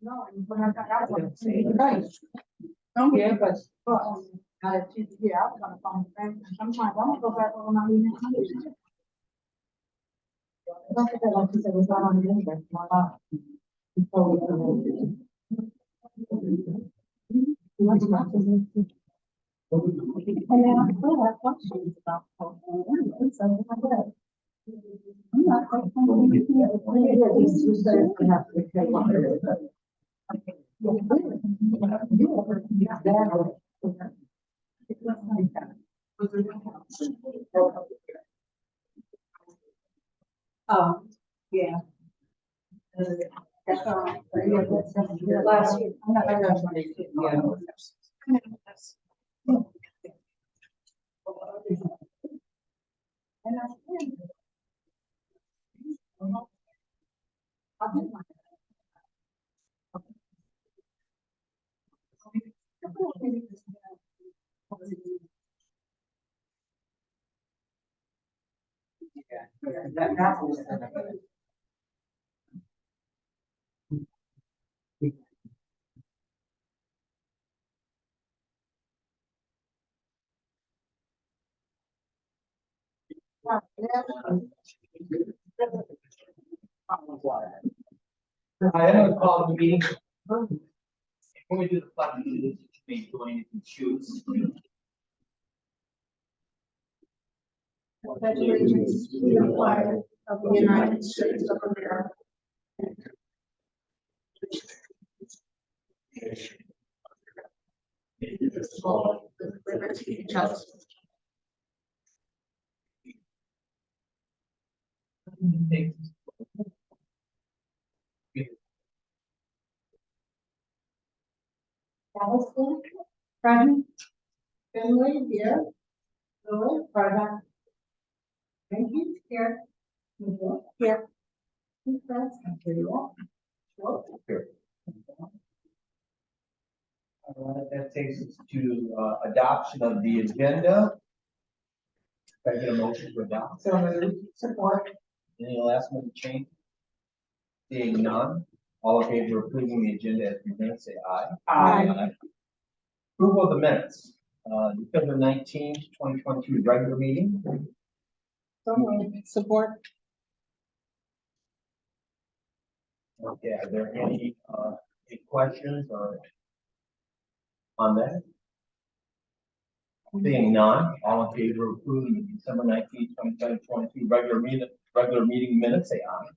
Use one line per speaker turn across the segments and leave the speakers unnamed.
No, when I got out, right. Oh, yeah, but, I was gonna find friends, and sometimes I don't go back over my email. Don't forget, like you said, it's not on the internet, why not? Before we go. And then I still have questions about. So I guess. I'm not quite Oh, yeah. That's all right. Yeah, that's last year. I'm not, I know. Yeah. And
I am going to call the meeting. When we do the flag, you may join if you choose.
pledge allegiance to the flag of the United States of America. With liberty and justice. Allison, present. Finley, here. Lewis, present. Thank you, here. Here. Friends, and here you are.
Here. That takes us to adoption of the agenda. Can I get a motion to adopt?
So moved. Support.
Any last minute change? Seeing none, all in favor of approving the agenda as presented, say aye.
Aye.
Approval of the minutes, December 19th, 2022 regular meeting.
So moved. Support.
Okay, are there any questions or on that? Seeing none, all in favor of approving the December 19th, 2022 regular meeting minutes, say aye.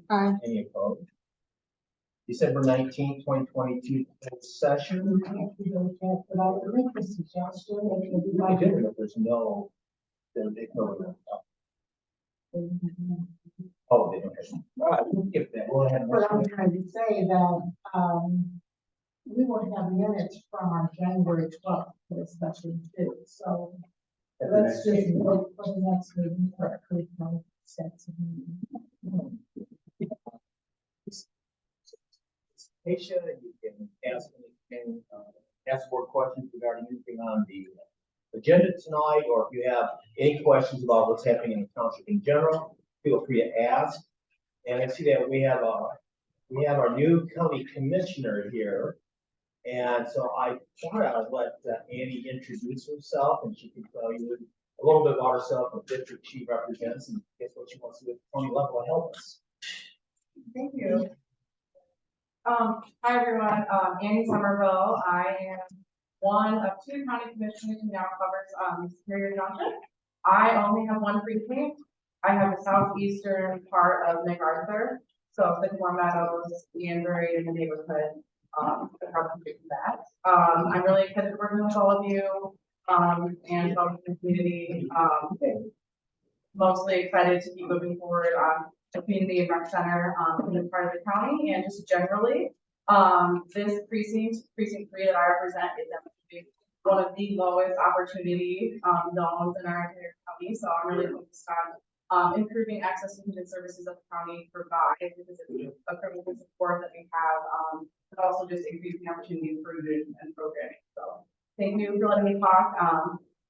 Aye.
Any opposed? December 19th, 2022 session.
But I would make the suggestion that it would be
I
like.
did, but there's no. Oh, they don't have. All right, we'll skip that. We'll have.
But I'm trying to say that, we will have minutes from our January 12th for the session too, so let's just wait for the next meeting for a quick sense of meeting.
Aisha, you can ask more questions regarding anything on the agenda tonight, or if you have any questions about what's happening in the township in general, feel free to ask. And I see that we have our new county commissioner here. And so I thought I would let Annie introduce herself, and she can tell you a little bit about herself, what district she represents, and guess what she wants to do at the county level to help us.
Thank you. Hi everyone, Annie Somerville. I am one of two county commissioners who now covers Superior Township. I only have one precinct. I have the southeastern part of MacArthur, so Sycamore Meadows, Danbury, and the neighborhood across from that. I'm really excited to working with all of you and folks in the community. Mostly excited to keep moving forward on the community and rec center in this part of the county, and just generally, this precinct 3 that I represent is definitely one of the lowest opportunity zones in our entire county. So I'm really focused on improving access to human services that the county provides, because it's a privilege and support that we have, but also just increasing opportunities for youth and programming. So thank you for letting me talk.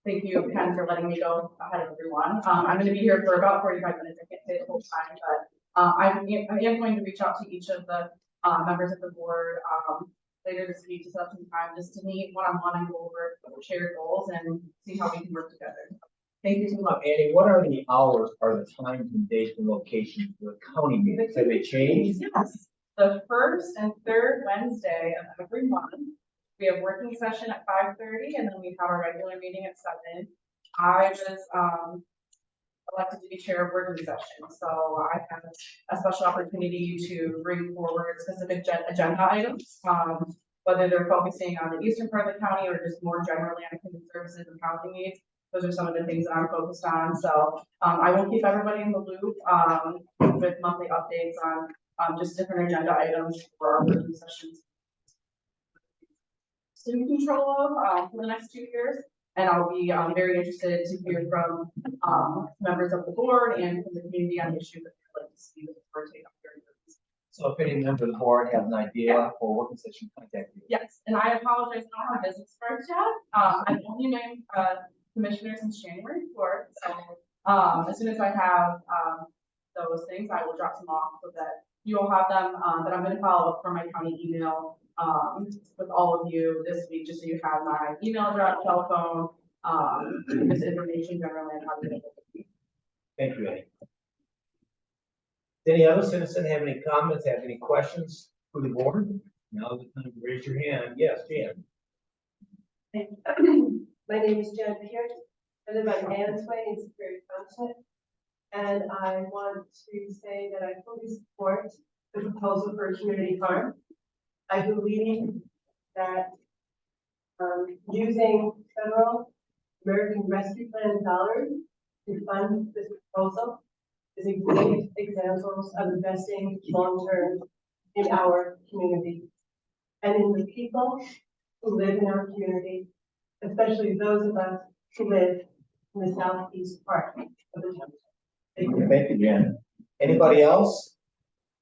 Thank you, Ken, for letting me go ahead of everyone. I'm going to be here for about 45 minutes. I can't say the whole time, but I am going to reach out to each of the members of the board, later this week to set up some time just to meet one-on-one and go over shared goals and see how we can work together. Thank you so much.
Annie, what are the hours, or the times and dates and locations for the county meetings? Have they changed?
Yes, the first and third Wednesday of every month, we have working session at 5:30, and then we have our regular meeting at 7. I was elected to be chair of working session, so I have a special opportunity to bring forward specific agenda items, whether they're focusing on the eastern part of the county or just more generally on human services and housing needs. Those are some of the things that I'm focused on. So I will keep everybody in the loop with monthly updates on just different agenda items for our working sessions. In control of for the next 2 years, and I'll be very interested to hear from members of the board and from the community on issues that they'd like to see the board take up during this.
So if any member of the board has an idea for working session, contact me.
Yes, and I apologize, I don't have business cards yet. I've only been commissioner since January 4th, so as soon as I have those things, I will drop them off so that you will have them. But I'm going to follow up from my county email with all of you this week, just so you have my email address, telephone, this information generally and how to get it.
Thank you, Annie. Any other citizen have any comments, have any questions for the board? Now the time to raise your hand. Yes, Jan.
My name is Jen Pierce. I live on Ann's Way in Superior Township. And I want to say that I fully support the proposal for a community farm. I believe that using federal American Rescue Plan dollars to fund this proposal is a great example of investing long-term in our community and in the people who live in our community, especially those of us who live in the southeast part of the township.
Thank you, Jan. Anybody else?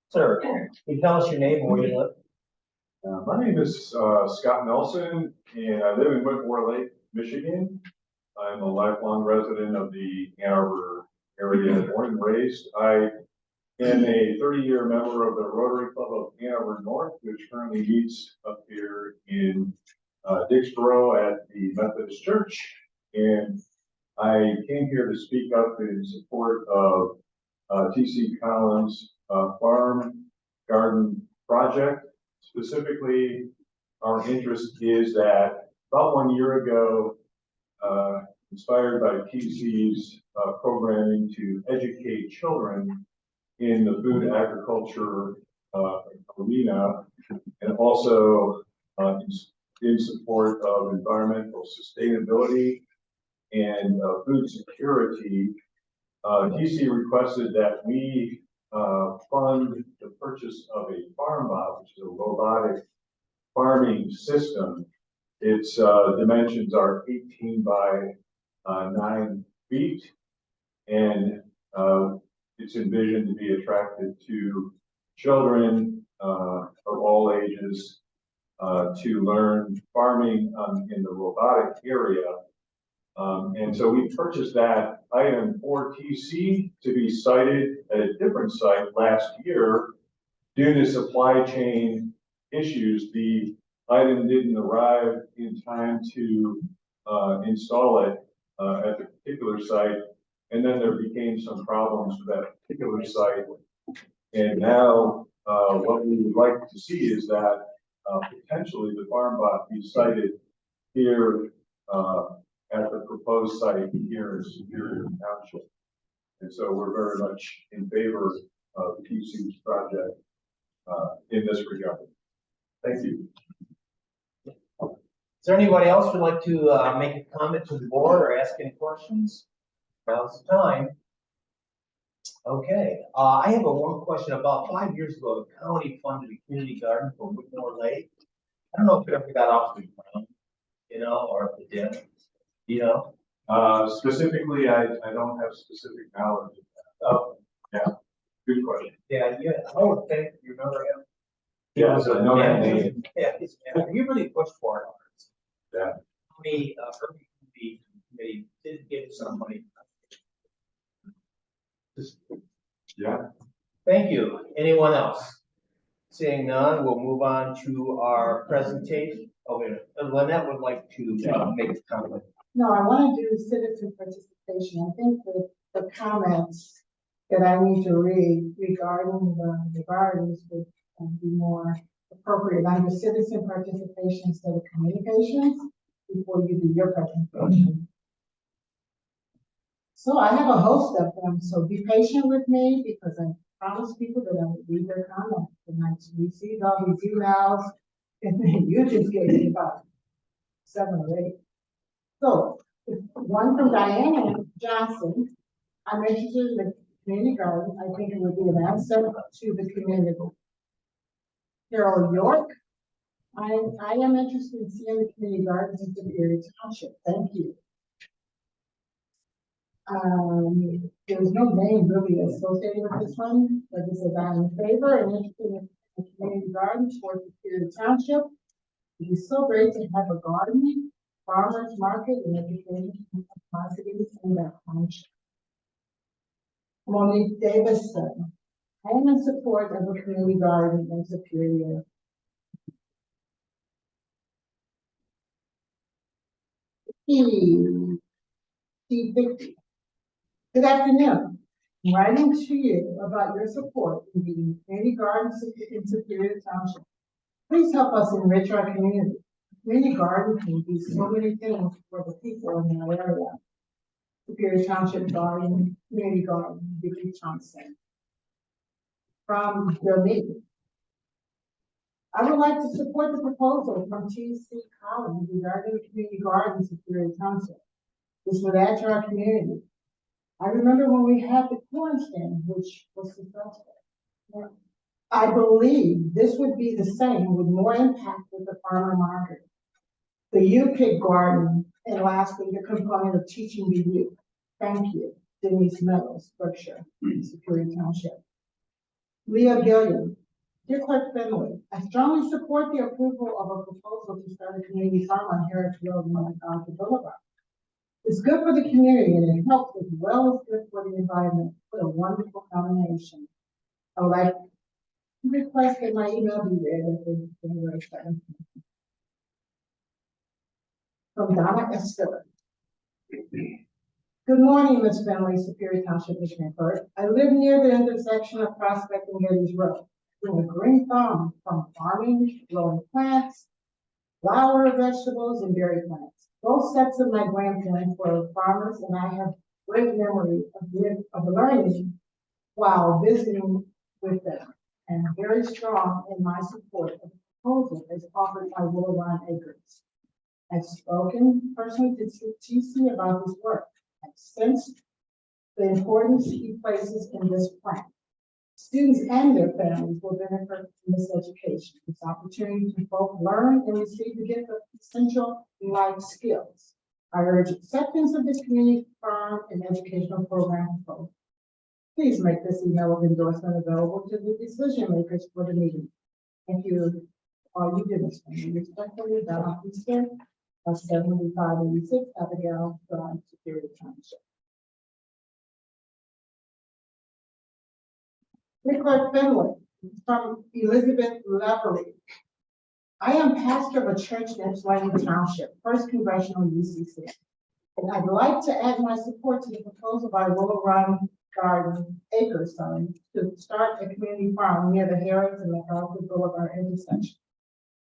Sir, can you tell us your name and where you live?
My name is Scott Nelson, and I live in Whitmore Lake, Michigan. I'm a lifelong resident of the Ann Arbor area, born and raised. I am a 30-year member of the Rotary Club of Ann Arbor North, which currently meets up here in Dixboro at the Methodist Church. And I came here to speak up in support of T.C. Collins' farm garden project. Specifically, our interest is that about 1 year ago, inspired by TC's programming to educate children in the food agriculture arena, and also in support of environmental sustainability and food security, TC requested that we fund the purchase of a farm bot, which is a robotic farming system. Its dimensions are 18 by 9 feet, and it's envisioned to be attractive to children of all ages to learn farming in the robotic area. And so we purchased that item for TC to be sited at a different site last year. Due to supply chain issues, the item didn't arrive in time to install it at the particular site. And then there became some problems with that particular site. And now what we would like to see is that potentially the farm bot be sited here at the proposed site here in Superior Township. And so we're very much in favor of the TC's project in this regard. Thank you.
Is there anybody else who'd like to make a comment to the board or ask any questions? Now's the time. Okay, I have one question. About 5 years ago, the county funded a community garden for Whitmore Lake. I don't know if it ever got off the ground, or if it did.
Specifically, I don't have specific knowledge of that.
Oh,
yeah, good question.
Yeah, I would think you remember him.
Yes, I know that name.
Yeah, he really pushed for it.
Yeah.
The urban committee did give some money.
Yeah.
Thank you. Anyone else? Seeing none, we'll move on to our presentation. Oh, wait, Lynette would like to make a comment.
No, I want to do citizen participation. I think the comments that I need to read regarding the gardens would be more appropriate under citizen participation instead of communications before you do your presentation. So I have a host of them, so be patient with me because I promise people that I will read their comments. And I receive all these emails and then you just gave me about 7 or 8. So one from Diana Johnson. I'm interested in the community garden. I think it would be an asset to the community. Carol York. I am interested in seeing the community gardens in Superior Township. Thank you. There's no name really associated with this one, but it says I'm in favor and interested in the community gardens for Superior Township. It is so great to have a garden, farmers market, and education capacities in that township. Monique Davison. I am in support of a community garden in Superior. Victor. Good afternoon. I'm writing to you about your support in the community gardens in Superior Township. Please help us enrich our community. Community garden can do so many things for the people in our area. Superior Township Garden, Community Garden, Vicki Thompson. From your meeting. I would like to support the proposal from T.C. Collins regarding the community garden in Superior Township. This would add to our community. I remember when we had the corn stand, which was successful. I believe this would be the same with more impact with the farmer market. The U-Pig garden, and lastly, the component of teaching the youth. Thank you, Denise Meadows, Berkshire, Superior Township. Leah Gilliam, dear Clerk Finley, I strongly support the approval of a proposal to start a community farm on Heritage Road in Montgomery Boulevard. It's good for the community and it helps as well as good for the environment. What a wonderful combination. I would like to request that my email be read at the January 7th. From Donna Esther. Good morning, Ms. Finley, Superior Township, Michigan. First, I live near the intersection of Prospect and Gettys Road. In a green thumb from farming, growing plants, flower, vegetables, and berry plants. Both sets of my grandparents were farmers, and I have great memory of learning while visiting with them, and very strong in my support of the proposal as offered by Willow Run Acres. I've spoken personally to TC about his work. I've sensed the importance he places in this plan. Students and their families will benefit from this education, this opportunity to both learn and receive the gift of essential life skills. I urge acceptance of this community farm and educational program proposal. Please make this email of endorsement available to the decision makers for the meeting. Thank you. All you did is respectfully, Donna Easter, 7586 Abigail Drive, Superior Township. Clerk Finley, from Elizabeth Leverly. I am pastor of a church in Ypsilanti Township, 1st Congressional UCC, and I'd like to add my support to the proposal by Willow Run Acres, to start a community farm near the Harris and MacArthur Boulevard intersection.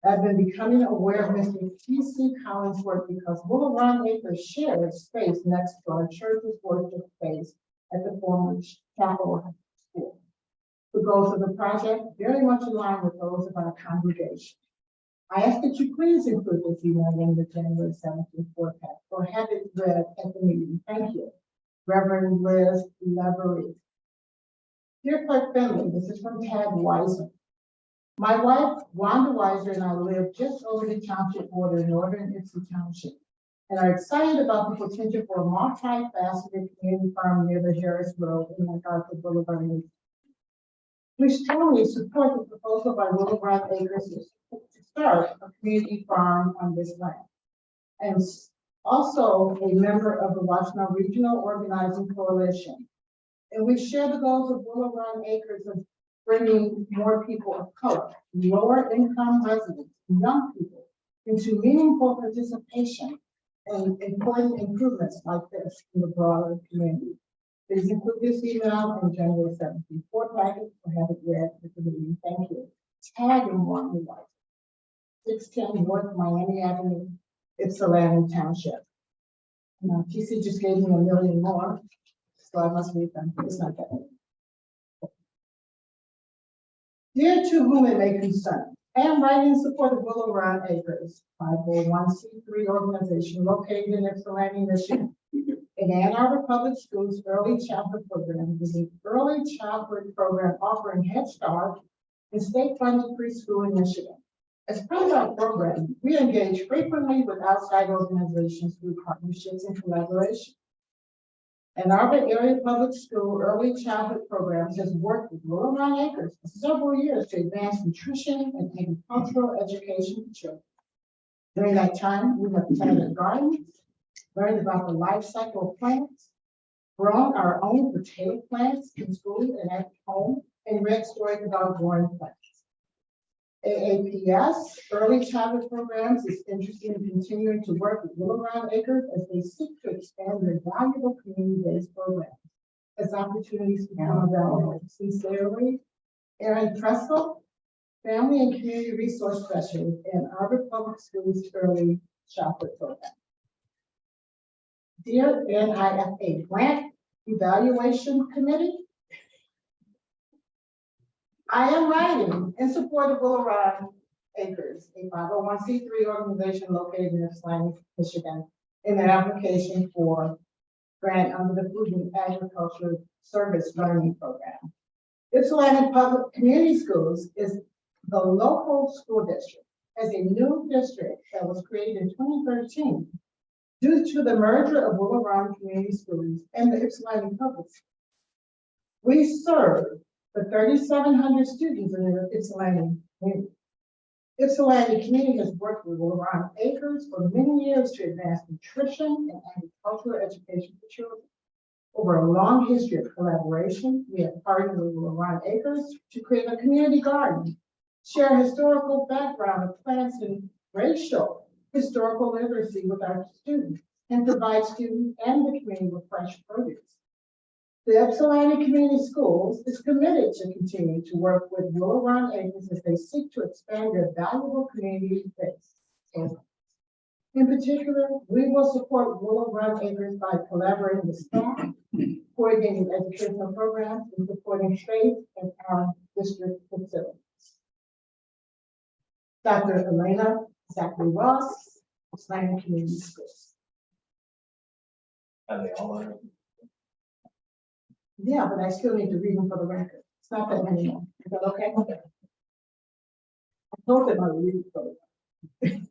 I've been becoming aware of Mr. T.C. Collins' work because Willow Run Acres shares space next to our church's worship space at the former chapel school. The goals of the project very much align with those of our congregation. I ask that you please include this email in the January 17th forecast or have it read at the meeting. Thank you. Reverend Liz Levery. Dear Clerk Finley, this is from Tad Weiser. My wife, Wanda Weiser, and I live just over the township border in northern Ypsilanti Township and are excited about the potential for a multi-faceted community farm near the Harris Road in MacArthur Boulevard. We strongly support the proposal by Willow Run Acres to start a community farm on this land. I am also a member of the Washington Regional Organizing Coalition, and we share the goals of Willow Run Acres of bringing more people of color, lower income residents, and young people into meaningful participation and important improvements like this in the broader community. Please include this email in January 17th board packet or have it read at the meeting. Thank you. Tag and one new life. 610 North Miami Avenue, Ypsilanti Township. Now, TC just gave me $1 million more, so I must read them. It's not that many. Dear to whom it may concern, I am writing in support of Willow Run Acres, 501c3 organization located in Ypsilanti, Michigan. In Ann Arbor Public Schools Early Childhood Program is an early childhood program offering Head Start and state-funded preschool in Michigan. As part of our program, we engage frequently with outside organizations through partnerships and collaboration. Ann Arbor Area Public School Early Childhood Programs has worked with Willow Run Acres for several years to advance nutrition and agricultural education for children. During that time, we have planted gardens, learned about the life cycle of plants, grown our own potato plants in school and at home, and read stories about growing plants. AAPS, Early Childhood Programs, is interested in continuing to work with Willow Run Acres as they seek to expand their valuable community-based programs as opportunities become available. Sincerely, Erin Trestle, Family and Community Resource Specialist in Arbor Public Schools Early Childhood Program. Dear NIFA Grant Evaluation Committee, I am writing in support of Willow Run Acres, a 501c3 organization located in Ypsilanti, Michigan, in an application for grant under the Food and Agriculture Service Learning Program. Ypsilanti Public Community Schools is the local school district as a new district that was created in 2013 due to the merger of Willow Run Community Schools and the Ypsilanti Public Schools. We serve the 3,700 students in the Ypsilanti community. Ypsilanti community has worked with Willow Run Acres for many years to advance nutrition and agricultural education for children. Over a long history of collaboration, we have partnered with Willow Run Acres to create a community garden, share historical background of plants and racial historical literacy with our students, and provide students and the community with fresh produce. The Ypsilanti Community Schools is committed to continue to work with Willow Run Acres as they seek to expand their valuable community-based programs. In particular, we will support Willow Run Acres by collaborating with staff, coordinating educational programs, and supporting faith in our district facilities. Dr. Elena Zachary Ross, Ypsilanti Community Schools.
Are they all on?
Yeah, but I still need to read them for the record. It's not that many more. Is that okay? Okay. I told them I would read it for them.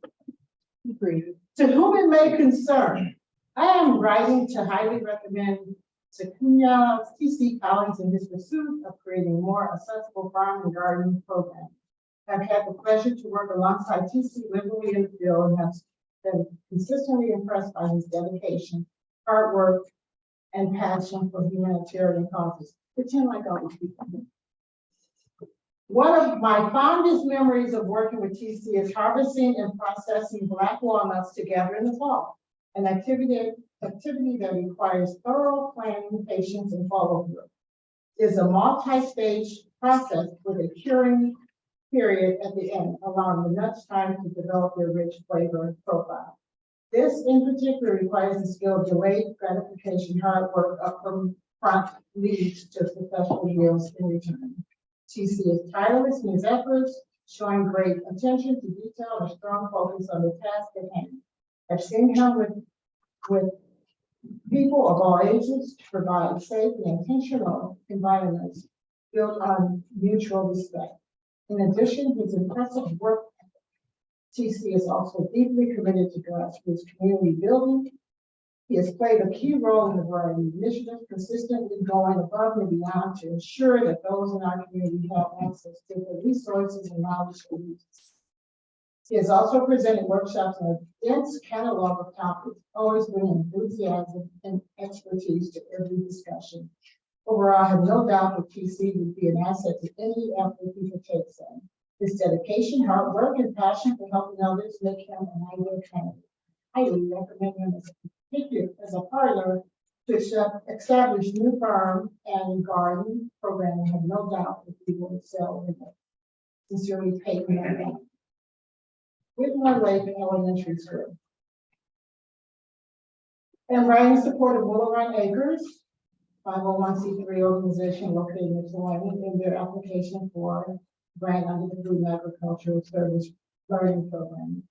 Agreed. To whom it may concern, I am writing to highly recommend Sequoia T.C. Collins in his pursuit of creating more accessible farm and garden programs. I've had the pleasure to work alongside T.C. liberally in the field and have been consistently impressed by his dedication, hard work, and passion for humanitarian causes. Pretend like all these people. One of my fondest memories of working with TC is harvesting and processing Black walnuts together in the fall, an activity that requires thorough planning, patience, and follow-through. It is a multi-stage process with a curing period at the end, allowing the nuts time to develop their rich flavor profile. This in particular requires the skill of delayed gratification, hard work, upfront leads to successful yields in return. TC is tireless in his efforts, showing great attention to detail and strong focus on the task at hand. I've seen him with people of all ages to provide safe and intentional environments built on mutual respect. In addition, his impressive work TC is also deeply committed to grassroots community building. He has played a key role in a variety of initiatives, consistently going above and beyond to ensure that those in our community have access to the resources and knowledge they use. He has also presented workshops on a dense catalog of topics, always bringing enthusiasm and expertise to every discussion. Overall, I have no doubt that TC would be an asset to any effort he takes in. His dedication, hard work, and passion for helping others make him an ideal candidate. I highly recommend him as a partner to establish new farm and garden program. I have no doubt that he will excel in it. Sincerely, Peyton and Whitmore Lake Elementary School. And writing in support of Willow Run Acres, 501c3 organization located in Ypsilanti, in their application for grant under the Food and Agricultural Service Learning Program.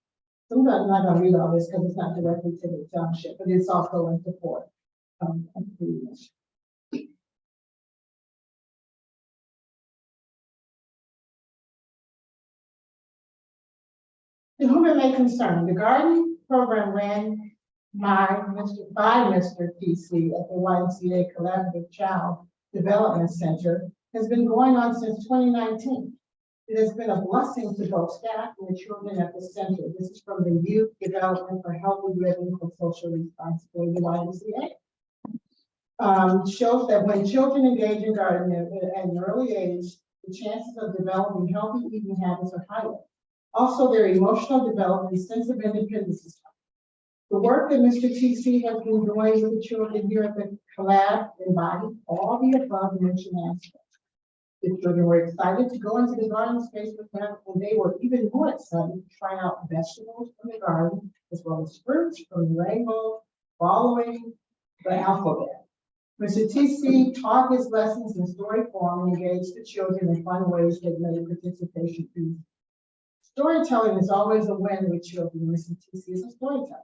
Sometimes I'm not going to read all this because it's not directly to the township, but it's also in support of the mission. To whom it may concern, the garden program ran by Mr. TC at the YMCA Collaborative Child Development Center has been going on since 2019. It has been a blessing to both staff and the children at the center. This is from the Youth Development for Healthy Living for Social Responsibility, YMCA. Shows that when children engage in gardening at an early age, the chances of developing healthy eating habits are higher. Also, their emotional development and sense of independence is high. The work that Mr. TC has been doing with the children here at the collab embodied all the above mentioned aspects. The children were excited to go into the garden space with them, and they were even more excited to try out vegetables from the garden, as well as fruits from the rainbow, following the alphabet. Mr. TC taught his lessons in story form and engaged the children in fun ways that made participation easy. Storytelling is always a win with children. Mr. TC is a storyteller.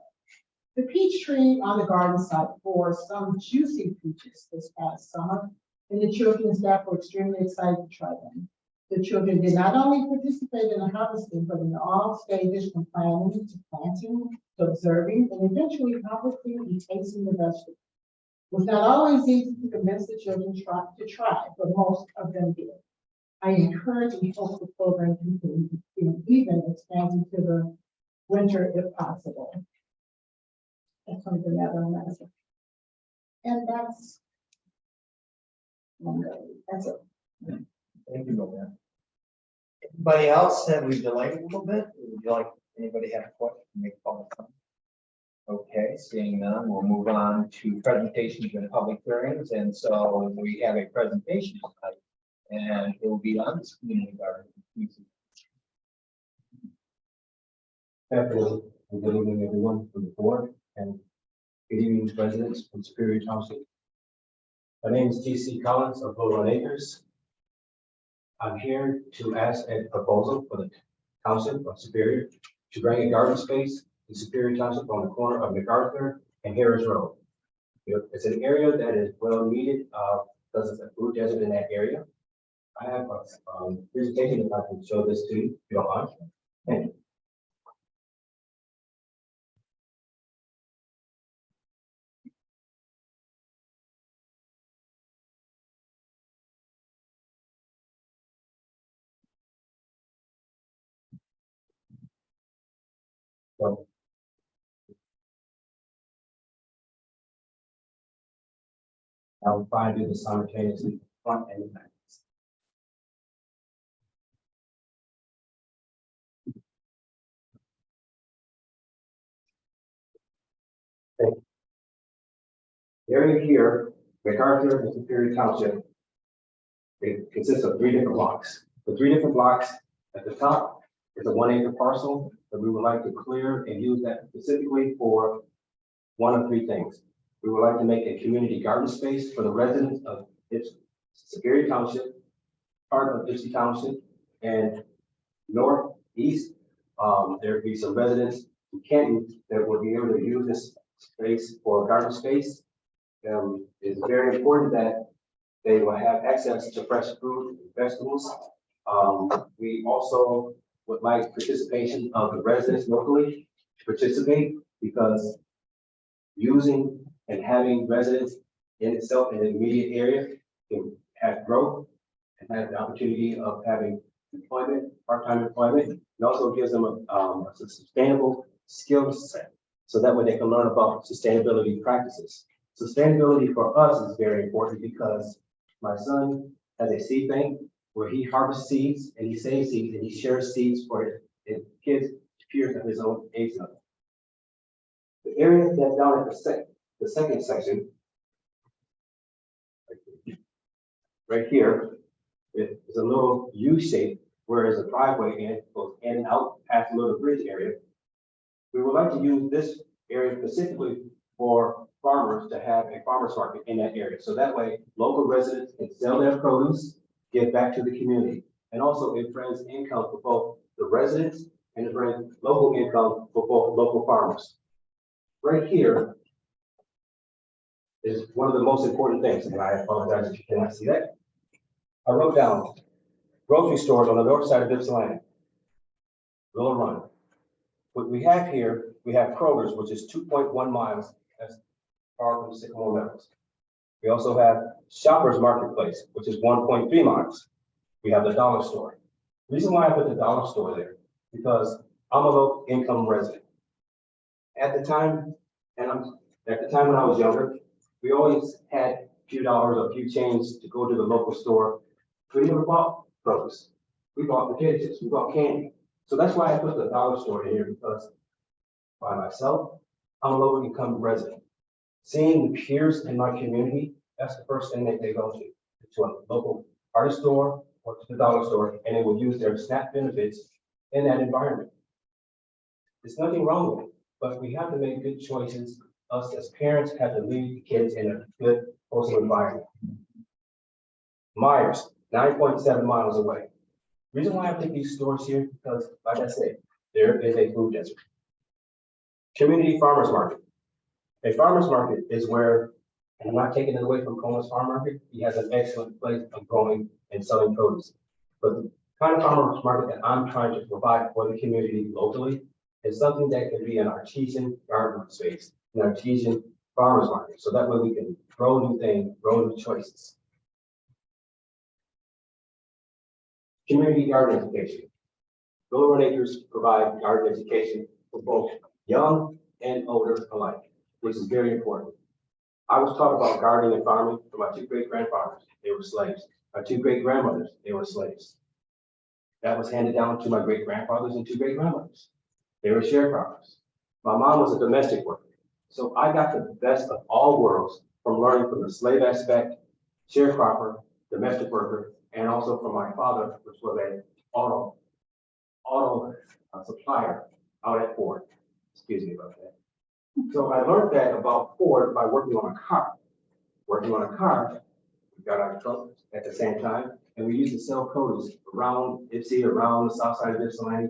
The peach tree on the garden site bore some juicy peaches this past summer, and the children and staff were extremely excited to try them. The children did not only participate in the harvesting, but in all stages from planting to planting to observing and eventually harvesting and tasting the vegetables. It was not always easy to convince the children to try, but most of them did. I encourage and hope the program continues, even expanding to the winter if possible. That's something that I'm asking. And that's it.
Thank you, Roman. Anybody else? Have we delayed a little bit? Would you like, anybody have a question? Make public comment? Okay, seeing none, we'll move on to presentations and public hearings. And so we have a presentation tonight, and it will be on this community garden.
Afternoon, and good evening, everyone from the board, and good evening, residents from Superior Township. My name is T.C. Collins of Willow Run Acres. I'm here to ask a proposal for the Township of Superior to bring a garden space to Superior Township on the corner of MacArthur and Harris Road. It's an area that is well needed because it's a food desert in that area. I have a presentation if I can show this to you, if you don't mind. Thank you. So, I will try and do this simultaneously, front and back. The area here, MacArthur and Superior Township, it consists of 3 different blocks. The 3 different blocks at the top is a 1 acre parcel that we would like to clear and use that specifically for one of 3 things. We would like to make a community garden space for the residents of Superior Township, part of Dixie Township, and northeast. There'd be some residents who can't, that will be able to use this space for garden space. It's very important that they will have access to fresh fruit and vegetables. We also would like participation of the residents locally to participate, because using and having residents in itself in the immediate area can have growth and have the opportunity of having employment, part-time employment. It also gives them a sustainable skill set, so that way they can learn about sustainability practices. Sustainability for us is very important because My son has a seed bank where he harvests seeds and he saves seeds and he shares seeds for his kids, peers of his own age level. The area that down at the second section, right here, it is a little U shape where there's a driveway in, goes in and out past the little bridge area. We would like to use this area specifically for farmers to have a farmer's market in that area. So that way, local residents can sell their produce, give back to the community. And also it brings income for both the residents and it brings local income for both local farmers. Right here is one of the most important things, and I apologize if you cannot see that. I wrote down grocery stores on the north side of Ypsilanti. Will run. What we have here, we have Kroger's, which is 2.1 miles as far from Sycamore Meadows. We also have Shoppers Marketplace, which is 1.3 miles. We have the dollar store. The reason why I put the dollar store there, because I'm a low income resident. At the time when I was younger, we always had a few dollars or a few change to go to the local store. We never bought produce. We bought potato chips, we bought candy. So that's why I put the dollar store in here, because by myself, I'm a low income resident. Seeing the peers in my community, that's the first thing that they go to a local art store or to the dollar store, and they will use their SNAP benefits in that environment. There's nothing wrong with it, but we have to make good choices. Us as parents have to leave the kids in a good, wholesome environment. Myers, 9.7 miles away. Reason why I pick these stores here, because like I said, there is a food desert. Community farmers market. A farmers market is where, and I'm not taking it away from Coleman's Farm Market, he has an excellent place of growing and selling produce. But the kind of farmers market that I'm trying to provide for the community locally is something that can be an artisan garden space, an artisan farmers market. So that way we can grow new things, grow new choices. Community garden education. Villa Run Acres provide garden education for both young and older alike, which is very important. I was taught about gardening and farming from my two great-grandfathers. They were slaves. My two great-grandmothers, they were slaves. That was handed down to my great-grandfathers and two great-grandmothers. They were sharecroppers. My mom was a domestic worker. So I got the best of all worlds from learning from the slave aspect, sharecropper, domestic worker, and also from my father, which was an auto supplier out at Ford. Excuse me about that. So I learned that about Ford by working on a car. Working on a car, we got our truck at the same time, and we used to sell produce around Ypsi, around the south side of Ypsilanti,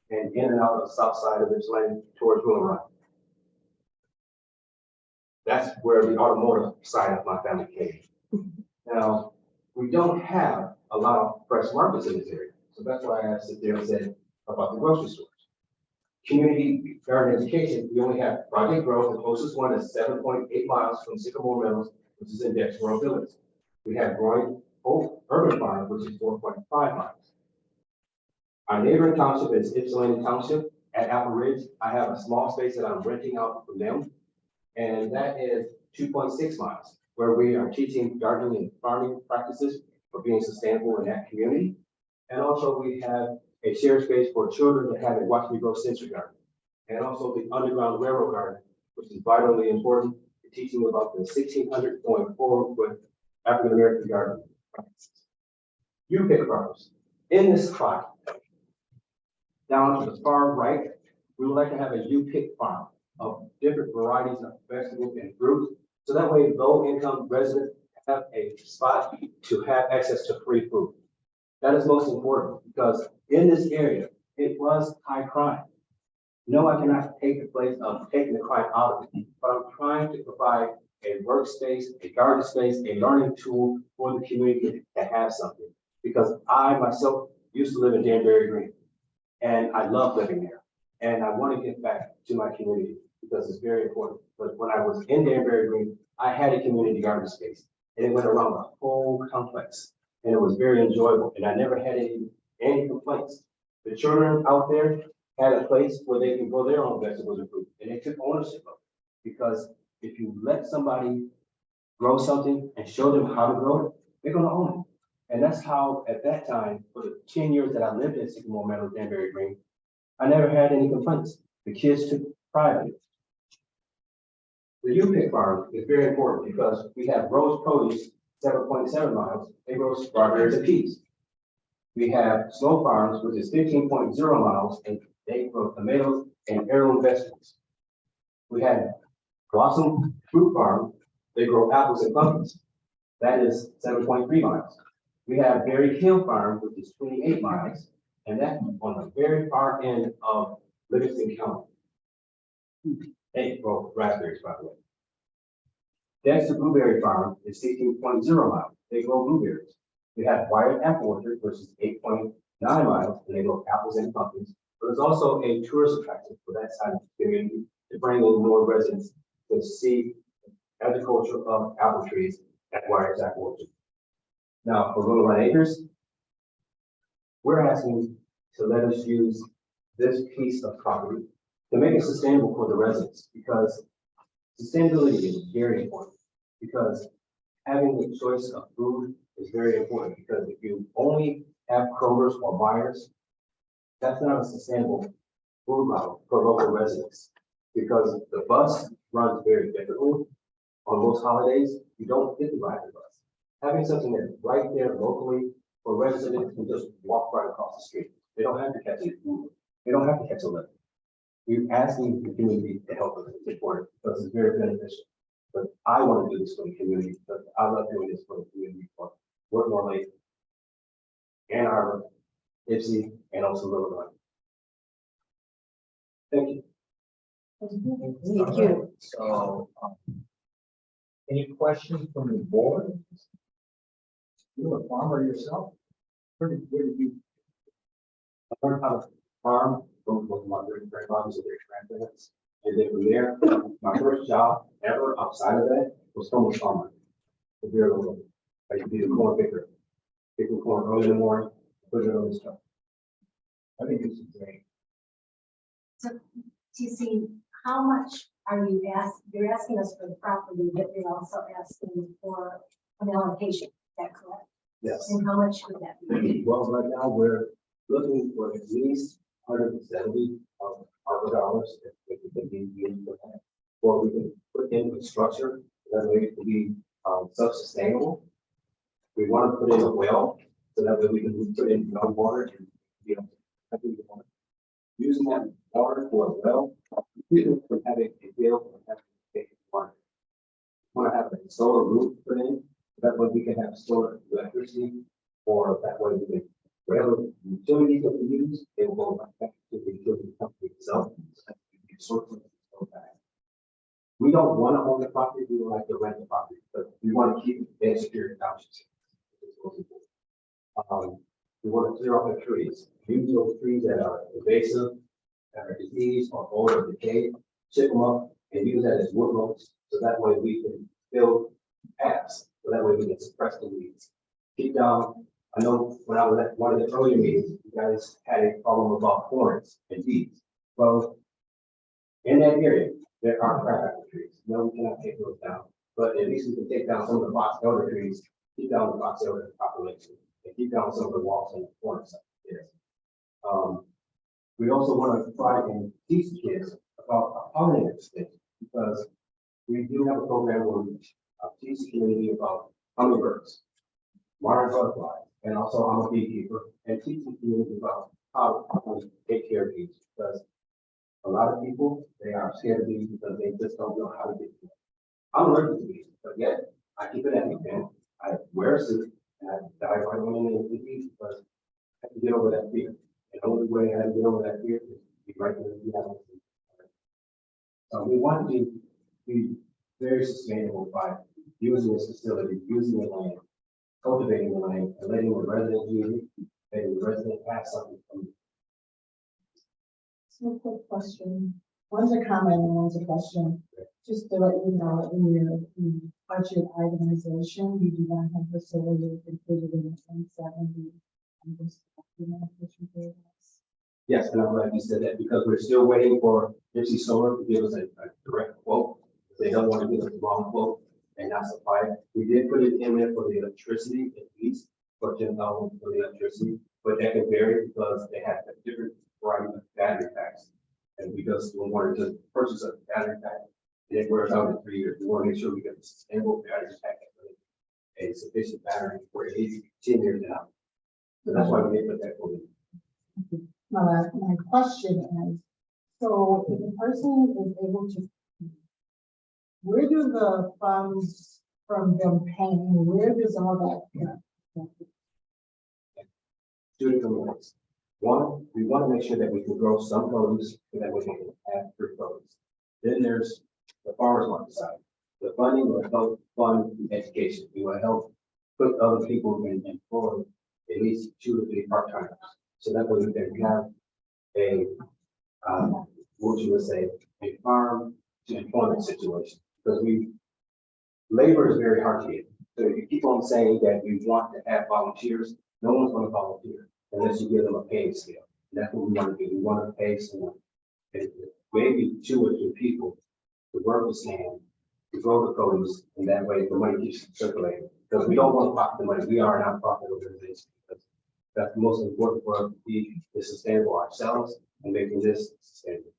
and in and out of the south side of Ypsilanti towards Willow Run. That's where the automotive side of my family came. Now, we don't have a lot of fresh markets in this area. So that's why I sit there and said about the grocery stores. Community garden education, we only have Project Growth. The closest one is 7.8 miles from Sycamore Meadows, which is in Dexboro Village. We have Growing Oak Urban Farm, which is 4.5 miles. Our neighboring township is Ypsilanti Township at Apple Ridge. I have a small space that I'm renting out from them, and that is 2.6 miles, where we are teaching gardening and farming practices for being sustainable in that community. And also we have a shared space for children that have a Watch Me Grow sensory garden. And also the Underground Railroad Garden, which is vitally important to teaching about the 1600 going forward with African-American gardening practices. You pick farmers. In this spot, down to the far right, we would like to have a U-pick farm of different varieties of vegetables and fruits. So that way low-income residents have a spot to have access to free food. That is most important because in this area, it was high crime. No, I cannot take the place of taking the crime out of it, but I'm trying to provide a workspace, a garden space, a learning tool for the community to have something. Because I myself used to live in Danbury Green, and I love living there. And I want to get back to my community because it's very important. But when I was in Danbury Green, I had a community garden space, and it went around the whole complex, and it was very enjoyable, and I never had any complaints. The children out there had a place where they can grow their own vegetables and fruit, and they took ownership of it. Because if you let somebody grow something and show them how to grow it, they're gonna own it. And that's how, at that time, for the 10 years that I lived in Sycamore Meadows, Danbury Green, I never had any complaints. The kids took pride in it. The U-Pick farm is very important because we have Rose Produce, 7.7 miles, they grow strawberries and peas. We have Slow Farms, which is 15.0 miles, and they grow tomatoes and heirloom vegetables. We have Blossom Fruit Farm, they grow apples and pumpkins. That is 7.3 miles. We have Berry Hill Farm, which is 28 miles, and that's on the very far end of Livingston County. They grow raspberries, by the way. Dexter Blueberry Farm is 16.0 miles. They grow blueberries. We have Wyatt Apple Orchard, which is 8.9 miles, and they grow apples and pumpkins. But it's also a tourist attraction for that side of the community to bring in more residents to see agriculture of apple trees at Wyatt Apple Orchard. Now, for Little Run Acres, we're asking to let us use this piece of property to make it sustainable for the residents, because sustainability is very important, because having the choice of food is very important, because if you only have Kroger's or buyers, that's not a sustainable food model for local residents, because the bus runs very differently. On most holidays, you don't get to ride the bus. Having something that's right there locally for residents can just walk right across the street. They don't have to catch a Uber. They don't have to catch a lift. We're asking the community to help us and support it because it's very beneficial. But I want to do this for the community because I love doing this for the community, for Workmore Lake, Ann Arbor, Ipsy, and also Little Run. Thank you.
Thank you.
So, any questions from the board?
You're a farmer yourself? Where did you?
I learned how to farm from my grandfathers and their grandparents. And then from there, my first job ever outside of that was from a farmer. A very little. I used to be the corn picker. Picking corn early in the morning, put it on this truck.
I think this is great.
So, TC, how much are you you're asking us for the property, but you're also asking for an allocation, is that correct?
Yes.
And how much would that be?
Well, right now, we're looking for at least 170 ARPA dollars that we can be used for that. Or we can put in the structure that way it can be self-sustainable. We want to put in a well so that way we can put in no water and you know, using that water for a well, even from having a bill for having to take water. We want to have a solar roof put in, that way we can have solar electricity, or that way we can, whatever utilities that we use, they will go back to the utility company itself. We don't want to own the property, we would like to rent the property, but we want to keep it in secure townships. We want to clear off the trees, use those trees that are invasive, that are diseased or old or decayed, chip them up and use that as wood loads, so that way we can build paths, so that way we can suppress the weeds. Keep down, I know when I was at one of the earlier meetings, you guys had a problem about hornets and bees. Well, in that area, there are crabapple trees. No, we cannot take those down, but at least we can take down some of the box elder trees, keep down the box elder population, and keep down some of the walks and corners there. We also want to try and teach kids about a pollinator extension, because we do have a program where we teach the community about hummingbirds, modern butterflies, and also I'm a beekeeper, and teach the community about how to take care of bees, because a lot of people, they are scared of bees because they just don't know how to get them. I'm allergic to bees, but yet I keep it at me, and I wear a suit and I dive right on into the bees because I have to get over that fear. And the only way I have to get over that fear is to be right there in the animals. So we want to be very sustainable by using this facility, using the land, cultivating the land, and letting the resident use it, letting the resident have something from it.
So quick question. One's a comment and one's a question. Just to let you know, in your budget itemization, you do not have the solar included in the 170. I'm just, you know,
Yes, and I'm glad you said that, because we're still waiting for Ipsy Solar to give us a direct quote. They don't want to give us the wrong quote. and not supply it. We did put it in there for the electricity, at least for 10,000 for the electricity, but that can vary because they have a different variety of battery packs. And because we wanted to purchase a battery pack, and it wears out in 3 years, we want to make sure we get a sustainable battery pack, a sufficient battery for at least 10 years now. So that's why we did put that for you.
My question is, so if a person is able to, where do the funds from them paying, where does all that go?
Two different ways. One, we want to make sure that we can grow some produce so that we can have free produce. Then there's the farmers market side. The funding will help fund education. We want to help put other people in employ at least 2 or 3 part-timers. So that way we can have a, what you would say, a farm to employment situation. Because labor is very hard to get. So if you keep on saying that you want to have volunteers, no one's going to volunteer unless you give them a pay scale. And that's what we want to do. We want to pay someone, maybe 2 or 3 people to work with land, to grow the produce, and that way the money keeps circulating. Because we don't want to pocket the money. We are a nonprofit organization. Because that's the most important for us to be sustainable ourselves and making this sustainable.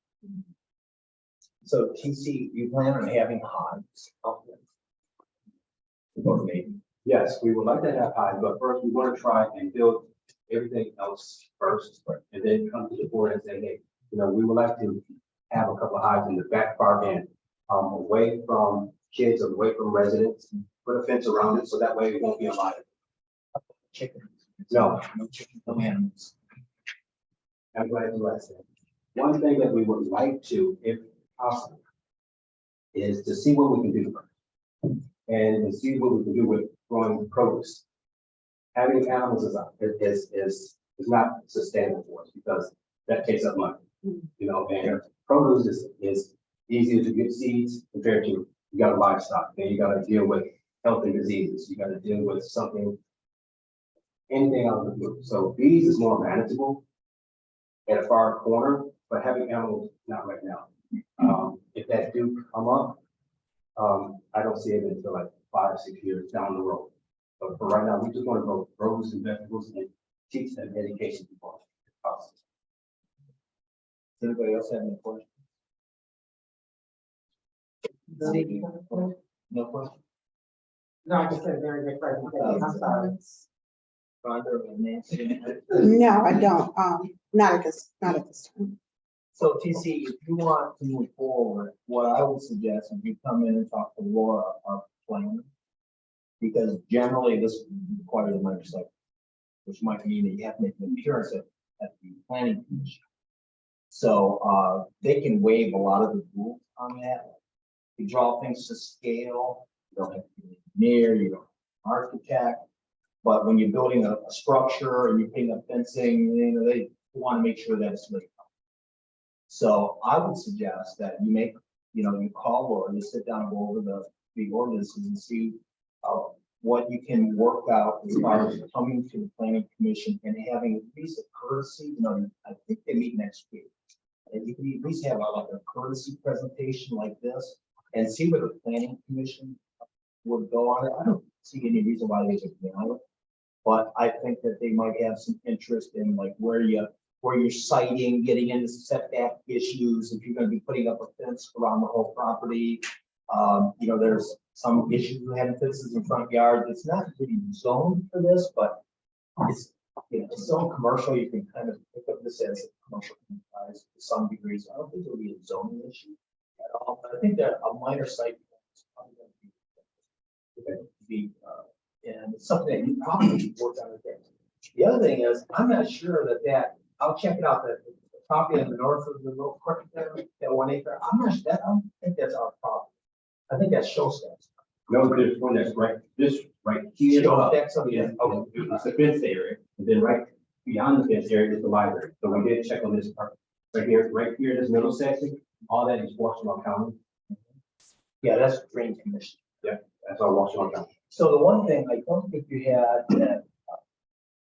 So TC, you plan on having hives out there? Or maybe?
Yes, we would like to have hives, but first we want to try and build everything else first, and then come to the board and say, hey, we would like to have a couple of hives in the back far end, away from kids, away from residents, put a fence around it, so that way it won't be a lot of
Chickens?
No.
No chickens, no animals.
I'm glad you asked that. One thing that we would like to, if possible, is to see what we can do and see what we can do with growing produce. Having animals is not sustainable for us because that takes up money. And produce is easier to get seeds compared to you got livestock. Then you got to deal with health and diseases. You got to deal with anything out of the blue. So bees is more manageable at a far corner, but having animals, not right now. If that do come up, I don't see it until like 5 or 6 years down the road. But for right now, we just want to grow produce and vegetables and teach them education before possible.
Does anybody else have any questions? Steve? No question?
No, I just had a very good presentation, I'm sorry.
Rhonda or Nancy?
No, I don't. Not at this time.
So TC, if you want to move forward, what I would suggest is you come in and talk to Laura, our planner. Because generally this requires a minor site, which might mean that you have to make an appearance at the planning commission. So they can waive a lot of the rules on that. You draw things to scale, you don't have to be an engineer, you don't have an architect. But when you're building a structure and you're putting up fencing, they want to make sure that it's ready. So I would suggest that you make, you call Laura, you sit down and go over the ordinances and see what you can work out as far as coming to the planning commission and having at least a courtesy, I think they meet next week. And you can at least have like a courtesy presentation like this and see where the planning commission would go on it. I don't see any reason why they should be on it, but I think that they might have some interest in like where you're citing, getting into setback issues, if you're going to be putting up a fence around the whole property. There's some issues with having fences in front yards. It's not really zoned for this, but it's zoned commercial. You can kind of pick up this as a commercial enterprise to some degree. So I don't think it'll be a zoning issue at all. But I think that a minor site is probably going to be, and it's something that you probably work on with that. The other thing is, I'm not sure that I'll check it out. The property on the north of the little creek there, that 1 acre. I don't think that's our problem. I think that's show steps.
No, there's one that's this right here.
Show steps.
Yeah, okay, it's the fence area, and then right beyond the fence area is the library. So we did check on this part. Right here, this middle section, all that is Washington County.
Yeah, that's Drain Commission.
Yeah, that's all Washington County.
So the one thing I don't think you had that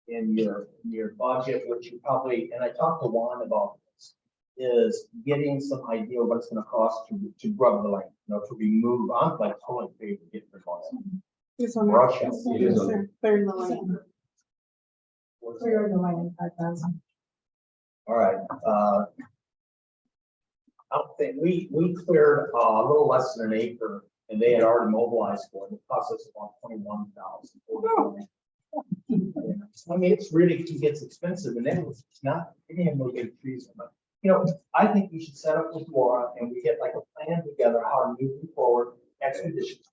in your budget, which you probably, and I talked to Juan about this, is getting some idea of what it's gonna cost to rub the land, to remove, I'm like totally in favor of getting rid of it.
It's on
Brush
there.
it.
It is on
Sir, clearing the land.
Clear the land, 5,000.
All right, I don't think, we cleared a little less than an acre, and they had already mobilized for it, it cost us about 21,000. I mean, it's really, it gets expensive, and then it's not, it ain't no big trees, but, I think we should set up with Laura, and we get like a plan together, how to move it forward expeditiously.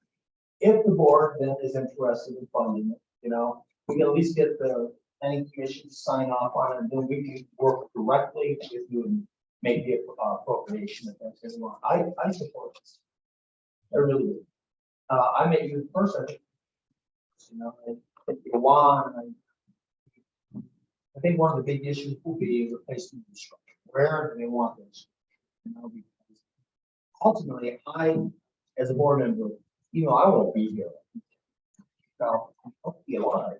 If the board then is interested in funding it, we can at least get the planning commission to sign off on it, and then we can work directly with you and make the appropriation if that's what you want. I support this. I really do. I met you in person. I think I think one of the big issues will be replacement infrastructure. Where do they want this? Because ultimately, as a board member, I won't be here. Now, I'll be alive.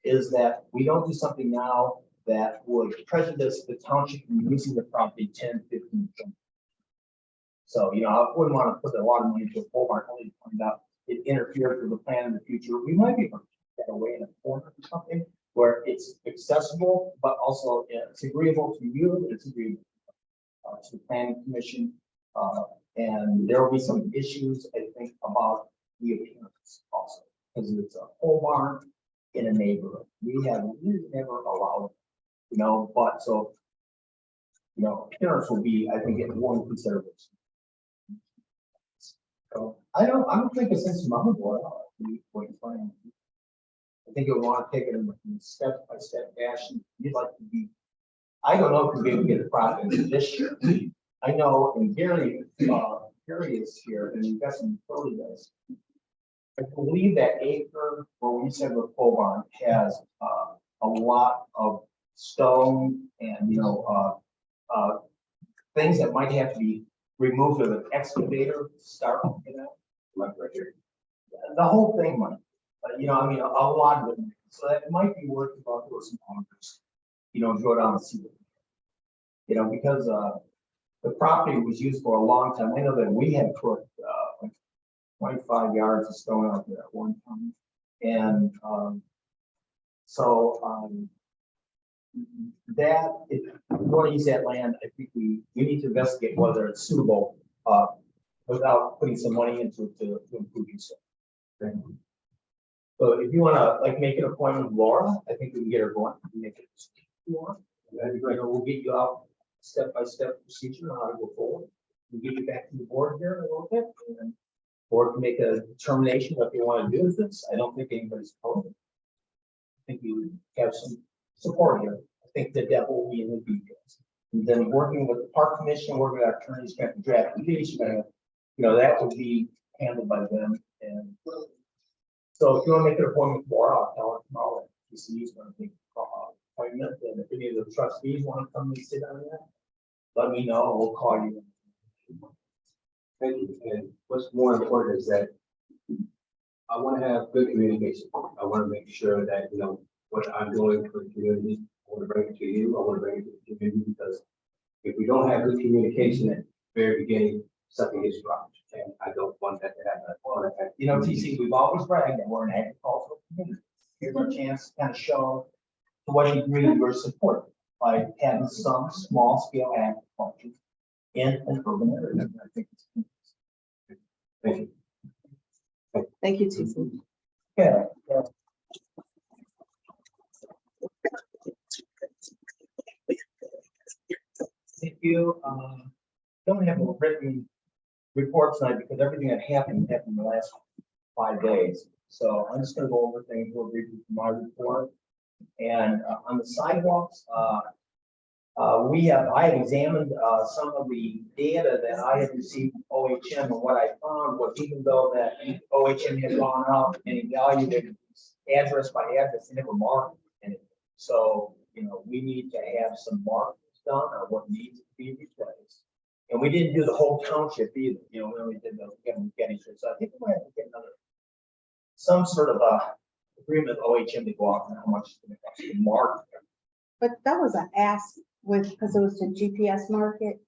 Is that we don't do something now that would prejudice the township from using the property 10, 15, 20. So, I wouldn't want to put a lot of money into a pole barn only to find out it interferes with the plan in the future. We might be able to get away in a corner or something where it's accessible, but also it's agreeable to you, it's agreeable to the planning commission. And there will be some issues, I think, about the appearance also, because it's a pole barn in a neighborhood. We have really never allowed, but so, appearance will be, I think, one consideration. So I don't think it's insurmountable. I think you'll want to take it in step by step fashion. You'd like to be, I don't know if you'll be able to get a product this year. I know, and Gary is here, and we've got some early guys. I believe that acre where we said the pole barn has a lot of stone and things that might have to be removed with an excavator to start. Like right here. The whole thing might, I mean, a lot of it. So that might be worth about doing some conference. Go down and see it. Because the property was used for a long time. I know that we had put 25 yards of stone out there at one time. And that, if we want to use that land, I think we need to investigate whether it's suitable without putting some money into it to improve use. So if you want to make an appointment with Laura, I think we can get her going. Make it that'd be great. We'll get you out step-by-step procedure on how to go forward. We'll get you back to the board here in a little bit, and then board can make a determination what they want to do with this. I don't think anybody's opposed. I think you have some support here. I think the devil will be in the details. And then working with the park commission, working with our attorneys, going to draft lease, that would be handled by them. And so if you want to make an appointment for, I'll tell her tomorrow that TC's going to make an appointment. And if any of the trustees want to come and sit on that, let me know. We'll call you.
Thank you. And what's more important is that I want to have good communication. I want to make sure that, what I'm doing for the community, I want to bring it to you. I want to bring it to the community, because if we don't have good communication at the very beginning, something is wrong. And I don't want that to happen.
TC, we've always bragged that we're an agricultural community. Here's our chance to kind of show to what degree we're supported by having some small scale agriculture in an urban area. I think it's
Thank you.
Thank you, TC.
okay. If you don't have a written report tonight, because everything that happened in the last 5 days. So I'm just going to go over things real briefly from my report. And on the sidewalks, I have examined some of the data that I had received from OHM, and what I found was, even though that OHM had gone out and evaluated address by address, they never marked anything. So, we need to have some markers done on what needs to be replaced. And we didn't do the whole township either. We only did the Getty. So I think we might have to get some sort of agreement with OHM to go out and how much it's going to cost to mark.
But that was an ask because it was the GPS market.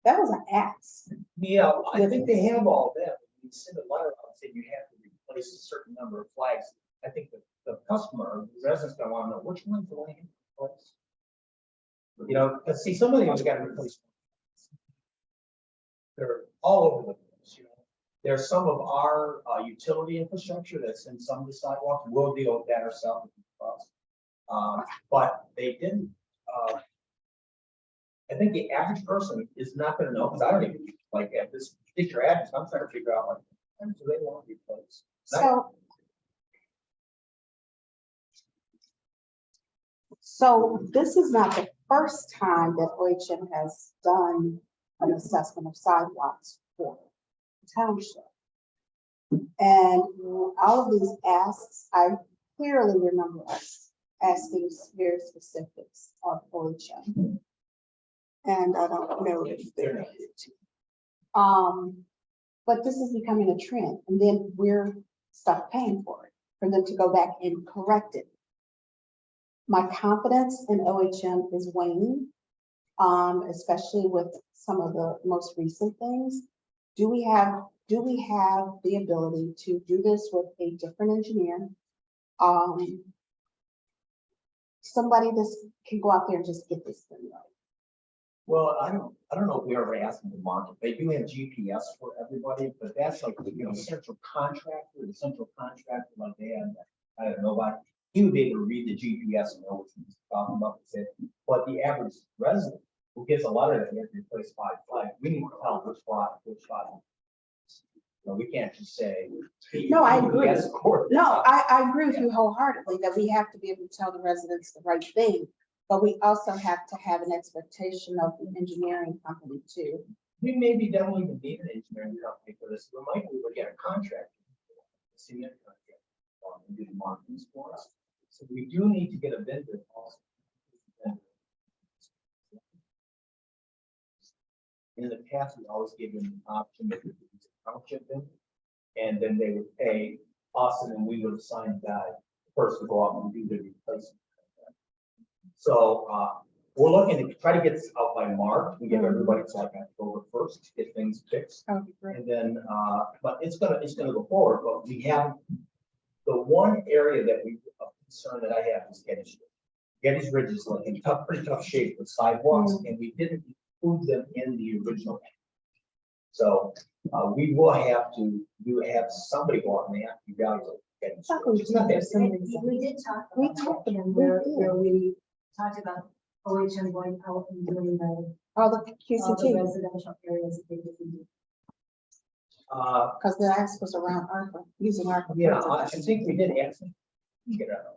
That was an ask.
Yeah, I think they have all that. You send a letter out saying you have to replace a certain number of flags. I think the customer, the residents gonna wanna know which ones do I have to replace? You know, let's see, some of them got to replace. They're all over the place, you know. There's some of our utility infrastructure that's in some of the sidewalks. We'll deal with that ourselves. But they didn't, I think the average person is not gonna know, because I don't even, like, at this particular address, I'm trying to figure out, like, when do they want to replace?
So this is not the first time that OHM has done an assessment of sidewalks for the township. And all of these asks, I clearly remember us asking very specifics of OHM. And I don't know if they're. But this is becoming a trend, and then we're stuck paying for it, for them to go back and correct it. My confidence in OHM is waning, especially with some of the most recent things. Do we have the ability to do this with a different engineer? Somebody that can go out there and just get this thing right.
Well, I don't know if we ever asked them to market. They do have GPS for everybody, but that's like, you know, central contractor, the central contractor like they have, I don't know about, he would be able to read the GPS and know what he's talking about. But the average resident who gets a lot of it, they have to replace 5 flags. We need to tell which spot. No, we can't just say.
No, I agree.
GPS coordinates.
No, I agree with you wholeheartedly that we have to be able to tell the residents the right thing, but we also have to have an expectation of the engineering company too.
We maybe don't even need an engineering company for this. We might be able to get a contract. Cement contract. And do the markings for us. So we do need to get a vendor also. In the past, we always give them the option that we could use a township vendor, and then they would pay us, and then we would assign the guy first to go out and do the replacement. So we're looking to try to get this out by March. We give everybody to like October 1st to get things fixed.
That would be great.
And then, but it's gonna go forward. But we have the one area that we concern that I have is Gettys Ridge. Gettys Ridge is like in pretty tough shape with sidewalks, and we didn't include them in the original. So we will have to have somebody go out and they have to evaluate Gettys Ridge. It's not that
We did talk.
We
about
talked
that,
about
and where we talked about OHM going out and doing
All the
all the
QCT,
residential areas that they didn't do.
because the ask was around ARPA, using ARPA.
yeah, I think we did ask them. Get a.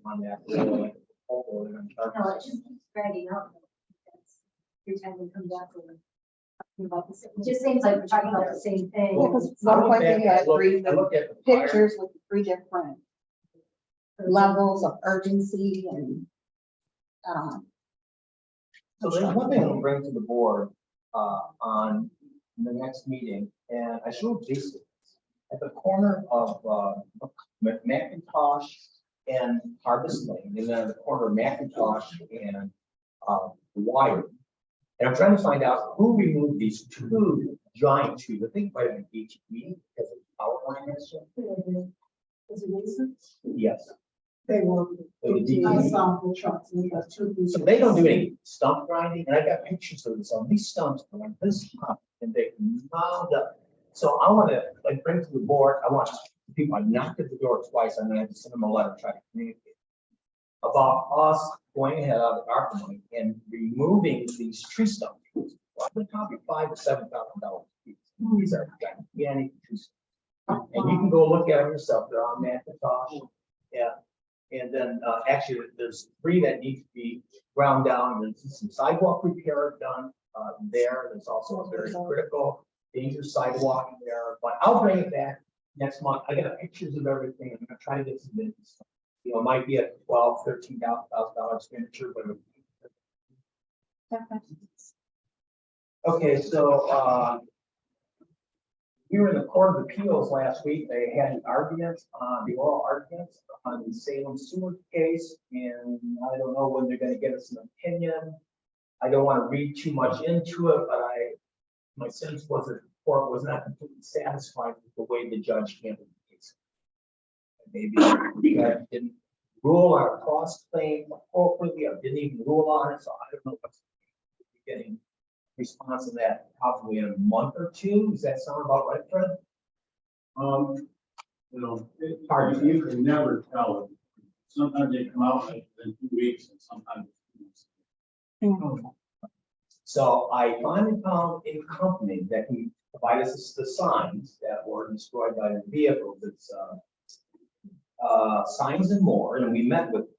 On that.
No, it just keeps dragging out. Every time we come back with talking about this, it just seems like we're talking about the same thing.
Yeah, because one point they had three
I looked at the fire.
pictures with 3 different levels of urgency and,
So there's one thing I'll bring to the board on the next meeting, and I showed Jason at the corner of McIntosh and Harvest Lane, and then at the corner of McIntosh and Wire. And I'm trying to find out who removed these 2 giant trees. I think by the HB because of the power line issue.
Is it recent?
Yes.
They were.
It was the
I
DEP.
saw the trucks and we got 2.
So they don't do any stump grinding, and I got pictures of this on these stumps are like this high, and they mound up. So I want to like bring to the board. I want people. I knocked at the door twice, and then I had to send them a letter trying to communicate about us going ahead of the ARPA money and removing these tree stumps. Well, they're probably $5,000 to $7,000 each. These are gigantic tree stumps, and you can go look at them yourself. They're on Macintosh. Yeah. And then actually, there's 3 that need to be ground down. There's some sidewalk repair done there. There's also a very critical, dangerous sidewalk there. But I'll bring it back next month. I got pictures of everything. I'm gonna try to get some bids. You know, it might be a $12,000 to $13,000 expenditure, but. Okay, so we were in the Court of Appeals last week. They had an argument, the oral argument on the Salem sewer case, and I don't know when they're gonna get us an opinion. I don't want to read too much into it, but my sense was that the court was not completely satisfied with the way the judge handled the case. Maybe the judge didn't rule on a cross claim appropriately, or didn't even rule on it, so I don't know what's getting response to that probably in a month or two. Does that sound about right, Fred?
You know, it's hard, you can never tell. Sometimes they come out in 2 weeks and sometimes.
So I finally found a company that can provide us the signs that were destroyed by the vehicles. It's Signs and More, and we met with them,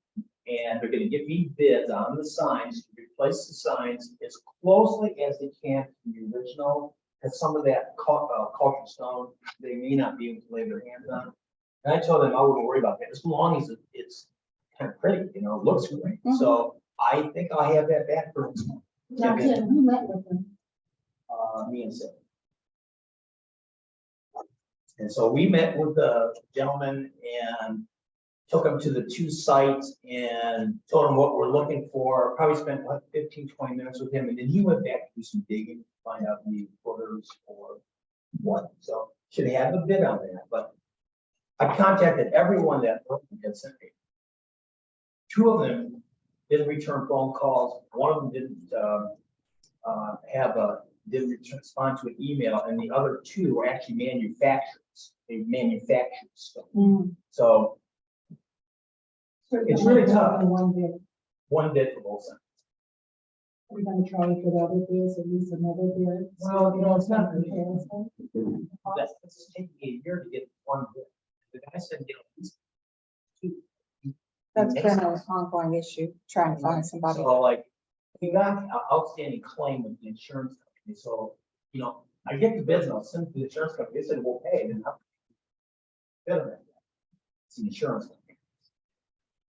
and they're gonna give me bids on the signs to replace the signs as closely as they can to the original, because some of that cultural stone, they may not be able to lay their hands on. And I told them I wouldn't worry about that, as long as it's kind of pretty, you know, it looks great. So I think I'll have that back for
Now, Tim, who met with them?
me and Sid. And so we met with the gentleman and took him to the two sites and told him what we're looking for. Probably spent like 15, 20 minutes with him. And then he went back to do some digging, to find out the orders or what. So should have a bid on that. But I contacted everyone that had sent me. Two of them didn't return phone calls. One of them didn't didn't respond to an email, and the other two were actually manufacturers. They manufactured stuff. So it's really tough. One bid for both sides.
We're gonna try to get other bids, at least another bid.
Well, you know, it's not really.
Comparison.
That's taking a year to get one bid. The guy said, you know,
That's been an ongoing issue, trying to find somebody.
So like, we got an outstanding claim with the insurance company, so, you know, I get the bids and I'll send it to the insurance company, they said, we'll pay, then I'll bid on it. It's the insurance company.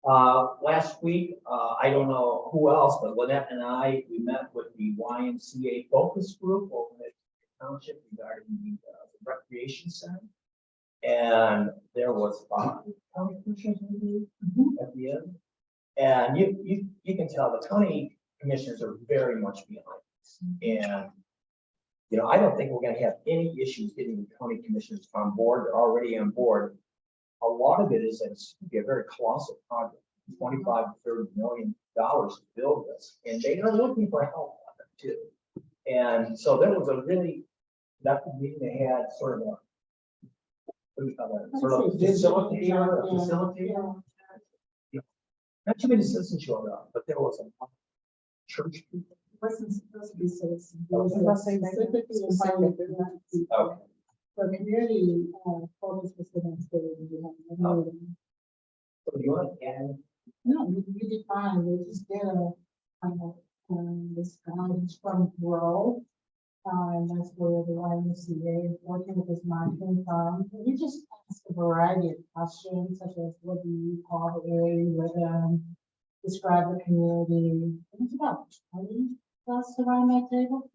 Last week, I don't know who else, but Lynette and I, we met with the YMCA focus group over at the township regarding the recreation center. And there was county commissioners maybe at the end. And you can tell the county commissioners are very much behind this. And, you know, I don't think we're gonna have any issues getting the county commissioners on board. They're already on board. A lot of it is that it's gonna be a very colossal project, $25 to $30 million to build this. And they are looking for help on it too. And so there was a really, that meeting they had sort of a, what do you call that? Sort of facilitator. Not too many citizens showed up, but there was a church people.
Wasn't supposed to be citizens. It was specifically invited people.
Okay.
The community, focus was the next day. We had a meeting.
So you want to add?
No, we did fine. We just did this guy who's from Grow. And that's where the YMCA is working with this marketing firm. We just asked a variety of questions, such as what do you call the area you live in, describe the community. It was about 20 plus around that table.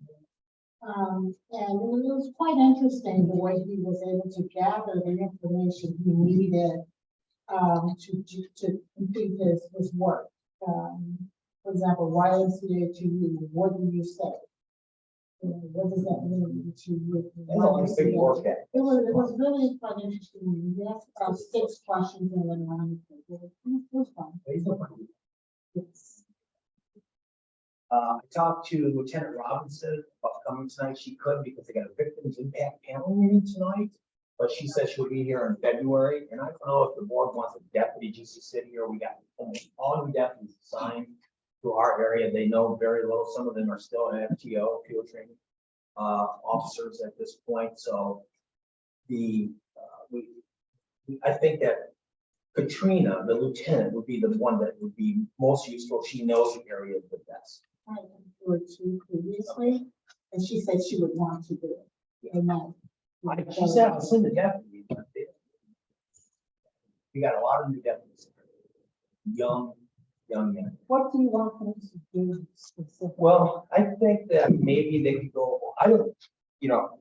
And it was quite interesting the way he was able to gather the information he needed to complete his work. For example, YMCA to you, what do you say? What does that mean to you? It was really quite interesting. We asked about 6 questions and went around. It was fun. Yes.
I talked to Lieutenant Robinson about coming tonight. She couldn't because they got a victims impact panel meeting tonight. But she said she'll be here in February. And I don't know if the board wants a deputy just to sit here. We got almost all new deputies assigned to our area. They know very little. Some of them are still in FTO, field training officers at this point. So I think that Katrina, the lieutenant, would be the one that would be most useful. She knows the area the best.
I went to previously, and she said she would want to do it. And
She said, I'll send the deputy. We got a lot of new deputies. Young men.
what do you want them to do specifically?
Well, I think that maybe they could go, I don't, you know,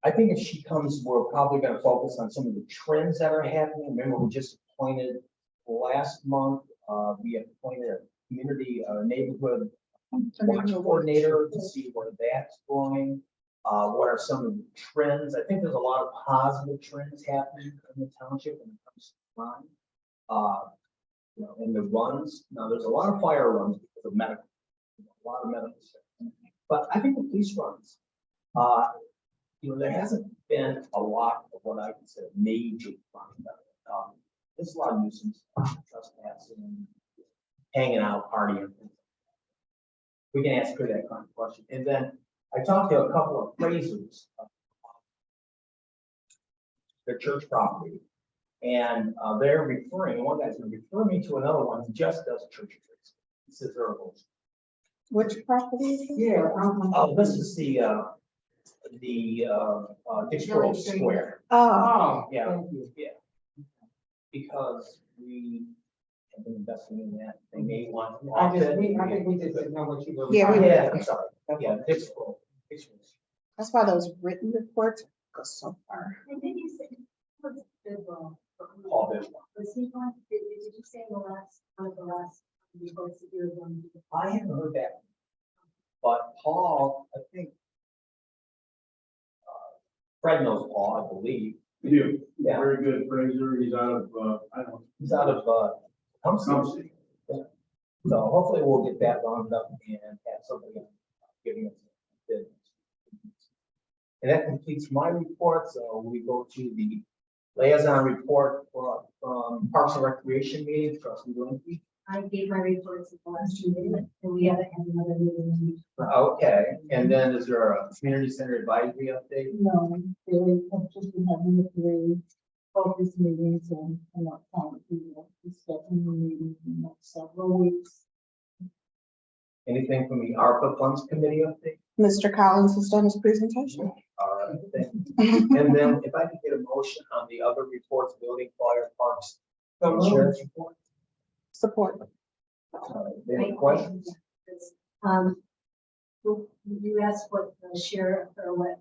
I think if she comes, we're probably gonna focus on some of the trends that are happening. Remember, we just appointed last month, we appointed a community, neighborhood watch coordinator to see where that's going. What are some of the trends? I think there's a lot of positive trends happening in the township when it comes to crime. You know, in the runs, now there's a lot of fire runs because of medical, a lot of medical stuff. But I think the police runs, you know, there hasn't been a lot of what I consider major crime. There's a lot of nuisance, trespassing, hanging out, partying. We can ask her that kind of question. And then I talked to a couple of appraisers of their church property. And they're referring, one guy's going to refer me to another one who just does church appraisal. He says they're both.
Which property is this?
Yeah.
Oh, this is the Dixboro Square.
Oh,
Yeah,
Thank you.
yeah. Because we have been investing in that. They may want.
I think we just didn't know what you were.
Yeah,
Yeah, I'm sorry. Yeah, Dixboro.
that's why those written reports go so far.
And then you said, was Bidwell.
All this.
Was he going, did you say in the last, one of the last reports that you were going to do?
I haven't heard that. But Paul, I think, Fred knows Paul, I believe.
We do.
Yeah.
Very good appraiser. He's out of, I don't.
He's out of, Townsend. Yeah. So hopefully we'll get that rounded up and have somebody giving us bids. And that completes my report. So we go to the liaison report from Parks and Recreation meeting, Trustee Lindsay.
I gave my reports at the last meeting, and we haven't had another meeting.
Okay, and then is there a community center advisory update?
No, they have just been having three focus meetings and what time we will be scheduling the meetings in the next several weeks.
Anything from the ARPA funds committee update?
Mr. Collins has done his presentation.
All right, thank you. And then if I could get a motion on the other reports, building, fire, parks, and sheriff's report.
Support.
Any questions?
You asked what the sheriff or what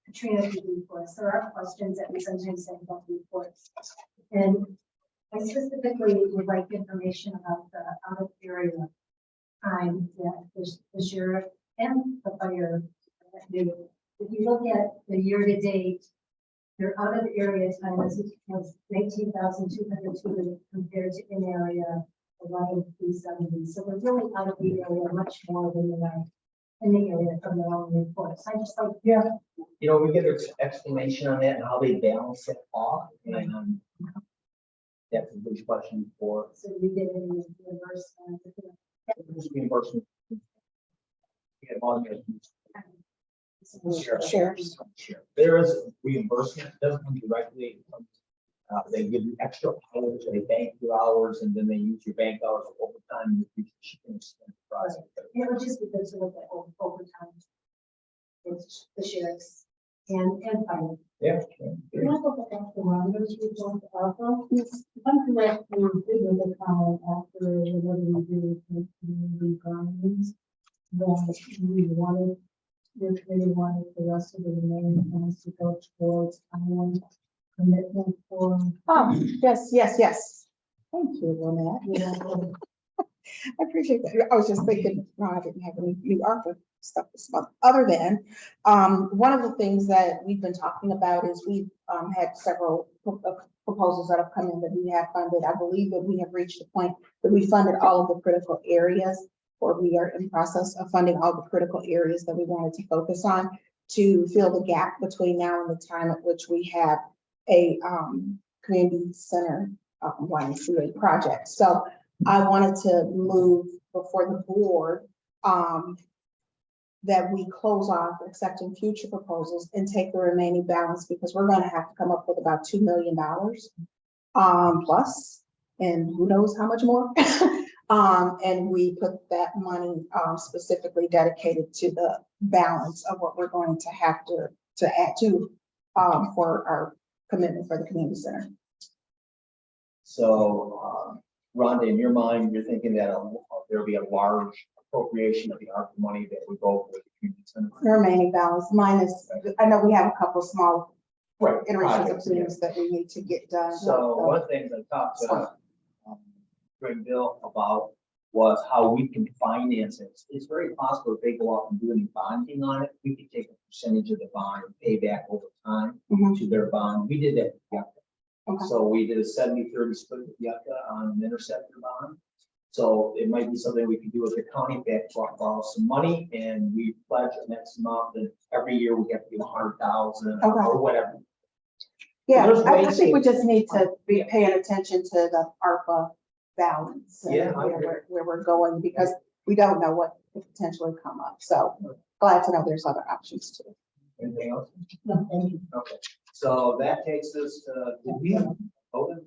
Katrina could do for us. There are questions that we sometimes send about the reports. And I specifically would like information about the out of area time that the sheriff and the fire do. If you look at the year to date, their out of area time was 19,202 compared to in area 11,370. So we're really out of the area much more than they are in the area from their own reports. I just like,
Yeah. You know, we get an explanation on that and how they balance it off. And that's a good question for
so you get any reverse.
reimbursement. We have all the
Sheriff's.
Sure. There is reimbursement, it doesn't come directly. They give you extra hours, they bank your hours, and then they use your bank hours for overtime. You can extend the project.
It would just be good to look at overtime. It's the sheriffs and fire.
Yeah.
Can I go back to Ronda's report also? If I'm correct, we did with the comment after what we do with community gardens. That we wanted, if they wanted the rest of the remaining funds to go towards our commitment for.
Oh, yes. Thank you, Lynette.
Yeah.
I appreciate that. I was just thinking, no, I didn't have any new ARPA stuff this month. Other than, one of the things that we've been talking about is we've had several proposals that have come in that we have funded. I believe that we have reached the point that we funded all of the critical areas, or we are in process of funding all the critical areas that we wanted to focus on to fill the gap between now and the time at which we have a community center YMCA project. So I wanted to move before the board that we close off accepting future proposals and take the remaining balance, because we're going to have to come up with about $2 million plus, and who knows how much more. And we put that money specifically dedicated to the balance of what we're going to have to add to for our commitment for the community center.
So, Rhonda, in your mind, you're thinking that there'll be a large appropriation of the ARPA money that would go for the community center.
The remaining balance minus, I know we have a couple small
Right.
iterations of
projects, yeah.
things that we need to get done.
So one of the things I talked to Greg Bill about was how we can finance it. It's very possible if they go out and do any bonding on it, we could take a percentage of the bond and pay back over time
Mhm.
to their bond. We did that. Yeah.
Okay.
So we did a 70-30 split with Yucca on an interceptor bond. So it might be something we could do with the county back, borrow some money, and we pledge the next month, and every year we have to give 100,000
Okay.
or whatever.
Yeah,
There's
I
ways
think we
to-
just need to be paying attention to the ARPA balance. And
Yeah, I agree.
where we're going, because we don't know what could potentially come up. So glad to know there's other options too.
Anything else?
No, thank you.
Okay, so that takes us to, did we vote on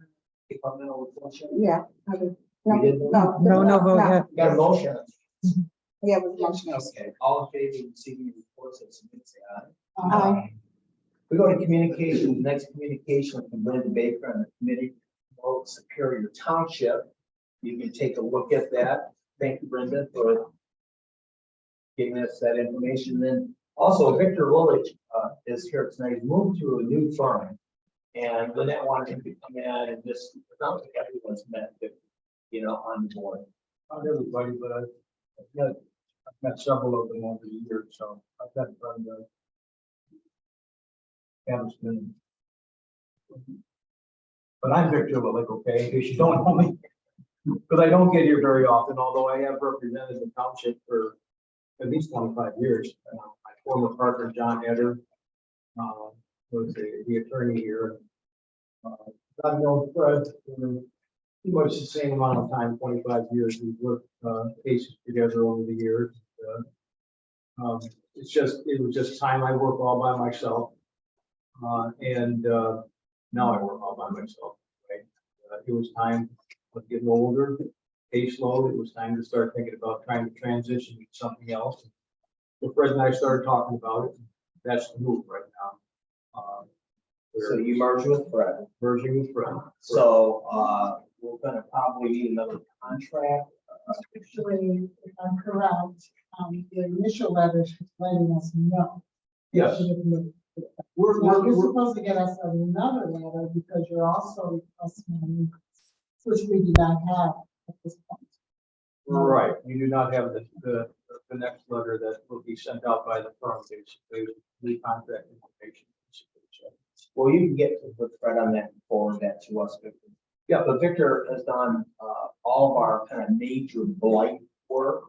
departmental report?
Yeah. I do.
We
No,
did?
no.
No vote yet.
Got a motion.
Yeah, with motion.
Okay, all in favor of receiving the reports that submit, say aye.
Aye.
We go to communications, next communication from Brenda Baker on the committee of Superior Township. You can take a look at that. Thank you, Brenda, for giving us that information. Then also Victor Lillich is here tonight. He's moved to a new firm. And Lynette wanted him to come in and just, not that everyone's met, but, on board.
Not everybody, but I've met several of them over the years, so I've met Brenda. Anderson. But I'm Victor Lilick, okay, in case you don't know me. Because I don't get here very often, although I have represented the township for at least 25 years. My former partner, John Eder, was the attorney here. I've known Fred for pretty much the same amount of time, 25 years. We've worked cases together over the years. It was just time. I work all by myself. And now I work all by myself. Right? It was time. I was getting older, caseload. It was time to start thinking about trying to transition to something else. So Fred and I started talking about it. That's the move right now.
So you merged with Fred.
Merging with Fred.
So we're gonna probably need another contract.
Actually, if I'm correct, the initial letter is letting us know.
Yes.
Now, you're supposed to get us another letter because you're also requesting an increase, which we do not have at this point.
Right. You do not have the next letter that will be sent out by the firm, basically, the contract information.
Well, you can get with Fred on that and forward that to us, Victor. Yeah, but Victor has done all of our kind of major blight work.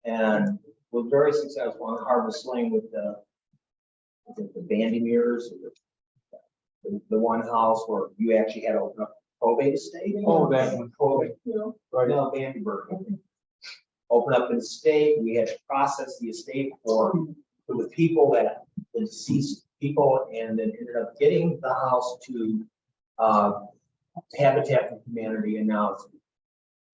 And was very successful on Harvest Lane with the bandy mirrors, the one house where you actually had to open up probate estate.
Oh, that one.
Probate.
Right.
No, Vandenberg. Open up an estate. We had to process the estate for the people that, the deceased people, and then ended up getting the house to Habitat for Humanity, and now it's.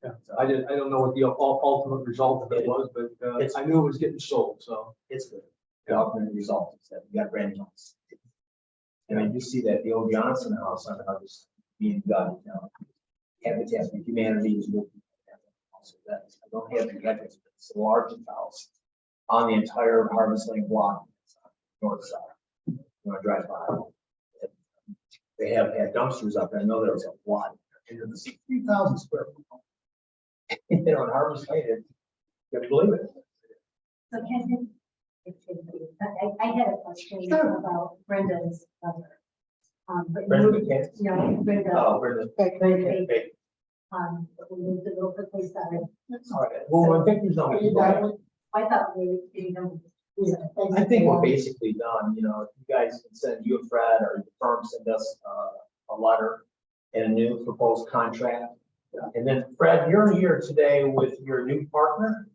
Yeah, I don't know what the ultimate result of it was, but I knew it was getting sold, so.
It's good. The ultimate result is that we got brand new house. And I do see that the old Johnson house on Harvest being done now. Habitat for Humanity is looking at that. Also, that I don't have the address, but it's the largest house on the entire Harvest Lane block, north side. You want to drive by. They have had dumpsters up there. I know there was a lot. And you're gonna see 3,000 square feet. On Harvest Lane, you can believe it.
So I had a question about Brenda's letter. But
Brenda
you,
McCann?
no, Brenda,
Oh, Brenda.
Brenda,
Okay.
but we moved a little quickly, sorry.
All right. Well, I think there's no.
I thought we didn't know.
I think we're basically done, if you guys can send you and Fred or the firm send us a letter and a new proposed contract. And then Fred, you're here today with your new partner.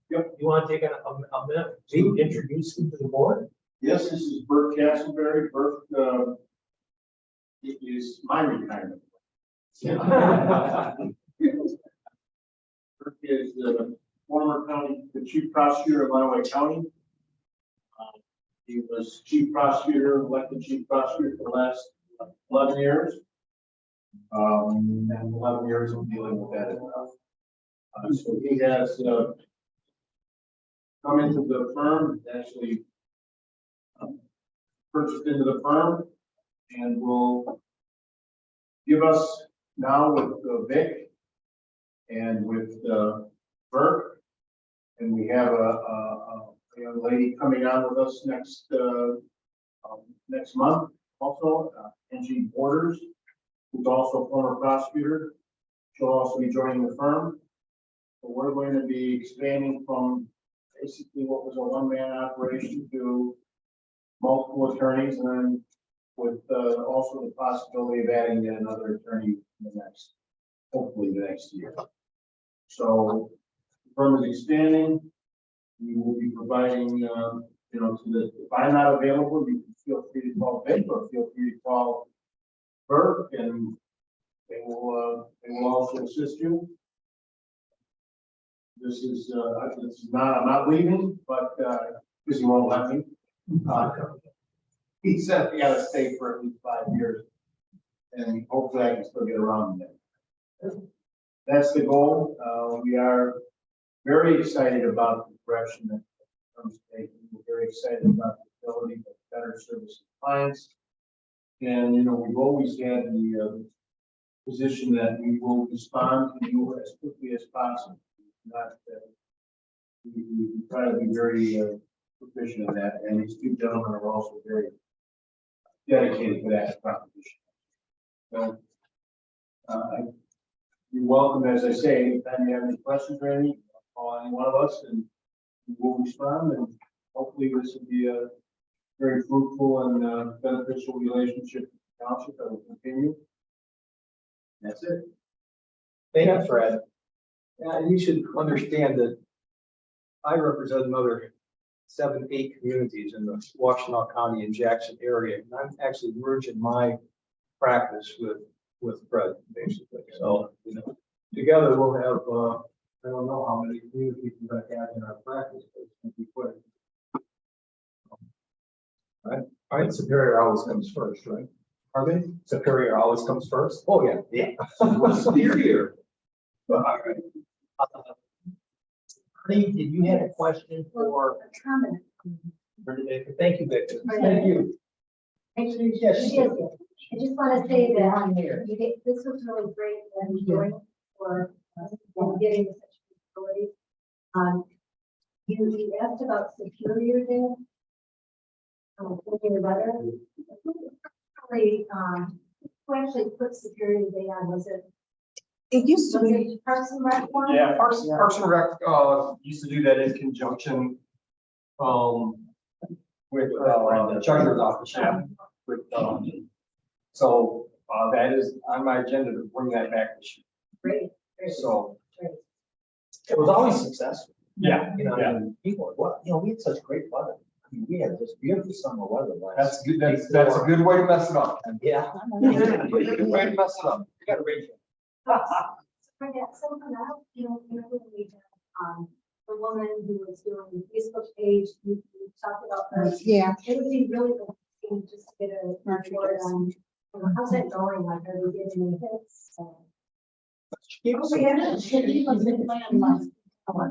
You want to take a minute to introduce him to the board?
Yes, this is Bert Castleberry. Bert, it is my retirement. Bert is the former the chief prosecutor of Lenawee County. He was chief prosecutor, elected chief prosecutor for the last 11 years. And 11 years of dealing with that. So he has come into the firm, actually purchased into the firm, and will give us now with Vic and with Burke. And we have a young lady coming on with us next month also, Angie Borders, who's also a former prosecutor. She'll also be joining the firm. So we're going to be expanding from basically what was a one-man operation to multiple attorneys, and then with also the possibility of adding yet another attorney in hopefully the next year. So the firm is expanding. We will be providing, if I'm not available, you can feel free to call Vic or feel free to call Burke, and they will also assist you. This is not, I'm not leaving, but, because he won't let me. He said he had to stay for at least 5 years, and hopefully I can still get around there. That's the goal. We are very excited about the direction that the firm is taking. We're very excited about the ability to better service clients. And, we've always had the position that we will respond to you as quickly as possible. Not that we try to be very proficient in that, and these two gentlemen are also very dedicated to that proposition. So, you're welcome, as I say, anytime you have any questions or anything, call any one of us and we will respond, and hopefully this will be a very fruitful and beneficial relationship with the township that will continue. That's it.
Thank you, Fred. Yeah, and you should understand that I represent another 7, 8 communities in the Washtenaw County and Jackson area, and I'm actually merging my practice with Fred, basically. So, together we'll have, I don't know how many communities we're going to have in our practice, but it's going to be quite. Right, Superior always comes first, right? Pardon me? Superior always comes first? Oh, yeah. Yeah. Superior. All right.
Did you have a question
Well,
for?
a comment.
Thank you, Victor.
Thank you.
Actually,
Yes.
I just want to say that this was really great and doing for getting such facilities. You asked about Superior Day. In your letter. Really, who actually put Superior Day on? Was it?
It used to
Was
be,
it Parks and Rec one?
Yeah, Parks and Rec, used to do that in conjunction, with, the treasurer's office, yeah. With, so, that is on my agenda to bring that back this year.
Great, great.
So,
Great.
It was always successful.
yeah, yeah.
And people were, well, we had such great weather. I mean, we had this beautiful summer weather last.
That's good, that's a good way to mess it up.
Yeah.
Good way to mess it up. You gotta raise it.
Forget something else, when we had, the woman who was doing the Facebook page, you talked about her.
yeah.
It would be really interesting just to get a report on, how's that going, like, are we getting any hits? I'm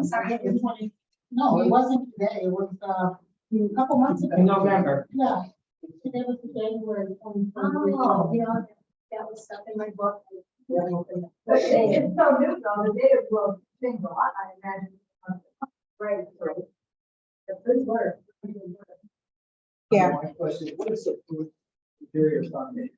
sorry.
No, it wasn't today, it was, a couple months ago.
In November.
Yeah. Today was the day where.
Oh, that was stuff in my book. But it's so new, though, the data will change a lot, I imagine. Right, right. But good work.
Yeah.
My question, what is the Superior Sunday?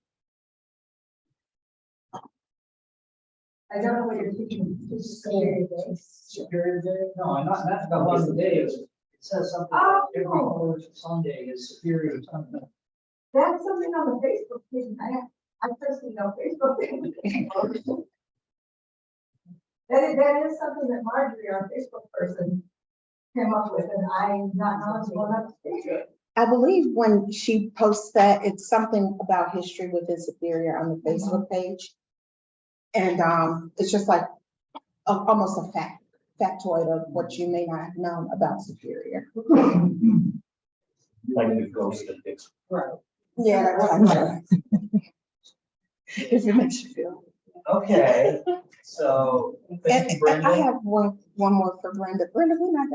I don't know what you're thinking. Superior Day.
Superior Day? No, not the one day, it says something, every fourth Sunday is Superior Sunday.
That's something on the Facebook page. I personally know Facebook. That is something that Marjorie, our Facebook person, came up with, and I'm not knowledgeable enough to speak to it.
I believe when she posts that, it's something about history within Superior on the Facebook page. And it's just like almost a factoid of what you may not have known about Superior.
Like the ghost of Dixon.
Yeah, that's what I know. If it makes you feel.
Okay, so, thank you,
And I
Brenda.
have one more for Brenda. Brenda, we're not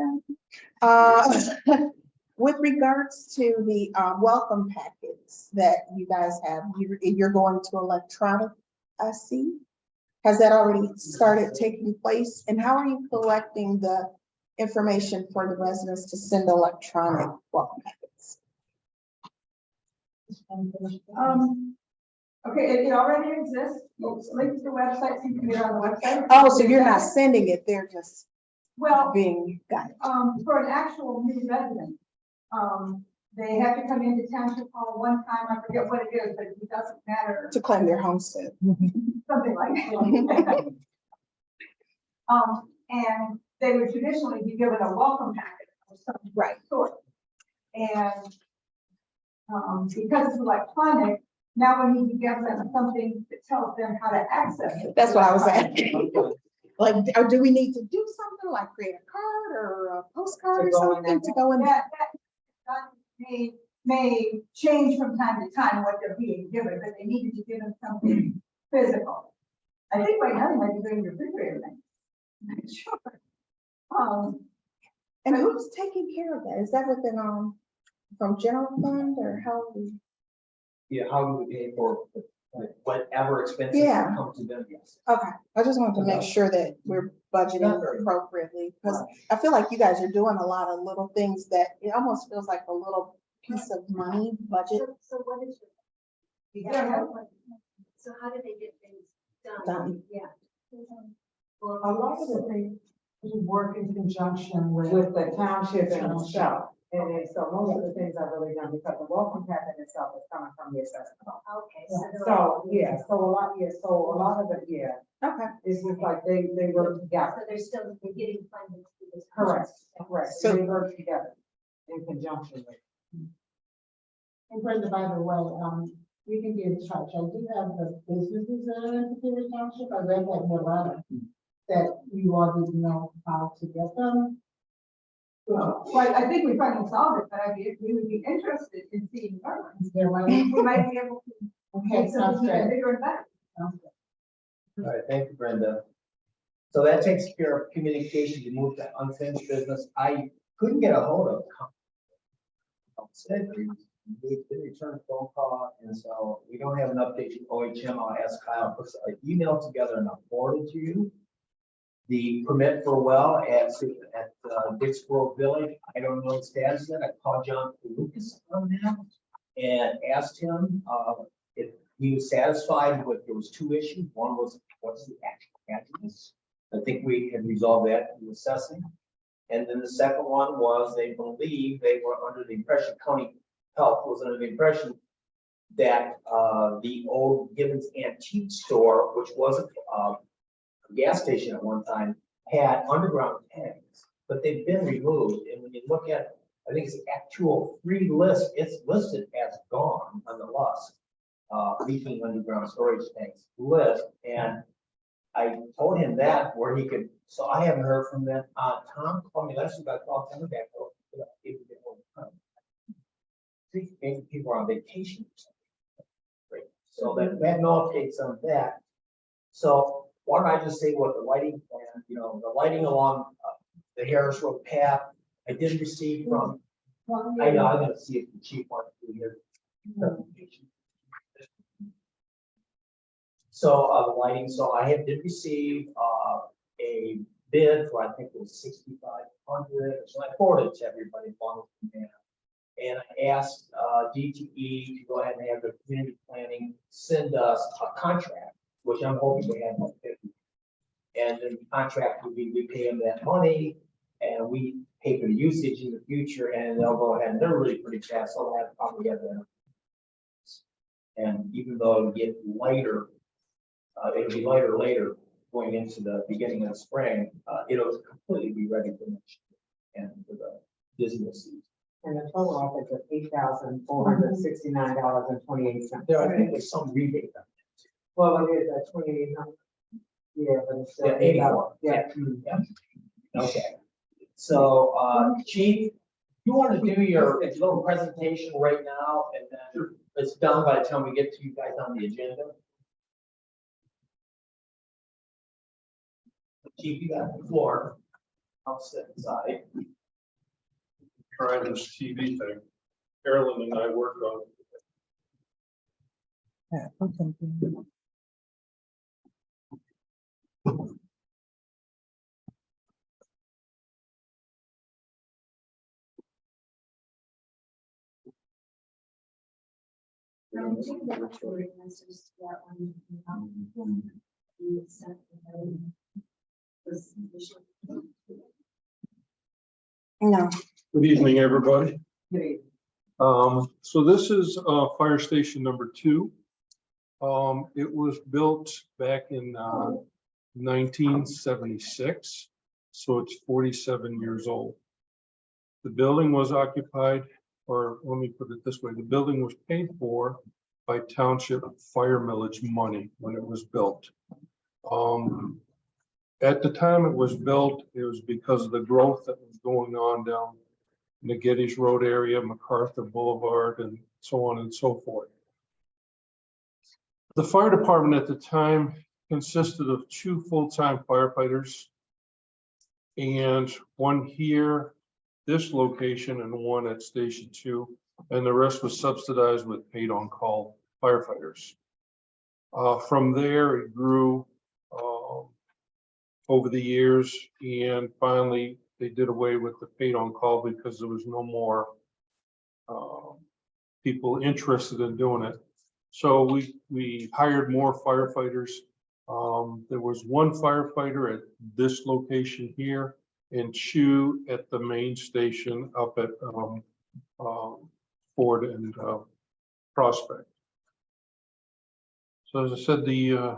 done. With regards to the welcome packets that you guys have, you're going to electronic, I see. Has that already started taking place? And how are you collecting the information for the residents to send electronic welcome packets?
Okay, it already exists. It's linked to the website, so you can get on the website.
Oh, so you're not sending it, they're just
Well,
being, got it.
for an actual new resident, they have to come into township hall one time, I forget what it is, but it doesn't matter,
To claim their homestead.
something like that. And they would traditionally be given a welcome packet of some
Right.
sort. And, because it's electronic, now we need to give them something that tells them how to access it.
That's what I was asking. Like, or do we need to do something like create a card or a postcard or something to go in there?
That may change from time to time what they're being given, but they need to be given something physical. I think right now they might be doing your refrigerator thing. I'm not sure.
And who's taking care of that? Is that within, from general fund or how?
Yeah, how do we pay for whatever expenses
Yeah.
come to them, yes.
Okay, I just wanted to make sure that we're budgeting appropriately, because I feel like you guys are doing a lot of little things that it almost feels like a little piece of money budget.
So what is your?
Yeah.
So how do they get things done?
Done.
Yeah.
A lot of the things we work in conjunction with the township and itself. And then, so most of the things are really done because the welcome packet itself is coming from the assessment.
Okay.
So a lot of it,
Okay.
it's just like they work
So
together.
they're still getting funded through this.
Correct.
So-
They work together in conjunction with. And Brenda, by the way, we can be in touch. I do have the businesses that are in Superior Township. I read that in the letter that you all didn't know how to get them.
Well, I think we finally solved it, but we would be interested in seeing more.
There might
We
be.
might be able to
Okay,
make
sounds
something
good.
bigger and better.
Sounds good.
All right, thank you, Brenda. So that takes care of communication to move to unfinished business. I couldn't get a hold of. Said we didn't return a phone call, and so we don't have an update from OHM. I'll ask Kyle, put an email together and I'll forward it to you. The permit for well at Dixboro Village, I don't know the status yet. I called John Lucas on that and asked him if he was satisfied with, there was two issues. One was, what's the actual address? I think we had resolved that in assessing. And then the second one was they believe they were under the impression, County Health was under the impression that the old Gibbons Antique Store, which was a gas station at one time, had underground tanks, but they've been removed. And when you look at, I think it's the actual free list, it's listed as gone on the list, leaking underground storage tanks list. And I told him that where he could, so I haven't heard from them. Tom called me last week, I called him back. Maybe people are on vacation or something. Great. So that we had no updates on that. So why don't I just say what the lighting plan, the lighting along the Harris Road path, I did receive from, I know, I'm gonna see if the chief wants to do here. So the lighting, so I did receive a bid for, I think it was 6,500, so I forwarded it to everybody along with the man. And I asked DTE to go ahead and have the community planning send us a contract, which I'm hoping to have. And then the contract would be, we pay them that money and we pay for the usage in the future, and they'll go ahead, and they're really pretty fast, so I'll probably have that. And even though it'll get lighter, it'll be lighter later, going into the beginning of the spring, it'll completely be ready for next year and for the business season.
And the total office is $8,469.28.
There, I think there's some rebate on that too.
Well, it is at 2,800. Yeah, but it's still.
Yeah, 84.
Yeah.
Yeah. Okay. So, Chief, you want to do your little presentation right now, and then it's done by the time we get to you guys on the agenda? Chief, you got the floor. I'll step aside.
Try this TV thing. Carolyn and I worked on it.
I think there were two answers to that one. You said that was sufficient.
No,
Good evening, everybody. So this is fire station number 2. It was built back in 1976, so it's 47 years old. The building was occupied, or let me put it this way, the building was paid for by township fire millage money when it was built. At the time it was built, it was because of the growth that was going on down in the Gettys Road area, MacArthur Boulevard, and so on and so forth. The fire department at the time consisted of 2 full-time firefighters and one here, this location, and one at Station 2, and the rest was subsidized with paid on-call firefighters. From there, it grew over the years, and finally they did away with the paid on-call because there was no more people interested in doing it. So we hired more firefighters. There was 1 firefighter at this location here and 2 at the main station up at Ford and Prospect. So as I said, the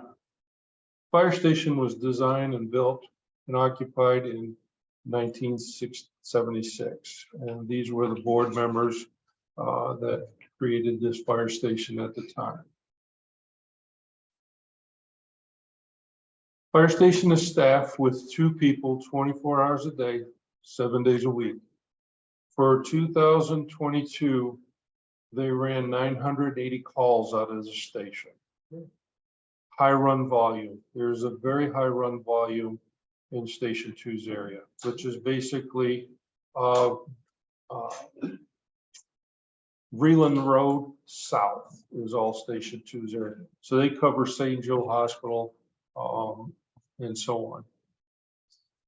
fire station was designed and built and occupied in 1976. And these were the board members that created this fire station at the time. Fire station is staffed with 2 people, 24 hours a day, 7 days a week. For 2022, they ran 980 calls out of the station. High run volume. There's a very high run volume in Station 2's area, which is basically Vreeland Road south is all Station 2's area. So they cover St. Joe Hospital and so on.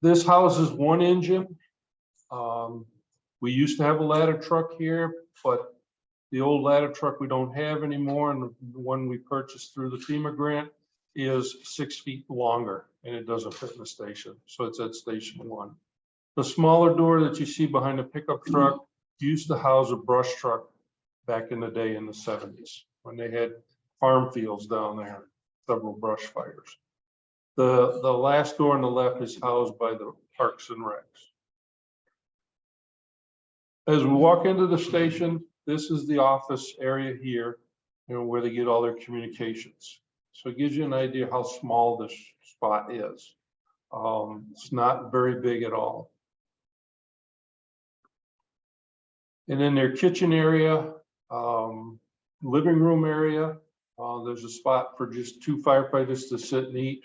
This houses 1 engine. We used to have a ladder truck here, but the old ladder truck we don't have anymore, and the one we purchased through the FEMA grant is 6 feet longer, and it doesn't fit in the station. So it's at Station 1. The smaller door that you see behind the pickup truck used to house a brush truck back in the day in the 70s when they had farm fields down there, several brush fires. The last door on the left is housed by the Parks and Recs. As we walk into the station, this is the office area here, where they get all their communications. So it gives you an idea how small this spot is. It's not very big at all. And then their kitchen area, living room area, there's a spot for just 2 firefighters to sit and eat.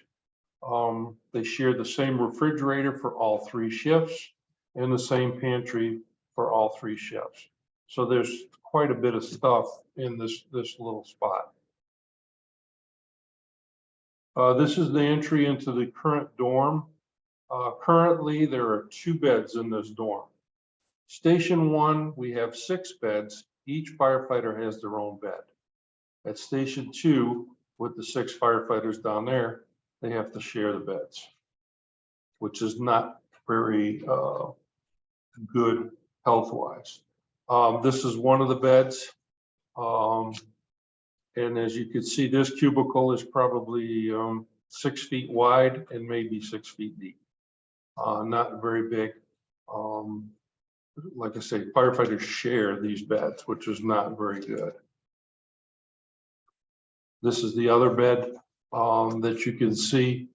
They share the same refrigerator for all 3 shifts and the same pantry for all 3 shifts. So there's quite a bit of stuff in this little spot. This is the entry into the current dorm. Currently, there are 2 beds in this dorm. Station 1, we have 6 beds. Each firefighter has their own bed. At Station 2, with the 6 firefighters down there, they have to share the beds, which is not very good health-wise. This is one of the beds. And as you can see, this cubicle is probably 6 feet wide and maybe 6 feet deep. Not very big. Like I say, firefighters share these beds, which is not very good. This is the other bed that you can see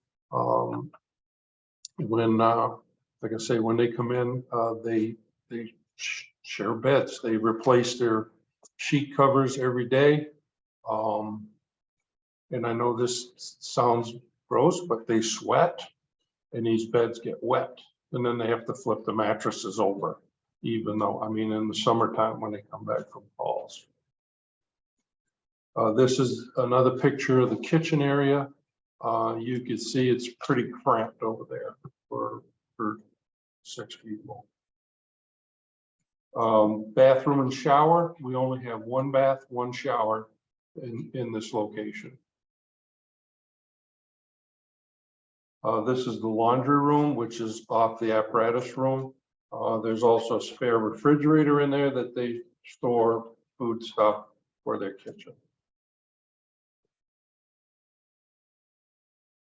when, like I say, when they come in, they share beds. They replace their sheet covers every day. And I know this sounds gross, but they sweat.
and these beds get wet, and then they have to flip the mattresses over, even though, I mean, in the summertime when they come back from calls. This is another picture of the kitchen area. You can see it's pretty cramped over there for 6 people. Bathroom and shower, we only have 1 bath, 1 shower in this location. This is the laundry room, which is off the apparatus room. There's also a spare refrigerator in there that they store food stuff for their kitchen.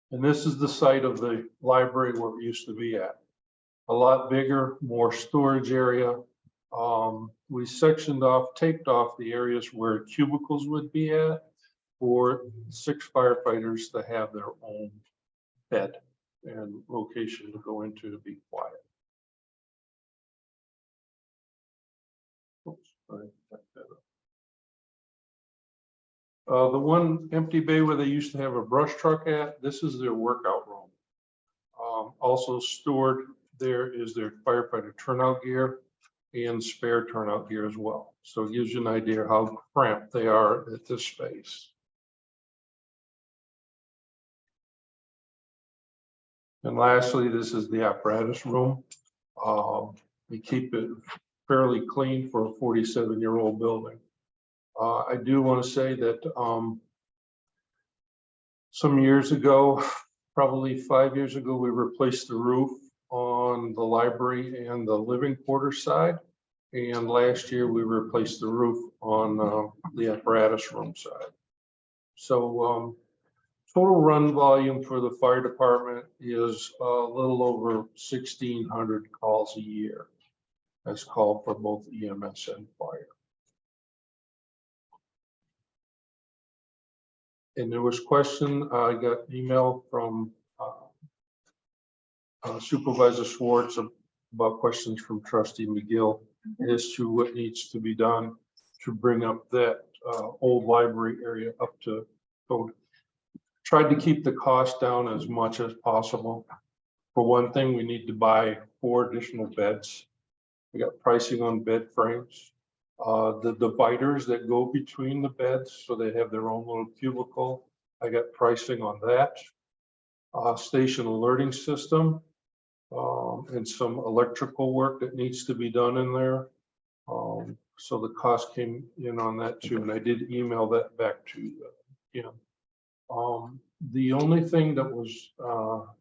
And this is the site of the library where it used to be at. A lot bigger, more storage area. We sectioned off, taped off the areas where cubicles would be at for 6 firefighters to have their own bed and location to go into to be quiet. Oops, sorry, back that up. The one empty bay where they used to have a brush truck at, this is their workout room. Also stored there is their firefighter turnout gear and spare turnout gear as well. So it gives you an idea how cramped they are at this space. And lastly, this is the apparatus room. We keep it fairly clean for a 47-year-old building. I do want to say that some years ago, probably 5 years ago, we replaced the roof on the library and the living quarter side. And last year we replaced the roof on the apparatus room side. So total run volume for the fire department is a little over 1,600 calls a year. That's called for both EMS and fire. And there was question, I got email from Supervisor Schwartz about questions from Trustee McGill as to what needs to be done to bring up that old library area up to code. Tried to keep the cost down as much as possible. For one thing, we need to buy 4 additional beds. We got pricing on bed frames. The dividers that go between the beds, so they have their own little cubicle. I got pricing on that. Station alerting system, and some electrical work that needs to be done in there. So the cost came in on that too, and I did email that back to him. The only thing that was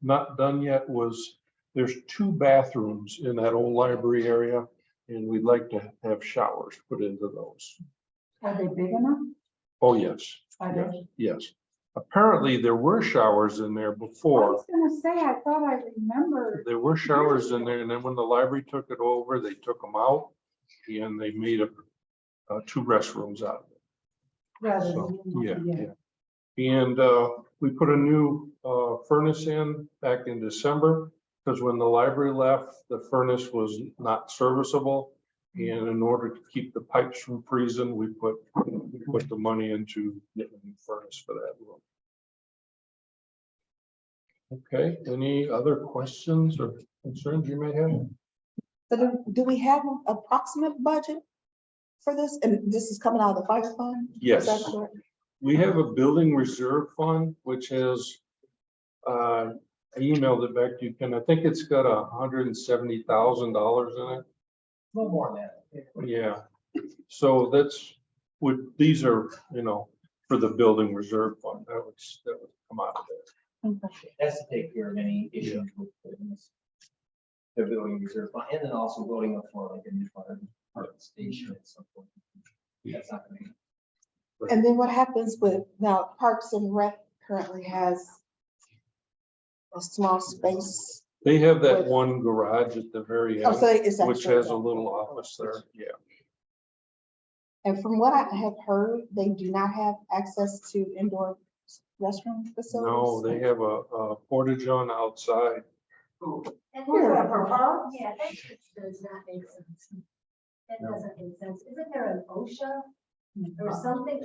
not done yet was there's 2 bathrooms in that old library area, and we'd like to have showers put into those.
Are they big enough?
Oh, yes.
Are
Yes,
they?
yes. Apparently there were showers in there
I
before.
was gonna say, I thought I remembered.
There were showers in there, and then when the library took it over, they took them out and they made 2 restrooms out of it.
Rather
So,
than.
yeah. And we put a new furnace in back in December, because when the library left, the furnace was not serviceable. And in order to keep the pipes from freezing, we put the money into getting a new furnace for that room. Okay, any other questions or concerns you may have?
So do we have an approximate budget for this? And this is coming out of the fire fund? Is that
Yes,
correct?
we have a building reserve fund, which has, I emailed it back to you, Ken. I think it's got $170,000 in it.
A little more than that.
Yeah, so that's what these are, for the building reserve fund. That would come out of there.
Okay.
That's to take care of any issues with the building reserve fund, and then also building up for like a new fire department station at some point. That's not gonna be.
And then what happens with, now Parks and Rec currently has a small space.
They have that
With-
one garage at the very
Oh,
end,
so it's
which
actually-
has a little office there. Yeah.
And from what I have heard, they do not have access to indoor restroom facilities.
No, they have a portage on outside.
Yeah, that just does not make sense. That doesn't make sense. Isn't there an OSHA or something?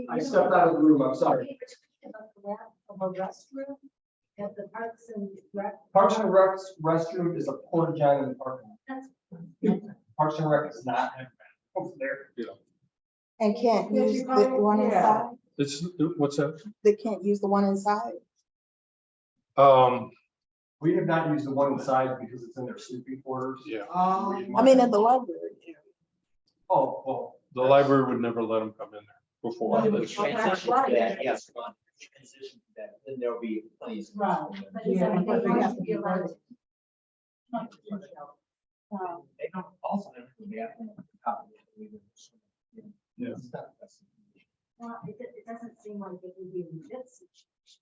I stepped out of the room, I'm sorry.
About the lap of a restroom? At the Parks and Rec.
Parks and Rec's restroom is a porta john in the parking
That's.
lot. Parks and Rec does not have that over there.
And can't
Yes,
use
you
the
probably-
one
yeah.
inside?
It's, what's that?
They can't use the one inside?
We have not used the one inside because it's in their sleeping quarters.
Yeah,
I mean, at the library.
Oh, well.
the library would never let them come in there before.
When we
That's-
transition to that, yes, Ron, transition to that, then there'll be plenty of.
Right.
But
Yeah,
it's
but they have to be
allowed
ready.
They don't also have to be out.
Yeah.
Well, it doesn't seem like it would be in this situation.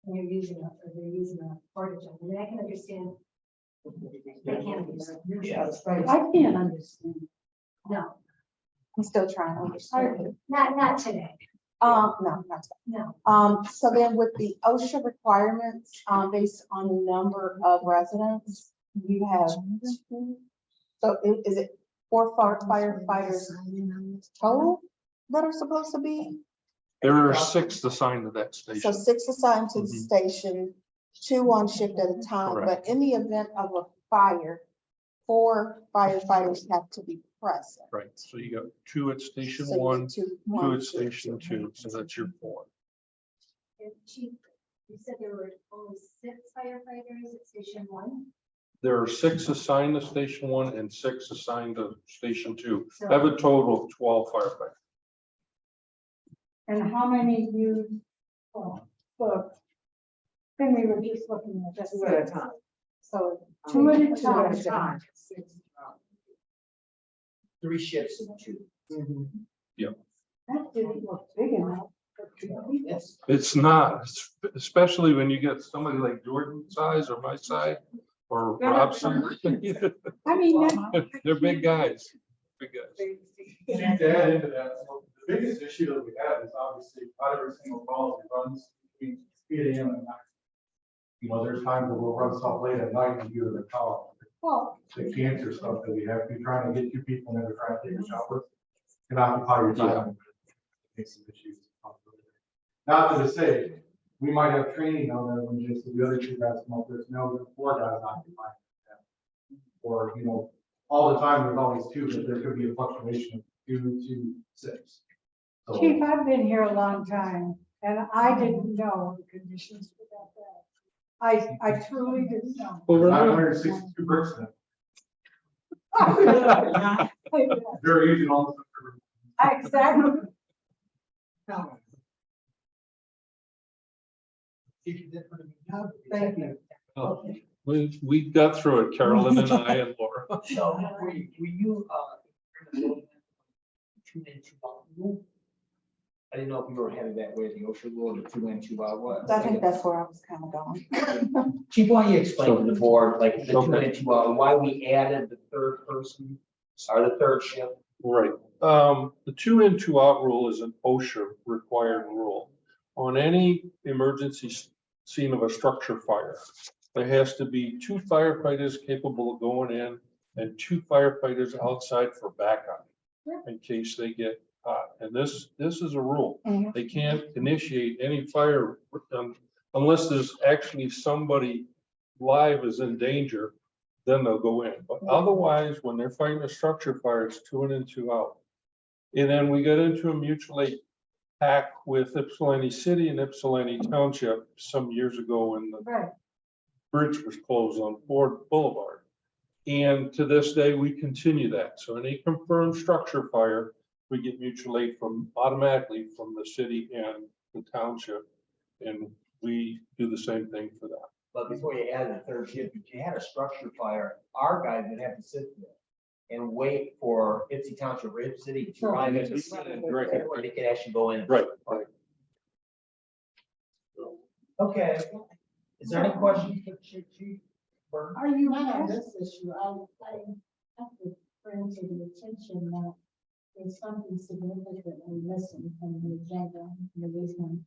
And you're using a porta john. I mean, I can understand. They can't use it.
Yeah.
I can't understand.
No,
I'm still trying to understand.
not today.
No, not today.
No.
So then with the OSHA requirements, based on the number of residents, you have, so is it 4 firefighters total that are supposed to be?
There are 6 assigned to that
So
station.
6 assigned to the
Mhm.
station, 2 on shift at a time,
Correct.
but in the event of a fire, 4 firefighters have to be present.
Right, so you got 2 at station
So you
1,
need
2
1,
at station 2, so that's your 4.
And Chief, you said there were only 6 firefighters at station 1?
There are 6 assigned to station 1 and 6 assigned to station 2.
So-
I have a total of 12 firefighters.
And how many you, the thing we were just looking at. Just
Two at a time.
So 2 at a
Two at a
time.
time.
3 shifts of 2.
That didn't look big enough. for 2 people.
Yes.
It's not, especially when you get somebody like Jordan's size or my size or Robson.
I mean, that-
They're big guys, big guys.
To add into that, so the biggest issue that we have is obviously not every single call that runs between 8 AM and 9. You know, there's times that we'll run stuff late at night and do the call.
well,
The cancer stuff that we have, you're trying to get 2 people in there trying to take a shower. Can occupy your time. Make some issues. Not to say, we might have training on that when just the other 2 guys come up, there's no 4 guys occupying. Or, you know, all the time, there's always 2, but there could be a fluctuation of 2 to 6. So-
Chief, I've been here a long time and I didn't know the conditions were that bad. I truly didn't know.
Well, remember,
962 bricks in it. Very easy on.
Exactly. Thank you.
we got through it, Carolyn and I and Laura.
So, were you, 2 in, 2 out rule? I didn't know if you were headed that way, the OSHA rule, the 2 in, 2 out, what?
I think that's where I was kind of going.
Chief, why don't you explain to the board, like, the 2
Okay.
in, 2 out, why we added the 3rd person, or the 3rd shift?
Right. The 2 in, 2 out rule is an OSHA required rule. On any emergency scene of a structure fire, there has to be 2 firefighters capable of going in and 2 firefighters outside for backup in case they get hot. And this is a rule.
Mhm.
They can't initiate any fire unless there's actually somebody live is in danger, then they'll go in. But otherwise, when they're fighting a structure fire, it's 2 in and 2 out. And then we got into a mutual aid pact with Ypsilanti City and Ypsilanti Township some years ago when the
Right.
bridge was closed on Ford Boulevard. And to this day, we continue that. So any confirmed structure fire, we get mutual aid from automatically from the city and the township. And we do the same thing for that.
But before you added the 3rd shift, if you had a structure fire, our guys would have to sit there and wait for Ipsy Township or Ipsy City to arrive at the scene,
Right.
before they could actually go in.
Right.
Okay, is there any questions for Chief?
Are you on this issue? I have to bring to the attention that there's something significantly missing from the agenda, the reason.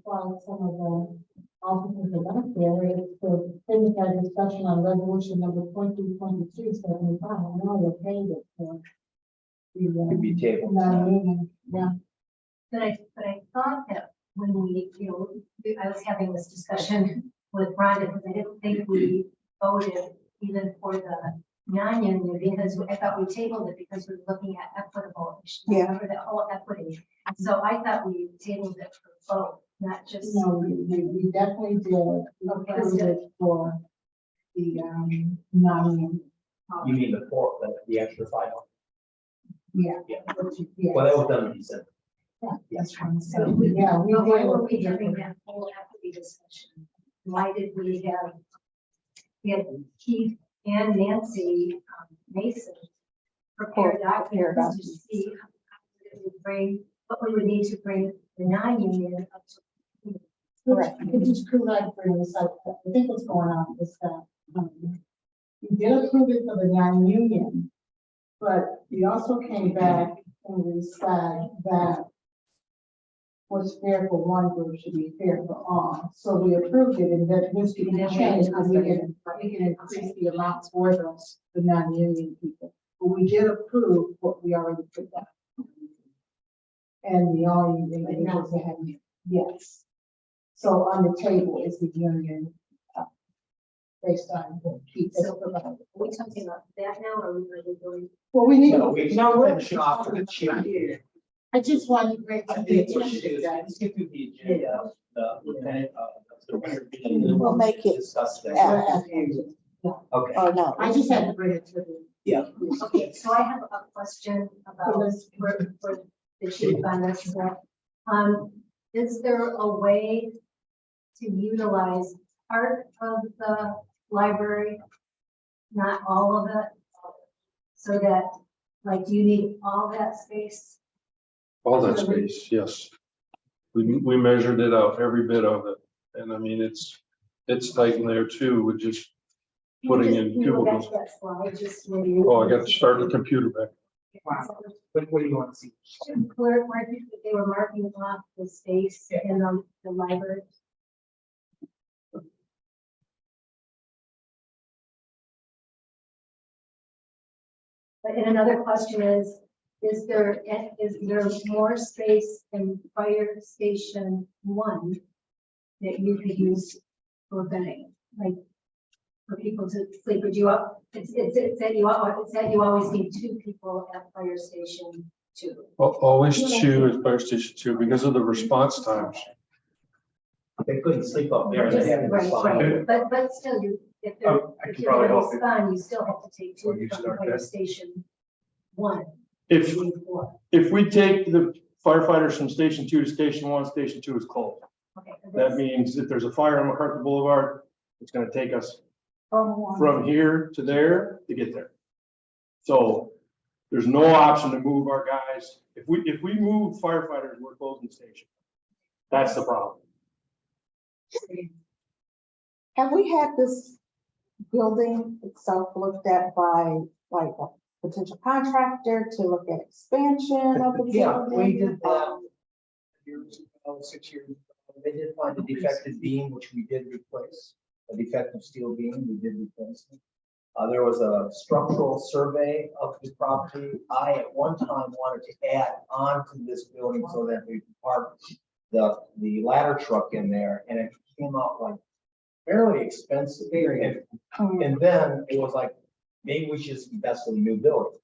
While some of the officers are not there, it's the things that discussion on resolution number 2022-75. I know they paid it for.
Could be tabled.
The, yeah.
But I thought that when we, I was having this discussion with Rhonda, because I didn't think we voted even for the non-union, because I thought we tabled it because we were looking at equitable issues.
Yeah.
Remember the whole equity. And so I thought we tabled it for both, not just.
No, we definitely did approve it for the, non-union.
You mean the extra $5?
Yeah.
Yeah.
Yeah.
Well, that was done in December.
That's right.
So we,
Yeah, we
but why
did.
were we having that whole equity discussion? Why did we had Keith and Nancy Mason prepare documents to see how we would bring, what we would need to bring the non-union up to.
Correct. I could just bring this up. I think what's going on is that, we did approve it for the non-union, but we also came back and we said that what's fair for one group should be fair for all. So we approved it, and that this can change because we can increase the amounts for the non-union people. But we did approve what we already put down. And the only individuals that have, yes. So on the table is the union, based on keep.
So are we talking about that now, or are we going?
Well, we need.
No, we're finishing off with the chair.
I just want to bring
I
up the
think what she
attention
did is,
that.
let's get through the agenda, the lieutenant,
We'll make it
discuss that. Okay.
Oh, no.
I just had to bring it to the.
Yeah.
Okay, so I have a question about for the chief on this. Is there a way to utilize part of the library, not all of it? So that, like, do you need all that space?
All that space, yes. We measured it out, every bit of it. And I mean, it's tight in there too, with just putting in cubicles. Oh, I got to start the computer back.
What do you want to see?
Where they were marking off the space in the library. But and another question is there more space in fire station 1 that you could use for bedding, like for people to sleep? Would you it's that you always need 2 people at fire station 2.
Always 2 at fire station 2 because of the response times.
They couldn't sleep up there. They had to respond.
Right. But still, if
I
if
can
you're
probably
gonna
help you.
respond, you still have to take 2
Well, you
from
start
fire
that.
station 1.
If,
3, 4.
if we take the firefighters from station 2 to station 1, station 2 is closed.
Okay.
That means if there's a fire on MacArthur Boulevard, it's gonna take us from here to there to get there. So there's no option to move our guys. If we move firefighters, we're closing the station. That's the problem.
Have we had this building itself looked at by like a potential contractor to look at expansion of the building?
Yeah, we did that. Years ago, 6 years ago, they did find a defective beam, which we did replace. A defective steel beam, we did replace it. There was a structural survey of the property. I at one time wanted to add on to this building so that we could park the ladder truck in there, and it came out like fairly expensive. And then it was like, maybe we should invest in a new building.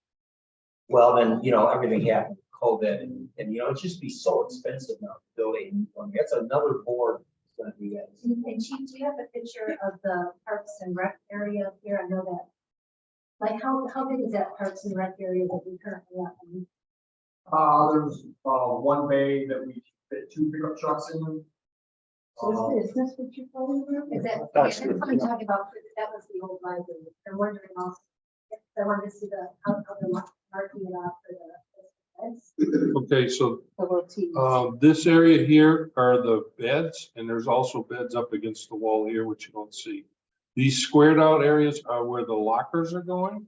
Well, then, everything happened, COVID, and it'd just be so expensive now, building. That's another board that's gonna do that.
And Chief, do you have a picture of the Parks and Rec area up here? I know that. Like, how big is that Parks and Rec area that we currently have?
There's, one bay that we fit 2 pickup trucks in.
Is this what you're talking about?
Is that,
That's
yeah, that's what I'm talking about, that was the old library. I'm wondering also, I wanted to see how they're marking it off for the.
Okay, so
The routine.
this area here are the beds, and there's also beds up against the wall here, which you don't see. These squared out areas are where the lockers are going.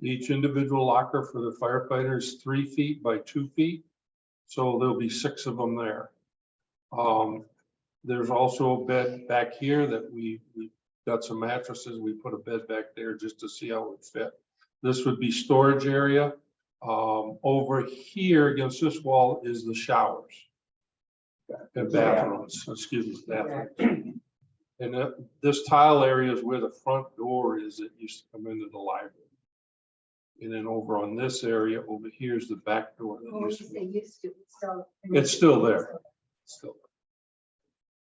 Each individual locker for the firefighters, 3 feet by 2 feet. So there'll be 6 of them there. There's also a bed back here that we got some mattresses. We put a bed back there just to see how it fit. This would be storage area. Over here against this wall is the showers. And bathrooms, excuse me, bathrooms. And this tile area is where the front door is that used to come into the library. And then over on this area, over here is the back door. that
When you
used to
say
be-
used to, so.
It's still there. Still.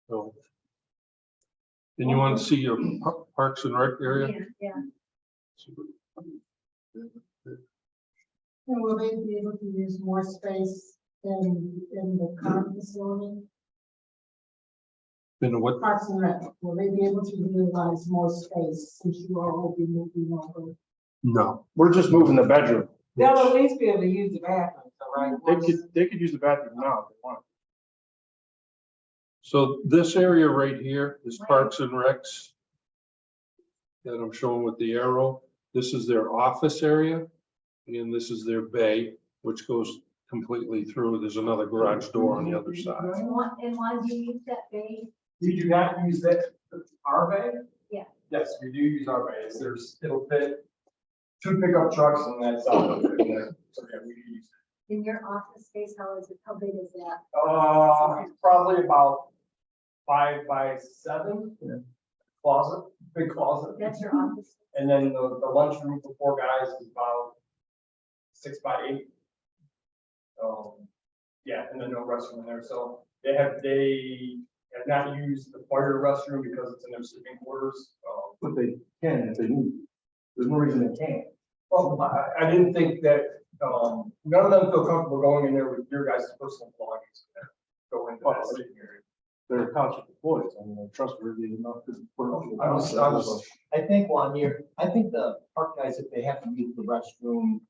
So. And you want to see your Parks and Rec area?
Yeah,
And will they be able to use more space in the current facility?
In what,
Parks and Rec, will they be able to utilize more space since you all will be moving over?
no.
We're just moving the bedroom.
They'll at least be able to use the bathroom, so right?
They could use the bathroom now if they want.
So this area right here is Parks and Recs that I'm showing with the arrow. This is their office area, and this is their bay, which goes completely through. There's another garage door on the other side.
and why do you use that bay?
We do not use that, our bay?
Yeah.
Yes, we do use our bays. It'll fit 2 pickup trucks and that's all. So yeah, we do use it.
In your office space, how big is that?
Probably about 5 by 7 closet, big closet.
That's your office?
And then the lunchroom for 4 guys is about 6 by 8. Yeah, and then no restroom in there. So they have not used the fire restroom because it's in their sleeping quarters.
But they can if they need. There's no reason they can't.
Well, I didn't think that, none of them feel comfortable going in there with your guys' personal belongings. Go into that sleeping area.
They're township employees. I mean, they're trustworthy enough to.
I think I think the park guys, if they have to use the restroom,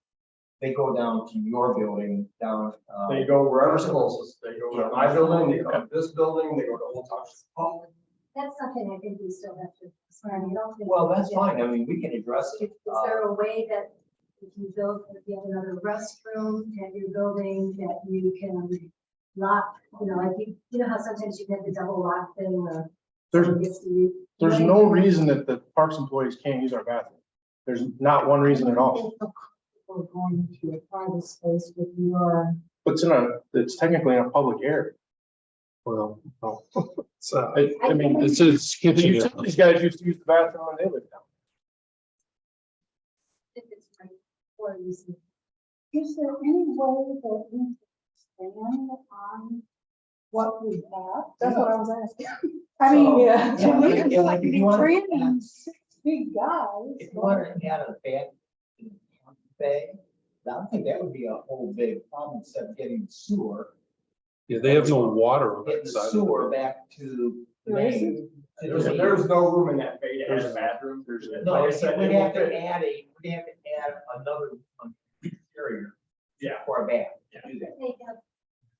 they go down to your building down.
They go wherever's closest. They go to my building, they come to this building, they go to Old Township.
That's something I think we still have to, I don't think.
Well, that's fine. I mean, we can address it.
Is there a way that if you build, if you have another restroom at your building, that you can lock, like you know how sometimes you have the double lock thing or. someone gets to use-
There's no reason that the parks employees can't use our bathroom. There's not one reason at all.
We're going to a private space with your.
But it's technically in a public area.
Well, no.
I mean,
It's a
the
kitchen.
utilities guys used to use the bathroom when they lived down.
If it's right for you.
Is there any way that we can expand on what we have? That's what I was asking. I mean,
Yeah,
to me,
like,
it's like
if you want to
training
add-
6 big guys.
If you want to add a bed in the bay, I don't think that would be a whole big problem except getting the sewer,
Yeah, they have no water on
getting
that
the
side.
sewer back to the main.
There's no room in that bay to have a bathroom.
No,
Like I said,
we'd
it
have
will
to
fit.
add another interior
Yeah.
for a bath. to do that.
They have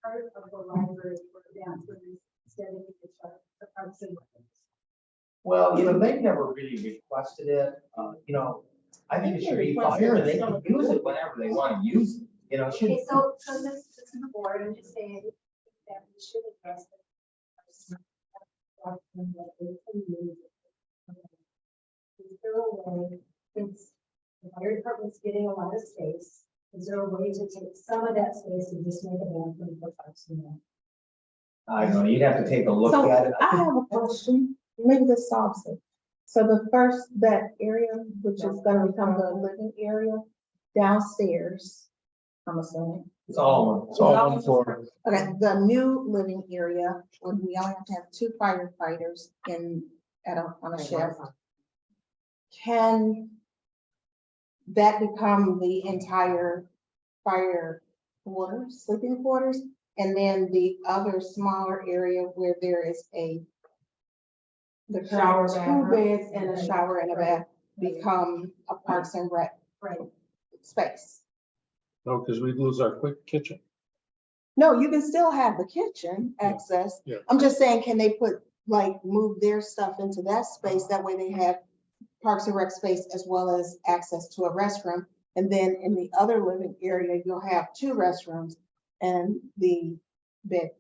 part of the library for bathrooms instead of the parks and.
Well, they've never really requested it, I think it should be fire, and they can use it whenever they want to use it, it should.
Okay, so this is the board, I'm just saying that we should address it. Is there a way, since the fire department's getting a lot of space, is there a way to take some of that space and just make a bathroom for parks and rec?
I don't know, you'd have to take a look
So
at it.
I have a question, maybe this solves it. So that area, which is gonna become the living area downstairs, I'm assuming.
It's all.
It's all one floor.
Okay, the new living area, when we only have to have 2 firefighters on a shift. Can that become the entire fire quarters, sleeping quarters? And then the other smaller area where there is the
Shower,
current 2
bathroom.
beds and a shower and a bath become a Parks and Rec space?
No, because we lose our quick kitchen.
No, you can still have the kitchen access.
Yeah.
I'm just saying, can they move their stuff into that space? That way they have Parks and Rec space as well as access to a restroom. And then in the other living area, you'll have 2 restrooms and the bed.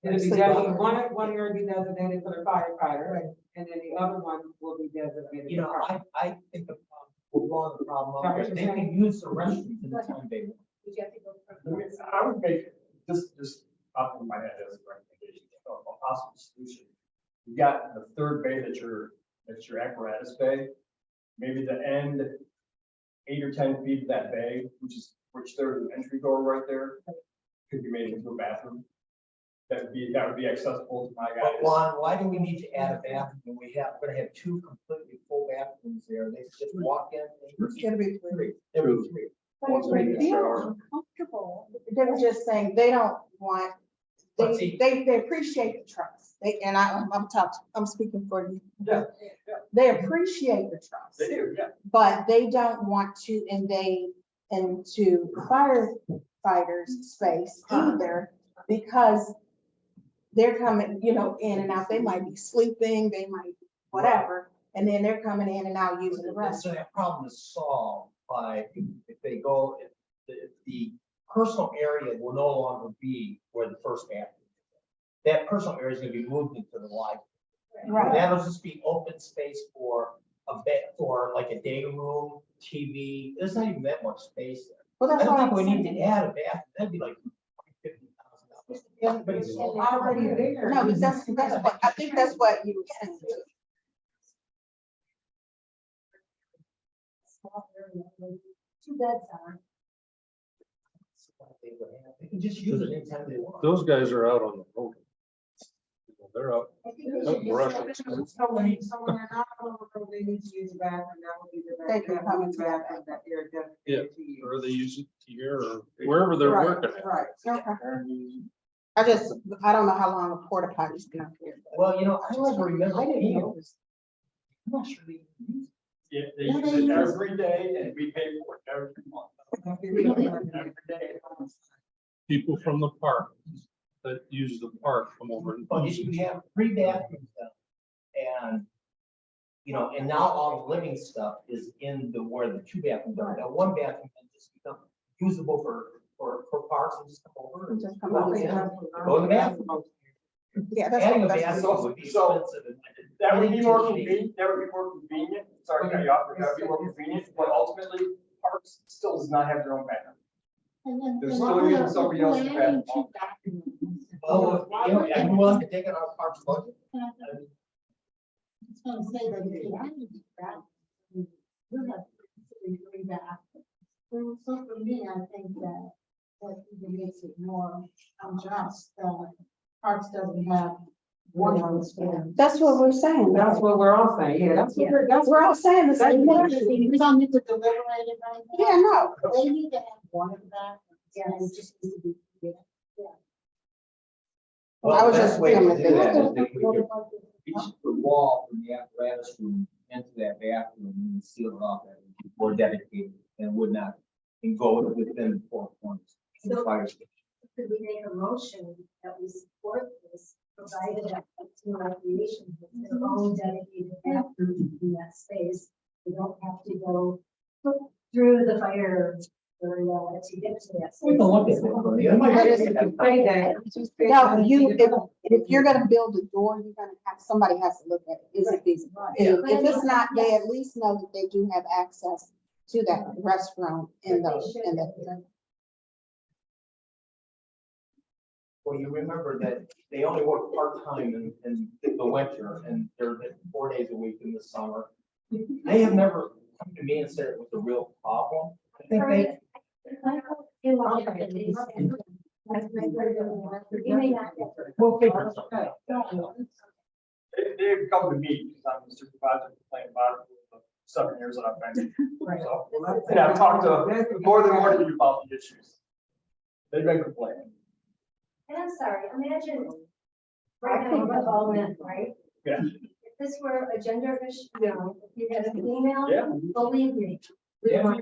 It'll be
sleep
designated,
area.
one area will be designated for the firefighter, and then the other one will be designated. for park.
I think the problem, we're blowing the problem up, there. They can use the restroom in the time they want.
Would you have to go from?
I would make, just off of my head as a recommendation, possible solution. You got the third bay that's your apparatus bay. Maybe the end 8 or 10 feet of that bay, which there's an entry door right there, could be made into a bathroom. That would be accessible to my guys.
But Juan, why do we need to add a bathroom when we're gonna have 2 completely full bathrooms there? They just walk in.
It's gonna be three.
There were 3.
But if they feel uncomfortable, they're just saying they don't want,
But see-
they appreciate the trust. I'm speaking for you.
Yeah,
They appreciate the trust,
they do, yeah.
but they don't want to invade into firefighters' space either because they're coming, you know, in and out. They might be sleeping, they might, whatever, and then they're coming in and out using the restroom.
So that problem is solved by, if the personal area will no longer be where the first bathroom is. That personal area is gonna be moved into the library.
Right.
That'll just be open space for a bed, for like a day room, TV. There's not even that much space there.
Well,
I
that's
don't
why
think we
I'm
need
saying.
to add a bathroom. That'd be like $50,000. Everybody's
Already bigger.
No, but that's what, I think that's what you were saying.
Two beds on.
They can just use it anytime they want.
Those guys are out on the road. They're out.
I think we
Oh,
should just-
Russia.
Someone out on the road, they need to use the bathroom, that would be the
They can come into that.
bathroom that they're
Yeah,
dedicated to use.
or they use it here or wherever they're
Right,
working.
Right.
Okay. I don't know how long a porta potty's been up here.
Well, you know, I don't ever remember.
I didn't
being-
know.
I'm not sure they use it.
Yeah, they use it every day and we pay for it every month. Every day.
People from the park that use the park come over and.
But you have 3 bathrooms now, and, you know, and now all the living stuff is in where the 2 bathrooms are. Now, 1 bathroom can just become usable for parks and just come over. and
Just come
go
over,
in,
yeah.
Go in the bathroom.
Yeah, that's
Adding a
what,
bathroom would be
So-
expensive. and-
That would be more convenient, sorry to cut you off, but that would be more convenient, but ultimately, parks still does not have their own bathroom. They're still using somebody else's bathroom.
Oh, and you want to take it out of parks budget?
It's gonna say that if you have to do that, you have to agree that. So for me, I think that even makes it more unjust, Parks doesn't have one on the stand.
that's what we're saying.
That's what we're all saying, yeah, that's what
We're all saying the same thing.
We don't need to deliberate it right now.
Yeah, no.
They need to have one of that, and it just needs to be.
Well,
I was
the
just
best way to
thinking
do that is
that.
if we could reach the wall from the apparatus room into that bathroom and seal it off or dedicated and would not, and go within the 4 corners. of the
So-
fire station.
Could we make a motion that we support this, provided that Team Recreation has their own dedicated bathroom in that space? We don't have to go through the fire area to get to that.
We can look at it. It might be-
No, if you're gonna build a door, you're gonna have, somebody has to look at it. Is it feasible? If it's not, they at least know that they do have access to that restroom in the.
Well, you remember that they only work part-time in the winter and they're 4 days a week in the summer. They have never come to me and said it was a real problem. I think they,
We'll figure it out.
They've come to me, because I'm the supervisor complaining about it for the 7 years that I've been here. So, and I've talked to more than one of you about the issues. They've been complaining.
And I'm sorry, imagine right now we're all men, right?
Yeah.
If this were a gender issue, you know, if you had a female,
Yeah.
believe me. we
Yeah.
want-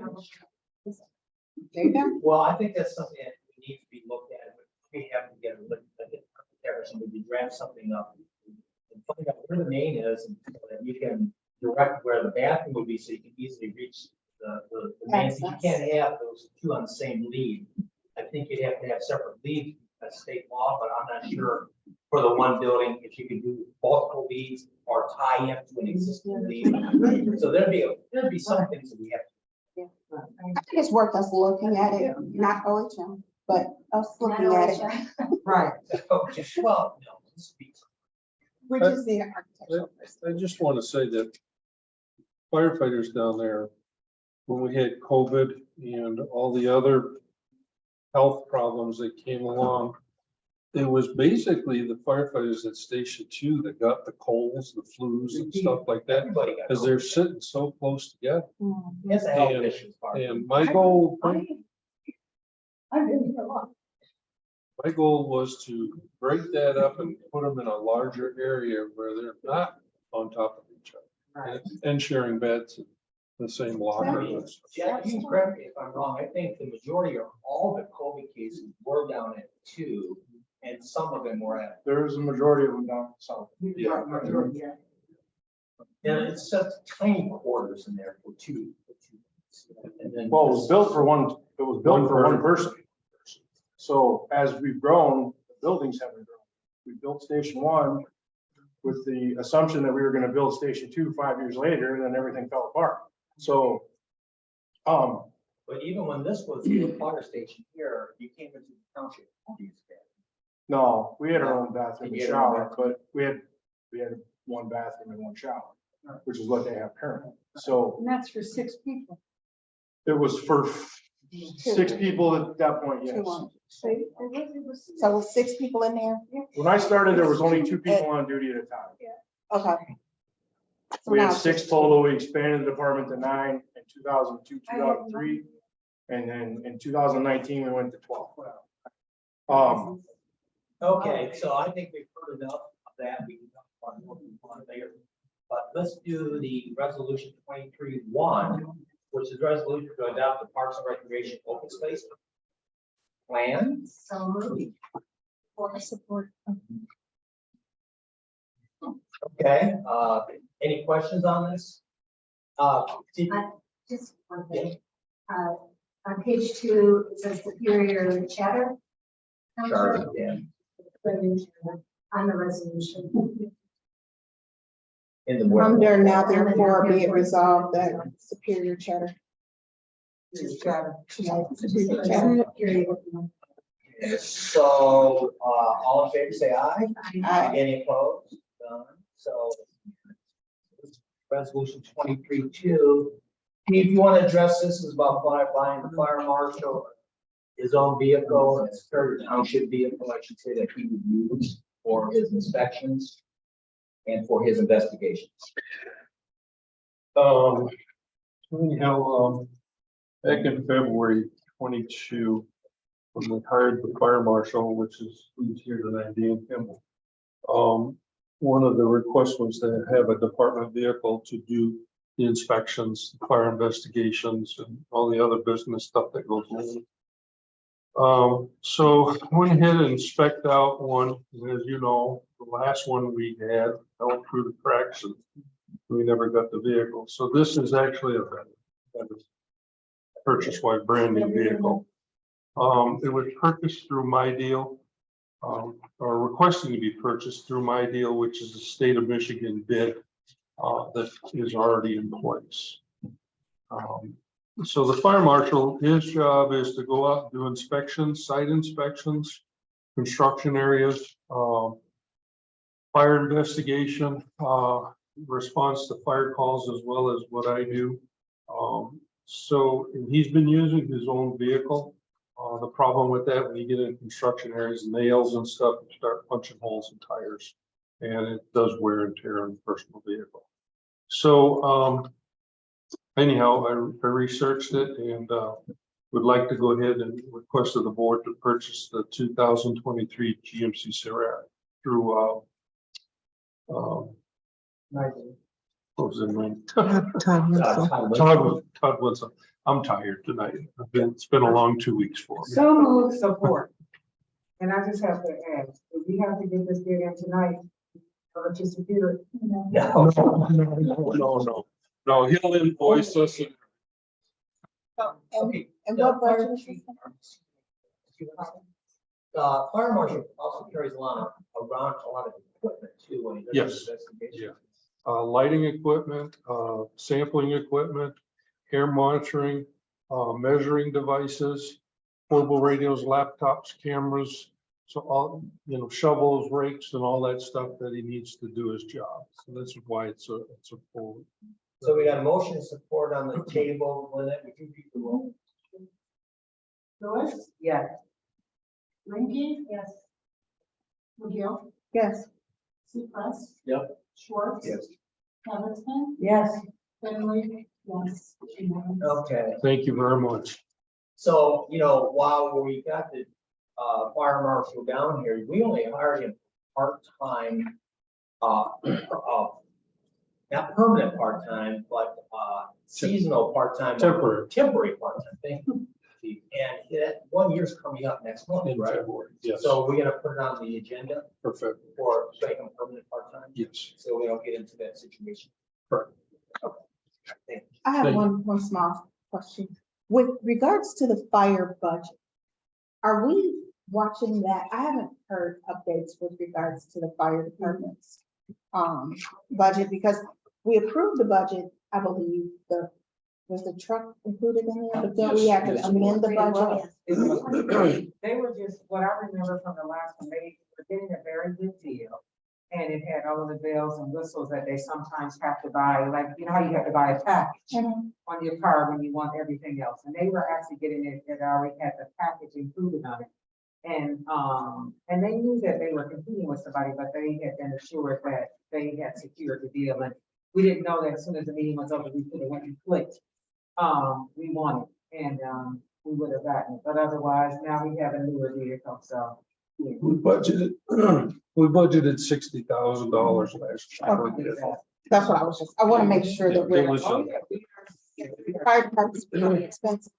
There you go.
well, I think that's something that needs to be looked at. We have to get, somebody to draft something up and find out where the main is and so that you can direct where the bathroom would be so you can easily reach the main. You can't have those 2 on the same lead. I think you'd have to have separate leads, that's state law, but I'm not sure for the one building, if you could do multiple leads or tie into an existing lead. So there'd be some things that we have.
I think it's worth us looking at it, not OHM, but us looking at it.
Right.
Okay, well, no, this speaks.
We're just the architectural.
I just want to say that firefighters down there, when we had COVID and all the other health problems that came along, it was basically the firefighters at Station 2 that got the colds, the flus and stuff like that,
Everybody got.
because they're sitting so close together.
It's a health
And-
issue. part.
And my goal,
I didn't know what.
my goal was to break that up and put them in a larger area where they're not on top of each other and sharing beds in the same locker.
Jack, you can correct me if I'm wrong. I think the majority of all the COVID cases were down at 2, and some of them were at.
There's a majority of them down south.
Yeah.
And it's such tiny quarters in there for two. And then.
Well, it was built for one, it was built for one person. So as we've grown, the buildings haven't grown. We built Station 1 with the assumption that we were gonna build Station 2 5 years later, and then everything fell apart. So,
But even when this was the fire station here, you came into the township.
no, we had our own bathroom and
You had your own
shower, but we had one bathroom and one shower, which is what they have currently. So
And that's for 6 people.
it was for 6 people at that point, yes.
See, it was.
So 6 people in there?
When I started, there was only 2 people on duty at a time.
Okay. So
We had
now
6 total. We expanded the department to 9 in 2002, 2003. And then in 2019, we went to 12.
Okay, so I think we've heard enough of that. We can talk about what we want later. But let's do the resolution 23-1, which is resolution to adopt the Parks and Recreation open space plan.
So moved. For support.
Okay, any questions on this?
Just one thing. On page 2, it says Superior Chatter.
Sure, yeah.
On the resolution.
In the board.
Under now therefore be it resolved that Superior Charter.
Just chatter.
Superior Charter.
So, all in favor, say aye.
Aye.
Any opposed? None. So, resolution 23-2. If you want to address this, is about buying the fire marshal his own vehicle, it's a township vehicle, I should say, that he would use for his inspections and for his investigations.
Anyhow, back in February 22, when we hired the fire marshal, which is who's here tonight, Dan Kimball. One of the requests was to have a department vehicle to do the inspections, fire investigations, and all the other business stuff that goes on. So went ahead and inspect out one. As you know, the last one we had fell through the cracks and we never got the vehicle. So this is actually a purchase-wise brand new vehicle. It was purchased through My Deal, or requesting to be purchased through My Deal, which is the state of Michigan bid that is already in place. So the fire marshal, his job is to go out and do inspections, site inspections, construction areas, fire investigation, response to fire calls, as well as what I do. So he's been using his own vehicle. The problem with that, when you get in construction areas, nails and stuff, you start punching holes in tires, and it does wear and tear on the personal vehicle. So anyhow, I researched it and would like to go ahead and request of the board to purchase the 2023 GMC Sierra through what was his name? Todd Woodson. I'm tired tonight. It's been a long 2 weeks for me.
So moved, support. And I just have to ask, if we have to get this bid in tonight, or to secure it.
No, he'll invoice us.
And what budget is this?
Fire marshal also carries around a lot of equipment too when he does
Yes.
investigations.
Lighting equipment, sampling equipment, air monitoring, measuring devices, portable radios, laptops, cameras, So all, shovels, rakes and all that stuff that he needs to do his job. So that's why it's a full.
So we got a motion and support on the table. Lynette, would you read the roll?
Lewis,
Yes.
Linky. Yes. McGill,
Yes.
Seacrest.
Yep.
Schwartz.
Yes.
Hamilton,
Yes.
Finley, yes.
Okay.
Thank you very much.
So, while we got the fire marshal down here, we only hired him part-time, not permanent part-time, but seasonal part-time. Temporary part-time, thank you. And that 1 year's coming up next month,
In
right?
February, yes.
So we're gonna put it on the agenda
Perfect.
for making permanent part-time,
Yes.
so we don't get into that situation.
Correct.
Okay. Thank you.
I have
Thank
one small question. With regards to the fire budget, are we watching that? I haven't heard updates with regards to the fire department's budget, because we approved the budget, I believe, was the truck included in there, but then we had to amend the budget.
They were just, what I remember from the last one, they were getting a very good deal. And it had all of the bells and whistles that they sometimes have to buy, like, how you have to buy a package on your car when you want everything else. And they were actually getting it, that already had the package included on it. And they knew that they were competing with somebody, but they had been assured that they had secured the deal. And we didn't know that as soon as the meeting was over, we could have went and clicked. We won it, and we would have gotten it, but otherwise, now we have a newer vehicle, so.
We budgeted $60,000 last year.
That's what I was I want to make sure that
It
we're.
was,
The fire department's really expensive.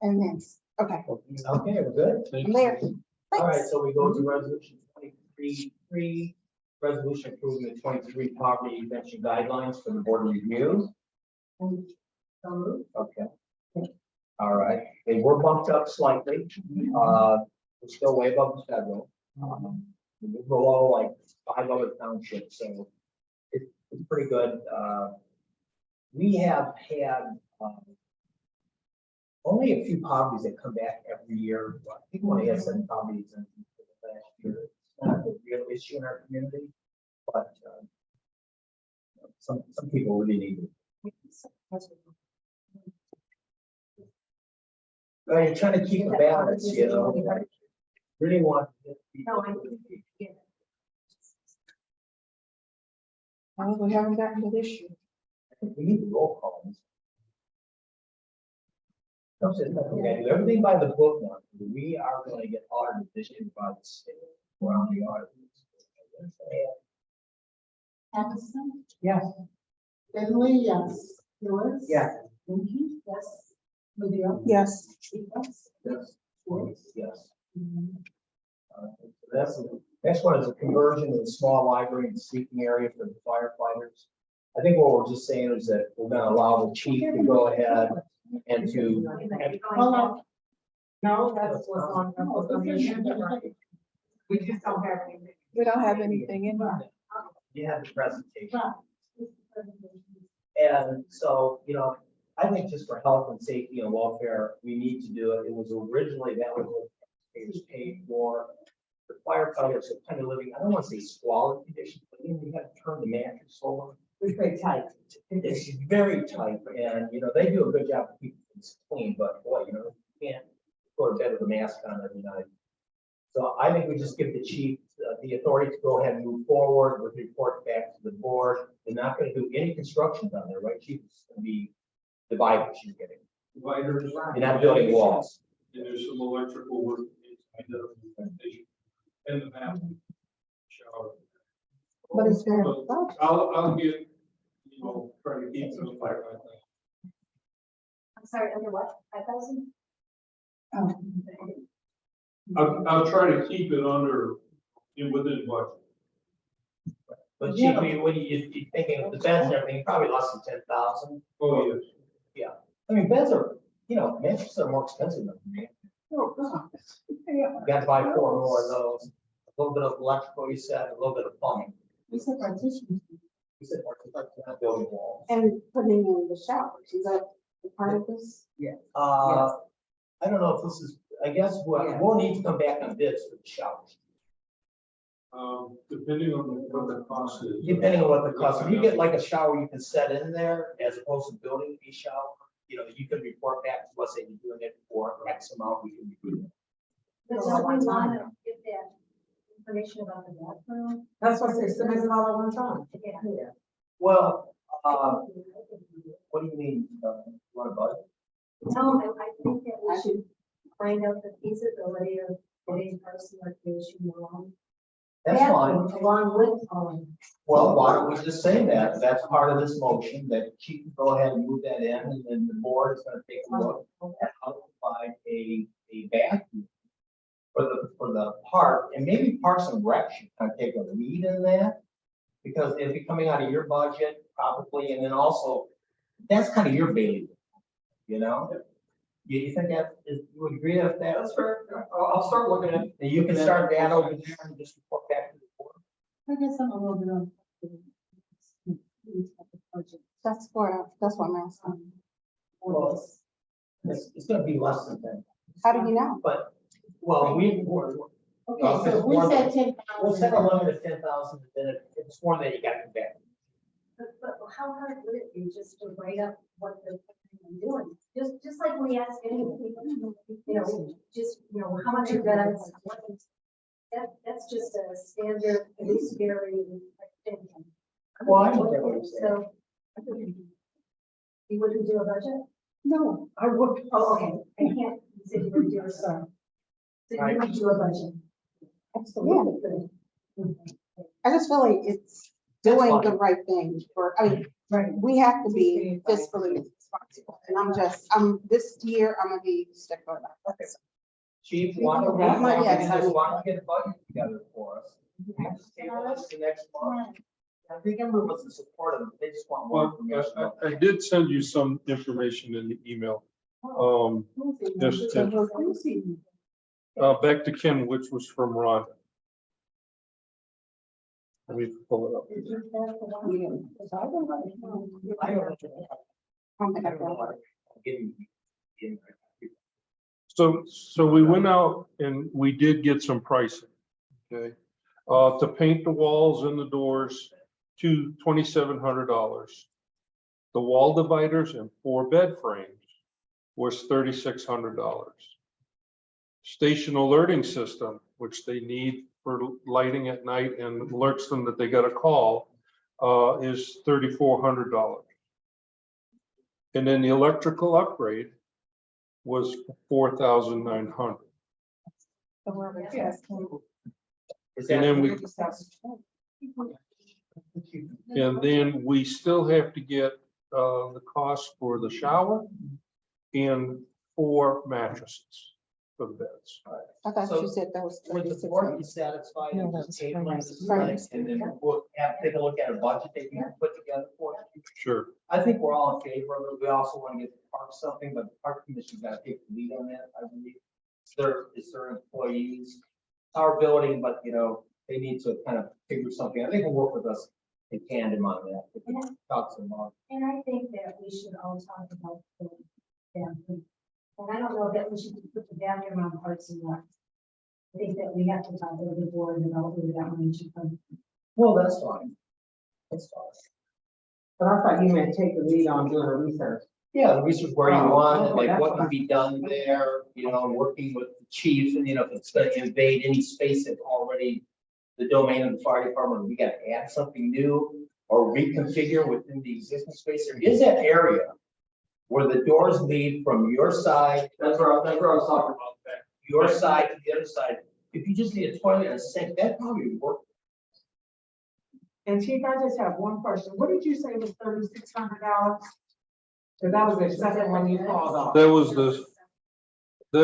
And then, okay,
Okay, we're good.
I'm there.
All right,
Thanks.
so we go to resolution 23, resolution approving the 23 poverty prevention guidelines for the board review. Okay. All right, they were bumped up slightly. We're still way above the federal. We're below like 5 other townships, so it's pretty good. We have had only a few poverties that come back every year. I think we only had 7 poverties in the last year. It's not a real issue in our community, but some people really need it. Well, you're trying to keep a balance, Really want.
Well, we haven't gotten to this year.
We need the roll calls. Okay, do everything by the book now. We are going to get audited this year by the state. We're on the audit.
Hamilton,
Yes.
Finley, yes. Lewis.
Yes.
Linky, yes. McGill.
Yes.
Seacrest.
Yes.
Schwartz.
Yes. That's, next one is a conversion of the small library and sleeping area for the firefighters. I think what we're just saying is that we're going to allow the chief to go ahead and to.
No, that's what's on the agenda. We just don't have anything.
We don't have anything in there.
You have the presentation. And so, I think just for health and safety and welfare, we need to do it. It was originally that was what taxpayers paid for. The firefighters are kind of living, I don't want to say squalid conditions, but you have to turn the mattress over.
It's very tight.
It's very tight, and they do a good job of keeping things clean, but boy, you can't go to bed with a mask on every night. So I think we just give the chief the authority to go ahead and move forward with report back to the board. They're not going to do any construction down there, right, chief? It's going to be dividers you're getting.
Dividers.
You're not building walls.
And there's some electrical work inside the foundation and the bathroom. Shower.
But it's very.
So I'll get, try to keep some fire.
I'm sorry, under what, 5,000?
I'll try to keep it within budget.
But chief, when you thinking of the beds and everything, probably less than 10,000.
Oh, yes.
Yeah, I mean, beds are, mattresses are more expensive than me.
Oh, God.
You got to buy 4 more of those. A little bit of electrical, you said, a little bit of plumbing.
We said partition.
You said, not building walls.
And putting in the showers, is that
part of this?
I don't know if this is, I guess we'll need to come back on bids for the showers.
Depending on what the cost is.
Depending on what the cost, if you get like a shower you can set in there as opposed to building a shower, you know, you can report back to us that you're doing it for X amount, we can be doing it.
But don't we want to get that information about the bathroom?
That's what they submitted all at one time.
Yeah.
Well, what do you mean, what about it?
No, I think that we should find out the feasibility of getting parks and recreation along.
That's fine.
Along with,
Well, why don't we just say that, that's part of this motion, that she can go ahead and move that in, and then the board is gonna take a look at how to provide a bathroom for the park, and maybe Parks and Rec should kind of take a lead in that, because it'll be coming out of your budget, probably, and then also, that's kind of your baby, you know? You think that is, you would agree with that?
That's fair. I'll start looking at.
And you can start that over there and just report back to the board.
I guess I'm a little bit on.
That's what I'm asking.
Well, it's gonna be less than that,
How do you know?
but, well,
Okay, so if we said 10,000.
we'll set a limit of 10,000, and then if it's more than that, you gotta come back.
but how hard would it be just to write up what they're doing? Just like we ask anyone, you know, just, you know, how much events, that's just a standard fiduciary thing.
Well, I don't get what you're saying.
So, you wouldn't do a budget?
No, I would.
Oh, okay, I can't, you said you would do a sorry. So you would do a budget? Absolutely.
I just feel like it's doing the right thing for, I mean, we have to be fiscally responsible. And this year, I'm gonna be stickler about this.
Chief, why don't you get a budget together for us? Just table this to next month. I think everyone wants to support them, they just want more
Well,
information.
I did send you some information in the email. Just back to Ken, which was from Ron. Let me pull it up. So we went out and we did get some pricing, okay? To paint the walls and the doors to $2,700. The wall dividers and 4 bed frames was $3,600. Station alerting system, which they need for lighting at night and alerts them that they got a call, is $3,400. And then the electrical upgrade was $4,900. And then we still have to get the cost for the shower and 4 mattresses for the beds.
I thought you said that was
Would the
36.
board be satisfied with just tabling this tonight, and then we'll take a look at a budget that you can put together for us?
Sure.
I think we're all in favor of it. We also want to get the park something, but the park commission's got to take the lead on that, I believe. It's their employees, our building, but you know, they need to kind of figure something. I think we'll work with us in tandem on that. If we talk to them all.
And I think that we should all talk about the bathroom. And I don't know that we should put the bathroom on Parks and Rec. I think that we have to talk to the board about where that money should come.
Well, that's fine. That's fine.
But I thought you meant take the lead on doing a research.
Yeah, the research where you want,
Oh,
like
that's
what can
fine.
be done there, you know, working with the chief, and you know, if it's gonna invade any space that's already the domain of the fire department, we gotta add something new or reconfigure within the existing space. There is that area where the doors lead from your side.
That's where I was talking about that.
Your side to the other side. If you just need a toilet and a sink, that probably would work.
And Chief, I just have one question. What did you say was $3,600? Because that was the second one you called off.
That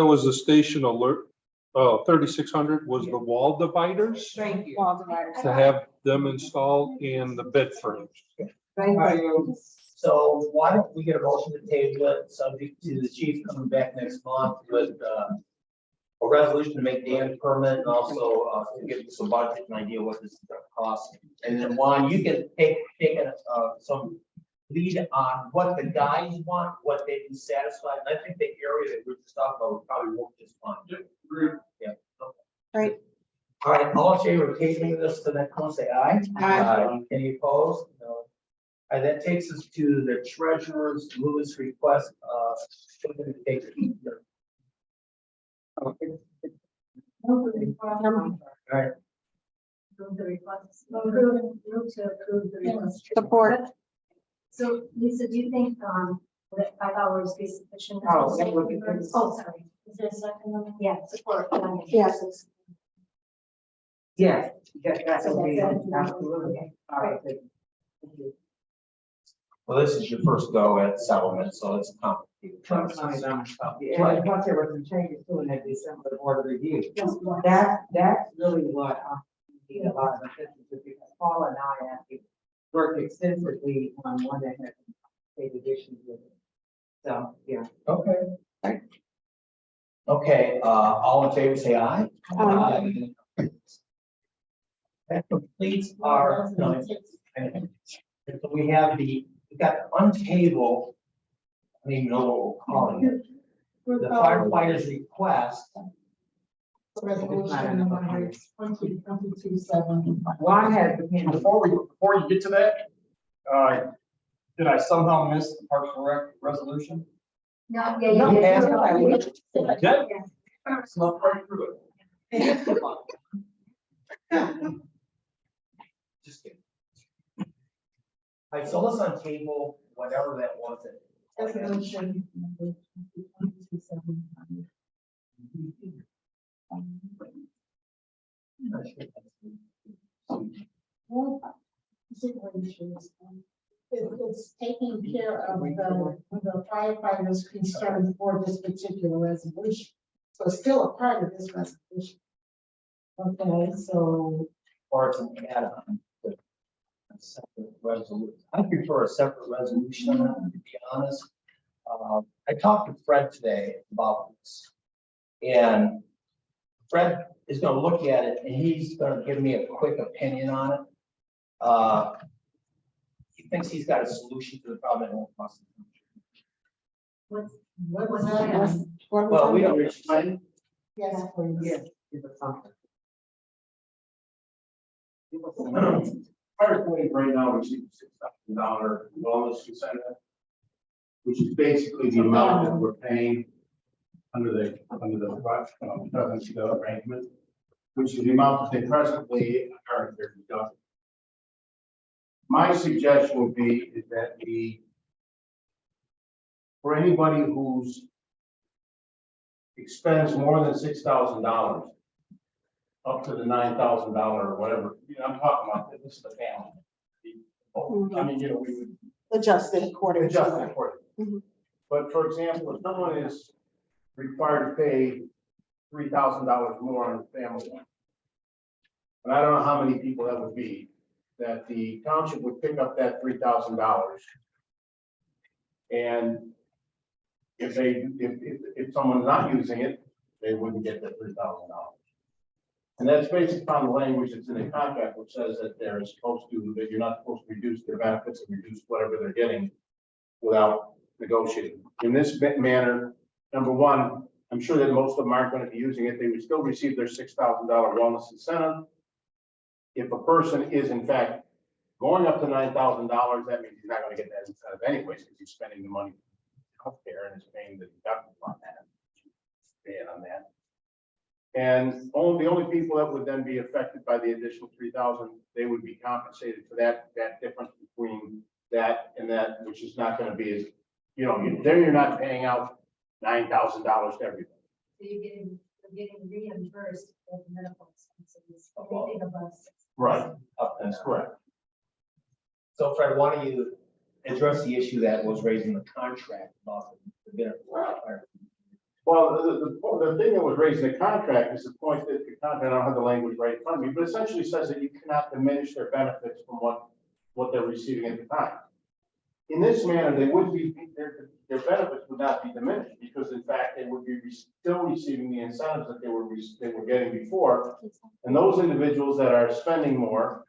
was the station alert. 3,600 was the wall dividers
Thank you.
Wall dividers.
to have them installed in the bed frames.
Thank you.
So why don't we get a motion to table it, subject to the chief coming back next month with a resolution to make Dan permanent, and also to give us a budget and idea what this is going to cost. And then Juan, you can take some lead on what the guys want, what they'd be satisfied. And I think the area that we're just talking about would probably work just fine. Yeah. Okay.
Right.
All right, all in favor of tabling this to the next one, say aye.
Aye.
Any opposed? No. All right, that takes us to the treasurer's Lewis request, Right.
Move the request. Move to approve the request.
Support.
So Lisa, do you think, that 5 hours be sufficient?
Oh, that would be good.
Oh, sorry. Is there a second? Yeah, support.
Yes.
Yes, that's
So
what we,
that's-
absolutely. All right. Thank you.
Well, this is your first go at settlement, so it's complicated.
Yeah, and plus there were some changes too in that December board review. That's really what I need a lot of attention to, because Paula and I actually worked extensively on one that had paid additions with it. So, yeah.
Okay. Okay, all in favor, say aye.
Aye.
That completes our, no, and so we have we've got untable, I don't even know what we're calling it. The firefighters request.
Resolution number 2022-7.
One has the pin.
Before you get to that, did I somehow miss the Parks and Rec resolution?
No,
No,
yeah.
Did? Snuck right through it.
Just kidding. All right, so let's untable whatever that was.
Resolution number 2022-7. It's taking care of the firefighters' concern for this particular resolution. So it's still a part of this resolution. Okay, so
Or it's an add-on. To a separate resolution. I prefer a separate resolution, on that, to be honest. I talked to Fred today about this. And Fred is gonna look at it and he's gonna give me a quick opinion on it. He thinks he's got a solution to the problem. It won't cost him.
what was that?
Well, we don't.
Yes, please.
Yes, give us something. Give us some.
Fire Point right now receives $6,000 wellness incentive, which is basically the amount that we're paying under the presidency arrangement, which is the amount that they presently are deducting. My suggestion would be is that for anybody who's expends more than $6,000, up to the $9,000 or whatever, I'm talking about, this is the family. I mean, we would
Adjusted accordingly.
adjust it accordingly.
Mhm.
But for example, if someone is required to pay $3,000 more on the family one, and I don't know how many people that would be, that the township would pick up that $3,000. And if someone's not using it, they wouldn't get that $3,000. And that's based upon the language that's in the contract, which says that that you're not supposed to reduce their benefits and reduce whatever they're getting without negotiating. In this manner, number one, I'm sure that most of them aren't going to be using it. They would still receive their $6,000 wellness incentive. If a person is in fact going up to $9,000, that means he's not going to get that incentive anyways, because he's spending the money for healthcare and is paying the deductible on that. Paying on that. And the only people that would then be affected by the additional $3,000, they would be compensated for that difference between that and that, which is not going to be as, then you're not paying out $9,000 to everybody.
So you're getting reimbursed for the medical expenses, anything above $6,000.
Right.
That's correct. So Fred, why don't you address the issue that was raised in the contract about the benefit?
Well, the thing that was raised in the contract is the point that the contract, I don't have the language right in front of me, but essentially says that you cannot diminish their benefits from what they're receiving at the time. In this manner, their benefits would not be diminished, because in fact, they would be still receiving the incentives that they were getting before. And those individuals that are spending more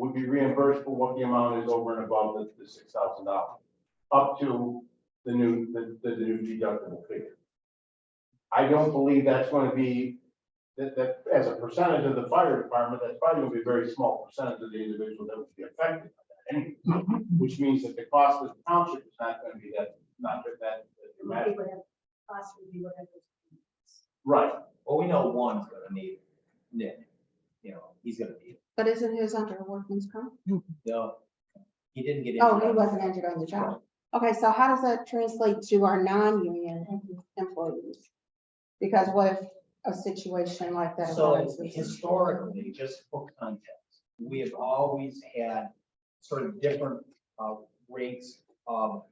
would be reimbursed for what the amount is over and above the $6,000, up to the new deductible figure. I don't believe that's going to be, that as a percentage of the fire department, that's probably going to be a very small percentage of the individuals that would be affected by that anyway. Which means that the cost of the township is not going to be that, not that dramatic.
Cost would be whatever.
Right.
Well, we know one's gonna need it. Nick, you know, he's gonna need it.
But isn't his under workman's comp?
No, he didn't get.
Oh,
injured
he
on the
wasn't
job.
injured on the job. Okay, so how does that translate to our non-union employees? Because what if a situation like that?
So
arises?
historically, just for context, we have always had sort of different rates of,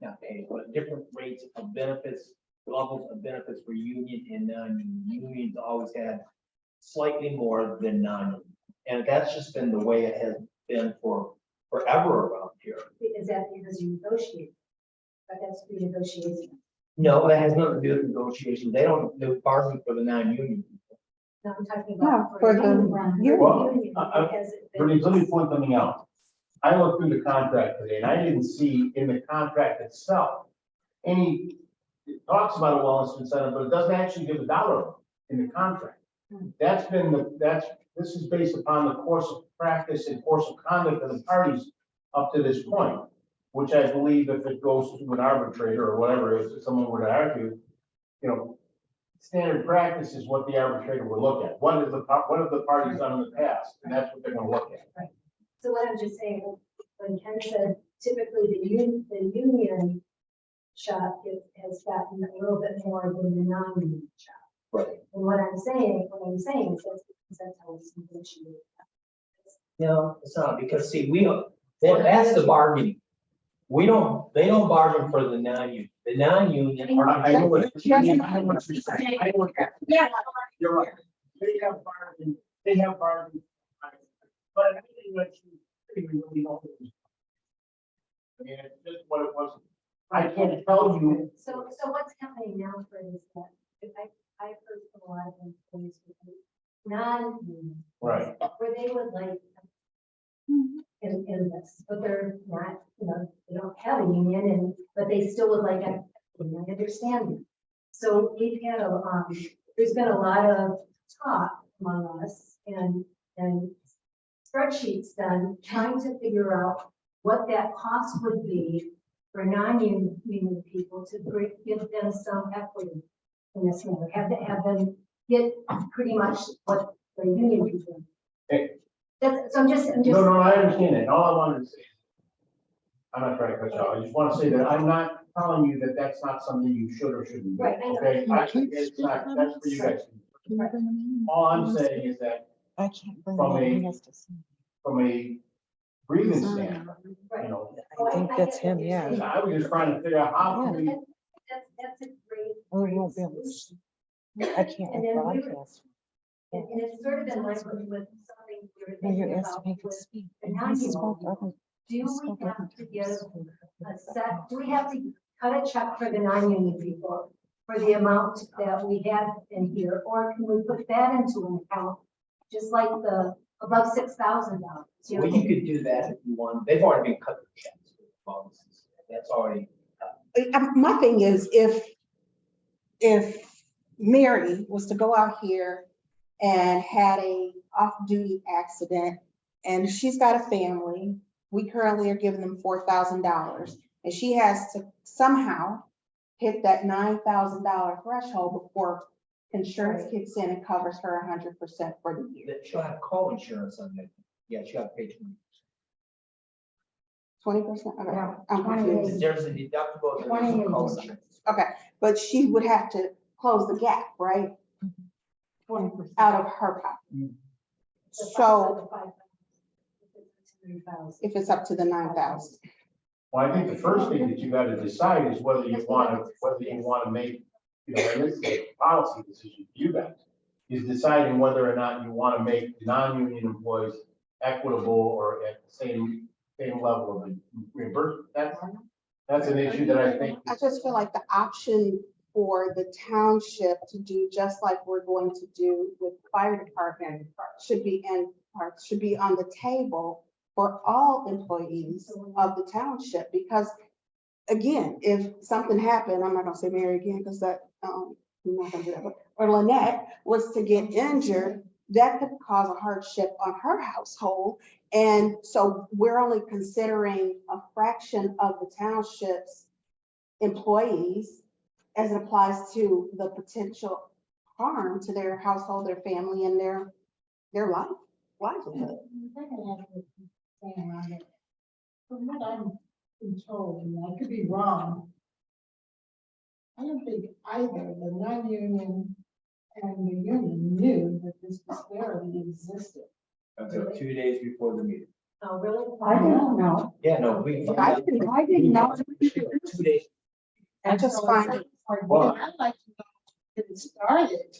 not pay, but different rates of benefits, levels of benefits for union and non-union. Unions always had slightly more than non-union. And that's just been the way it has been for forever around here.
Is that because you negotiate? But that's renegotiation.
No, that has nothing to do with negotiation. They don't bargain for the non-union.
No, I'm talking
No,
about.
for the union.
Well,
union, has it been-
Bernice, let me point something out. I looked through the contract today and I didn't see in the contract itself any, it talks about a wellness incentive, but it doesn't actually give a dollar amount in the contract. This is based upon the course of practice and course of conduct of the parties up to this point, which I believe if it goes to an arbitrator or whatever, if someone were to argue, you know, standard practice is what the arbitrator will look at. What have the parties done in the past? And that's what they're gonna look at.
So what I'm just saying, when Ken said typically the union shop has gotten a little bit more than the non-union shop.
Right.
And what I'm saying is that's how it's negotiated.
No, it's not, because see, we don't, that's the bargaining. They don't bargain for the non-union. The non-union are.
I know what.
Yeah.
I know what you're saying. I know what you're saying.
Yeah.
You're right. They have bargaining. But everything that you really know. I mean, it's just what it was. I can't tell you.
So what's happening now for this, that I've heard from a lot of employees with non-union.
Right.
Where they would like in this, but they're not, you know, they don't have a union but they still would like a union, I understand it. So we've had there's been a lot of talk among us and spreadsheets done, trying to figure out what that cost would be for non-union people to give them some equity in this matter, have them get pretty much what the union people.
Hey.
So I'm just.
No, I understand it. All I wanted to say, I'm not trying to cut you off. I just want to say that I'm not telling you that that's not something you should or shouldn't do.
Right, I know.
Okay, it's not, that's for you guys. All I'm saying is that
I can't bring
From
that
a-
in us to see.
from a grievance standpoint, you know,
I think that's him, yeah.
I was just trying to figure out how can we,
That's a great.
Oh, you won't be able to see. I can't
And then we were-
broadcast.
And it's sort of in line with something we were
No, you're
thinking
asked to
about
make it
with
speak.
the
And he
non-union.
spoke other.
Do we have to give a set, do we have to cut a check for the non-union people for the amount that we have in here, or can we put that into an account? Just like the above $6,000.
Well, you could do that if you want. They've already been cut the checks. With bonuses. That's already.
My thing is, if Mary was to go out here and had a off-duty accident and she's got a family, we currently are giving them $4,000, and she has to somehow hit that $9,000 threshold before insurance kicks in and covers her 100% for the year.
That she'll have co-insurance on that. Yeah, she'll have to pay
20%? Okay,
Yeah,
I'm
20.
confused.
There's a deductible, there's
20
a co-insurance.
Okay, but she would have to close the gap, right?
20%.
Out of her pocket. So if it's up to the 9,000.
well, I think the first thing that you gotta decide is whether you wanna make, you know, and this is a policy decision for you guys, is deciding whether or not you wanna make non-union employees equitable or at the same level of reimbursement. That's an issue that I think.
I just feel like the option for the township to do just like we're going to do with fire department should be in parts should be on the table for all employees of the township, because again, if something happened, I'm not gonna say Mary again, because that, I'm not gonna do that, but, or Lynette was to get injured, that could cause a hardship on her household. And so we're only considering a fraction of the township's employees as it applies to the potential harm to their household, their family, and their livelihood.
From what I'm been told, and I could be wrong, I don't think either the non-union and the union knew that this disparity existed.
Until 2 days before the meeting.
Oh, really?
I didn't know.
Yeah, no, we.
I didn't know.
2 days.
I just find it,
Well, I'd like to know when it started.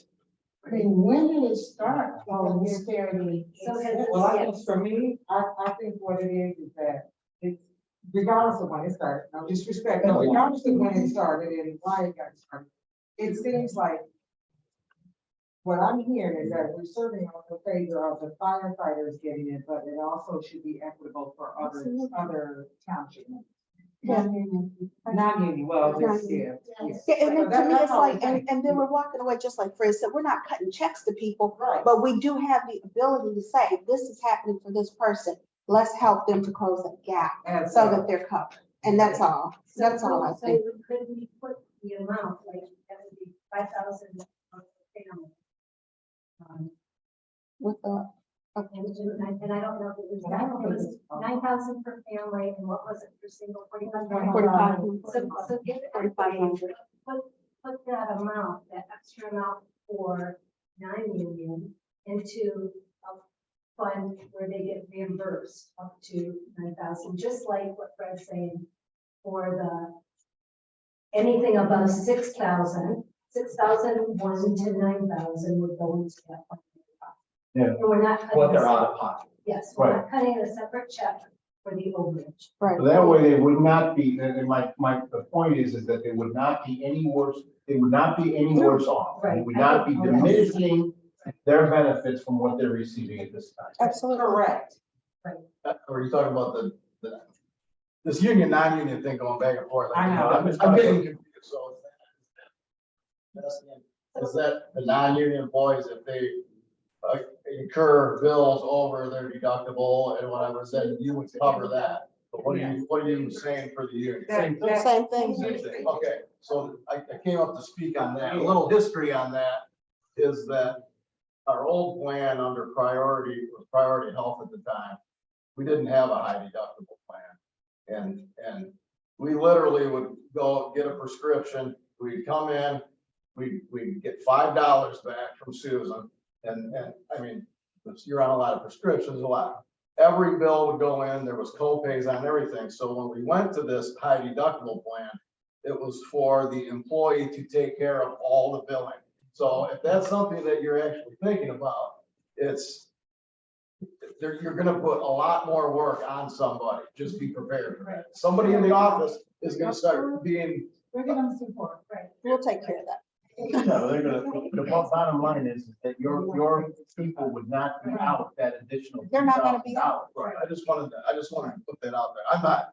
I mean, when did it start?
Oh,
The
yeah.
disparity.
So has-
Well, I think for me, I think what it is that it's regardless of when it started, no disrespect, no, regardless of when it started and why it got started. It seems like what I'm hearing is that we're serving on the favor of the firefighters getting it, but it also should be equitable for other township members. Non-union, well, this, yeah.
yeah, and then to me, it's like,
That's all I'm
and then we're walking away, just like Fred said, we're not cutting checks to people,
Right.
but we do have the ability to say, this is happening for this person. Let's help them to close that gap so that they're covered. And that's all. That's all I think.
So could we put the amount, like, that would be 5,000 on the family?
With the,
And I don't know if it was 9,000 per family, and what was it for single, 45,000?
45.
So give it,
4,500.
put that amount, that extra amount for non-union into a fund where they get reimbursed up to 9,000, just like what Fred's saying for the, anything above 6,000, 6,001 to 9,000 would go into that fund.
Yeah.
And we're not cutting.
What they're
a
out
separate-
of pocket.
Yes, we're not cutting a separate check for the overage.
Right.
So that way they would not be, and the point is that they would not be any worse, they would not be any worse off. They would not be diminishing their benefits from what they're receiving at this time.
Absolutely.
Correct.
Are you talking about this union, non-union thing going back and forth?
I know.
I'm getting confused, so. Is that the non-union employees, if they incur bills over their deductible and whatever, then you would cover that? But what are you saying for the union? Same thing?
Same thing.
Same thing. Okay, so I came up to speak on that. A little history on that is that our old plan under priority was Priority Health at the time. We didn't have a high deductible plan. And we literally would go get a prescription, we'd come in, we'd get $5 back from Susan. And I mean, you're on a lot of prescriptions, a lot. Every bill would go in, there was co-pays on everything. So when we went to this high deductible plan, it was for the employee to take care of all the billing. So if that's something that you're actually thinking about, you're gonna put a lot more work on somebody. Just be prepared for that. Somebody in the office is gonna start being.
We're gonna support, right?
We'll take care of that.
No, they're gonna, the bottom line is that your people would not be out that additional.
They're not gonna be
$2,000.
Right, I just wanted to put that out there.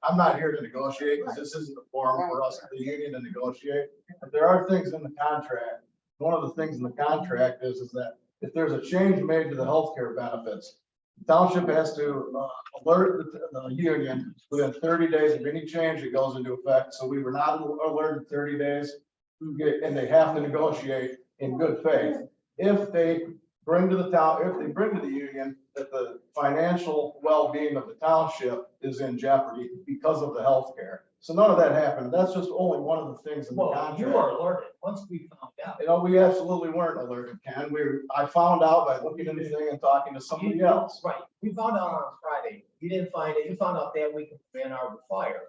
I'm not here to negotiate, because this isn't a forum for us, the union, to negotiate. But there are things in the contract. One of the things in the contract is that if there's a change made to the healthcare benefits, the township has to alert the union within 30 days of any change that goes into effect. So we were not alerted 30 days, and they have to negotiate in good faith. If they bring to the union that the financial well-being of the township is in jeopardy because of the healthcare. So none of that happened. That's just only one of the things in the
Well,
contract.
you were alerted once we found out.
You know, we absolutely weren't alerted, Ken. I found out by looking at the thing and talking to somebody else.
Right, we found out on Friday, you didn't find it, you found out that week of Ann Arbor Fire,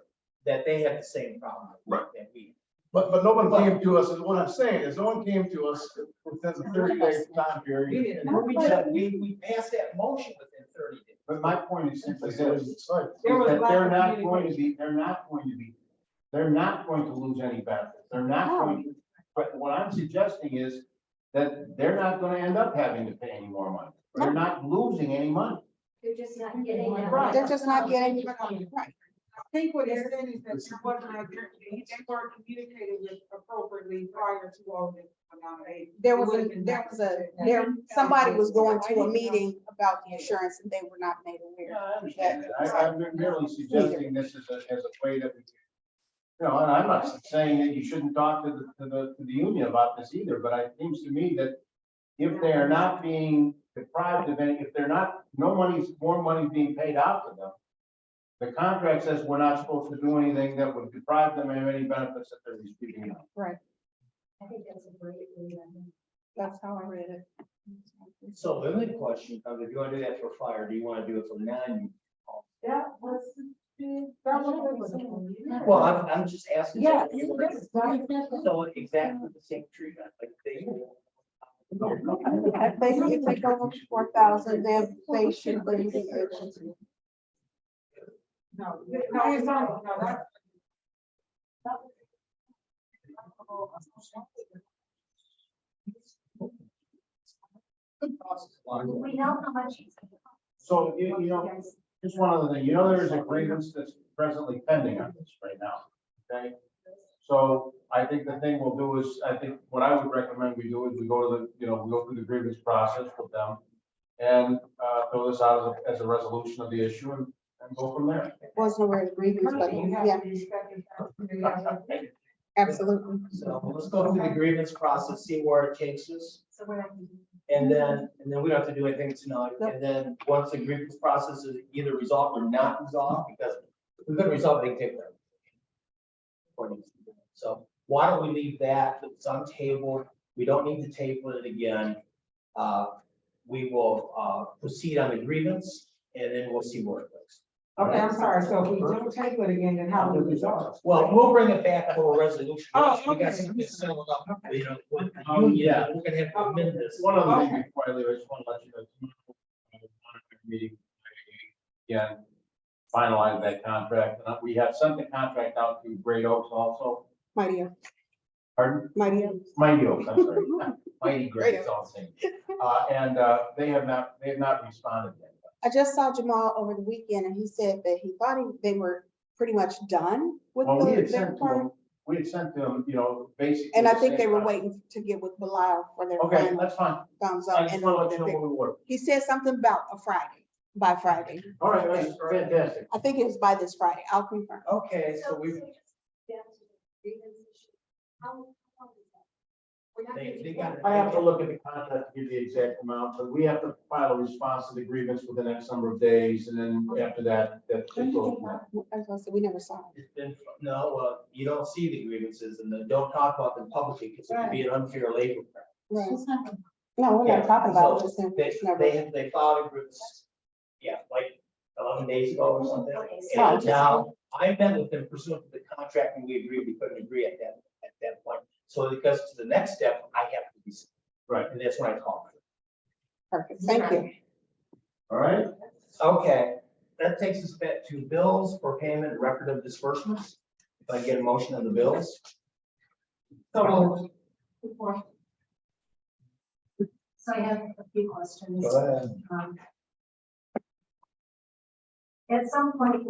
that they had the same problem
Right.
that we.
But no one came to us, and what I'm saying is, no one came to us within the 30-day time
We
period.
didn't, we passed that motion within 30 days.
But my point is simply
That's what
this,
it's like.
There was
that
lack
they're
of
not going to lose any benefits. They're not going to, but what I'm suggesting is that they're not going to end up having to pay any more money.
They're not losing any money.
They're just not getting that.
Right.
They're just not getting, right.
I think what he said is that there wasn't, they weren't communicated with appropriately prior to all this nomination.
Somebody was going to a meeting about the insurance and they were not made aware.
I understand that. I'm merely suggesting this as a way that we can. You know, and I'm not saying that you shouldn't talk to the union about this either, but it seems to me that if they are not being deprived of any, if they're not, more money being paid out to them, the contract says we're not supposed to do anything that would deprive them of any benefits that they're receiving.
Right.
I think that's a great read.
That's how I read it.
So the only question comes, if you want to do that for fire, do you want to do it for non?
Yeah, let's do, that was.
Well, I'm just asking.
Yeah.
So exactly the same treatment, like they.
If they go over 4,000, then they should be able to.
No, it's not, no, that.
We know how much he's.
So, you know, just one other thing, there's a grievance that's presently pending on this right now, okay? So I think the thing we'll do is, I think what I would recommend we do is we go to we go through the grievance process with them and throw this out as a resolution of the issue and go from there.
Was nowhere to grievance, but yeah, absolutely.
So let's go through the grievance process, see where it takes us.
So we're not.
And then we don't have to do anything tonight. And then once the grievance process is either resolved or not resolved, because if we're gonna resolve it, they can take that. So why don't we leave that, it's on table, we don't need to table it again. We will proceed on the grievance and then we'll see where it goes.
Okay, I'm sorry, so if we don't take it again, then how do we resolve?
Well, we'll bring it back for a resolution.
Oh,
We got
okay.
something settled up, with the union, we're gonna have to amend this.
One other thing before I leave, I just want to let you know, meeting, again, finalize that contract. And we have sent the contract out to Great Oaks also.
Mighty,
Pardon?
mighty.
Mighty Oaks, I'm sorry. Mighty Great, it's all the same. And they have not responded yet.
I just saw Jamal over the weekend and he said that he thought they were pretty much done with
Well, we had
their
sent to
part.
them, basically.
And I
the
think
same
they were
contract.
waiting to get with Belial for their
Okay,
final
that's fine.
thumbs
I
up.
just
And
want to let you know where we were.
he said something about by Friday.
All right, that's fantastic.
I think it was by this Friday. I'll confirm.
Okay, so we. They got.
I have to look at the contract to give the exact amount, but we have to file a response to the grievance for the next number of days, and then after that, it goes from there.
As I said, we never saw it.
It's been, no, you don't see the grievances and then don't talk about them publicly because it could be an unfair labor practice.
Right. No, we're not talking about it.
So
It's never-
they filed a grievance, like 11 days ago or something.
so-
And now I met with them pursuant to the contract and we agreed we couldn't agree at that point. So because to the next step, I have to be.
Right.
And that's when I called.
Perfect. Thank you.
All right?
Okay, that takes us back to bills for payment, record of disbursements. If I get a motion on the bills.
So I have a few questions.
Go ahead.
At some point,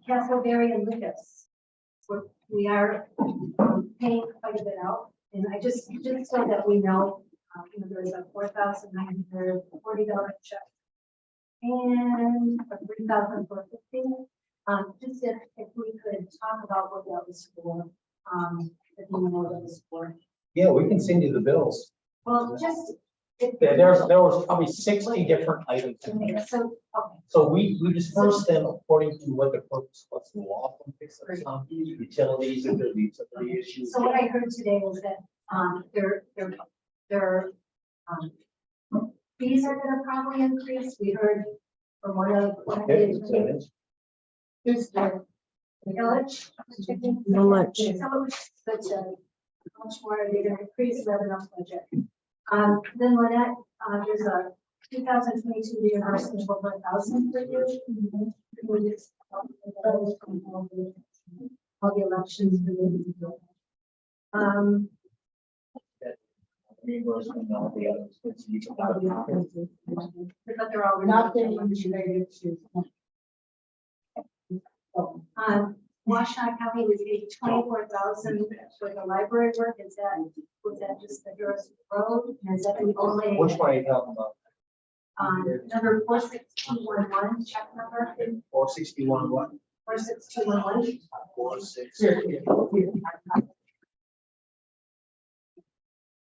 Castleberry and Lucas, we are paying quite a bit out. And I just so that we know, there's a $4,940 check and a $3,450. Just if we could talk about what that was for, if you know what that was for.
Yeah, we can send you the bills.
Well, just.
There was probably 60 different items. in
Okay,
there.
so, okay.
So we dispersed them according to what the purpose, what's the law, utilities, if there's utility issues.
So what I heard today was that, their fees are gonna probably increase. We heard from one of the. There's the village.
Village.
But, how much more are they gonna increase revenue budget? Then Lynette, there's a 2022 reimbursement of over 1,000 for you. All the elections related to it.
reimbursement and all the others. It's each about it.
But they're all
Nothing related to.
Washtenaw County was paid 24,000 for the library work. Was that just the Harris Road? And is that the only?
Which one are you talking about?
Number 46211, check number
461 what?
46211.
46.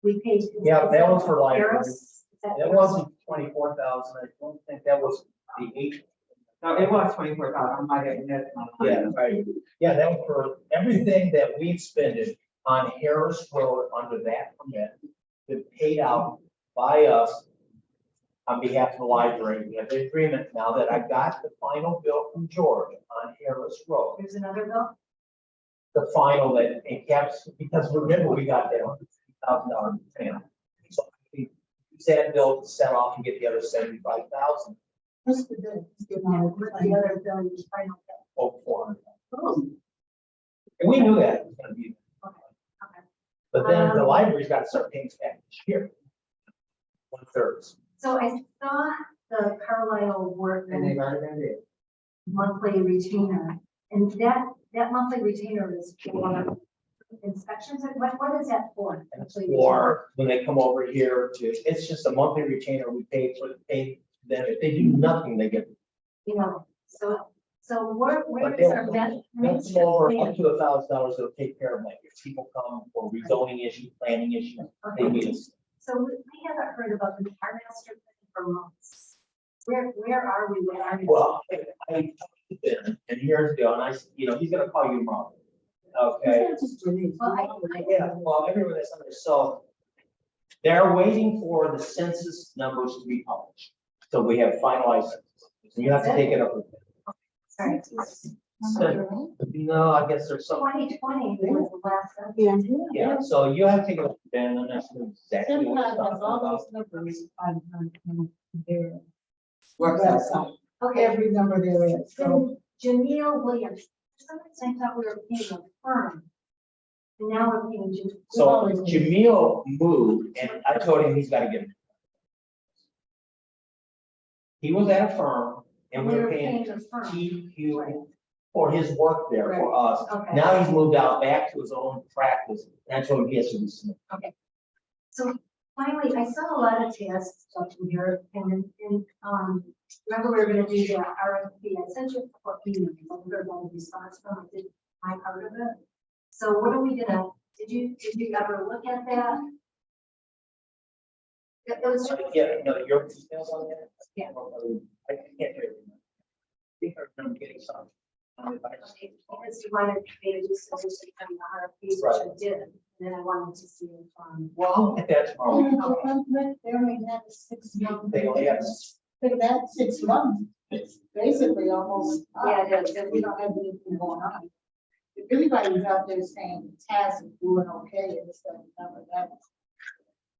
We paid.
Yeah, that was for library.
Harris? Is
That
Harris?
wasn't 24,000. I don't think that was the 8.
No, it was 24,000, I might have missed.
Yeah, right. Yeah, that was for everything that we expended on Harris Road under that permit, been paid out by us on behalf of the library. We have the agreement now that I got the final bill from George on Harris Road.
There's another bill?
The final that encaps, because remember, we got that $1,000 payment. So we use that bill to set off and get the other 75,000.
What's the bill?
What's the other bill you final bill?
Oh, 400. And we knew that was gonna be.
Okay.
But then the library's got to start paying back this year. 1/3.
So I saw the Carlisle work
And they've already been there.
monthly retainer, and that monthly retainer is for inspections, and what is that for?
Or when they come over here to, it's just a monthly retainer we pay them. If they do nothing, they get.
You know, so where
But
is our best?
That's over up to $1,000. They'll take care of, like, if people come for rezoning issues, planning issues, they need us.
So we haven't heard about the our master plan for months. Where are we with our?
Well, I talked to Ben, and here's the deal, and he's gonna call you tomorrow. Okay.
Well,
Yeah, well, everyone that's under, so they're waiting for the census numbers to be published. So we have finalized, census. So you have to take it up with them.
Sorry.
So, no, I guess there's some,
2020 was the last.
Yeah.
yeah, so you have to take it up with Ben, I'm not sure exactly what
Sometimes
it's talking
all
about.
those numbers on their
What's
website,
Okay,
every number there is, so.
then Janelle Williams, for some reason I thought we were paying a firm. And now we're paying just.
So Jamil moved, and I told him he's gotta get it. He was at a firm, and we were paying
the firm.
TQ for his work there for us.
Okay.
Now he's moved out back to his own practice, and I told him he has to do something.
So finally, I saw a lot of tasks up in here, and remember we were gonna do the RFP, I sent you a couple of emails, I heard no response from, I did my part of it. So what are we gonna, did you ever look at that? It was just,
Yeah, no, your details on that?
Yeah.
I can't hear you. I think I remember getting some.
because you wanted me to do some research on the RFPs, which I did, and then I wanted to see if,
Well, I'll get that tomorrow.
They only have 6 months.
They only have,
Think that 6 months, it's basically almost.
Yeah, it is.
We don't have anything going on. If anybody's out there saying Taz is doing okay and stuff, that.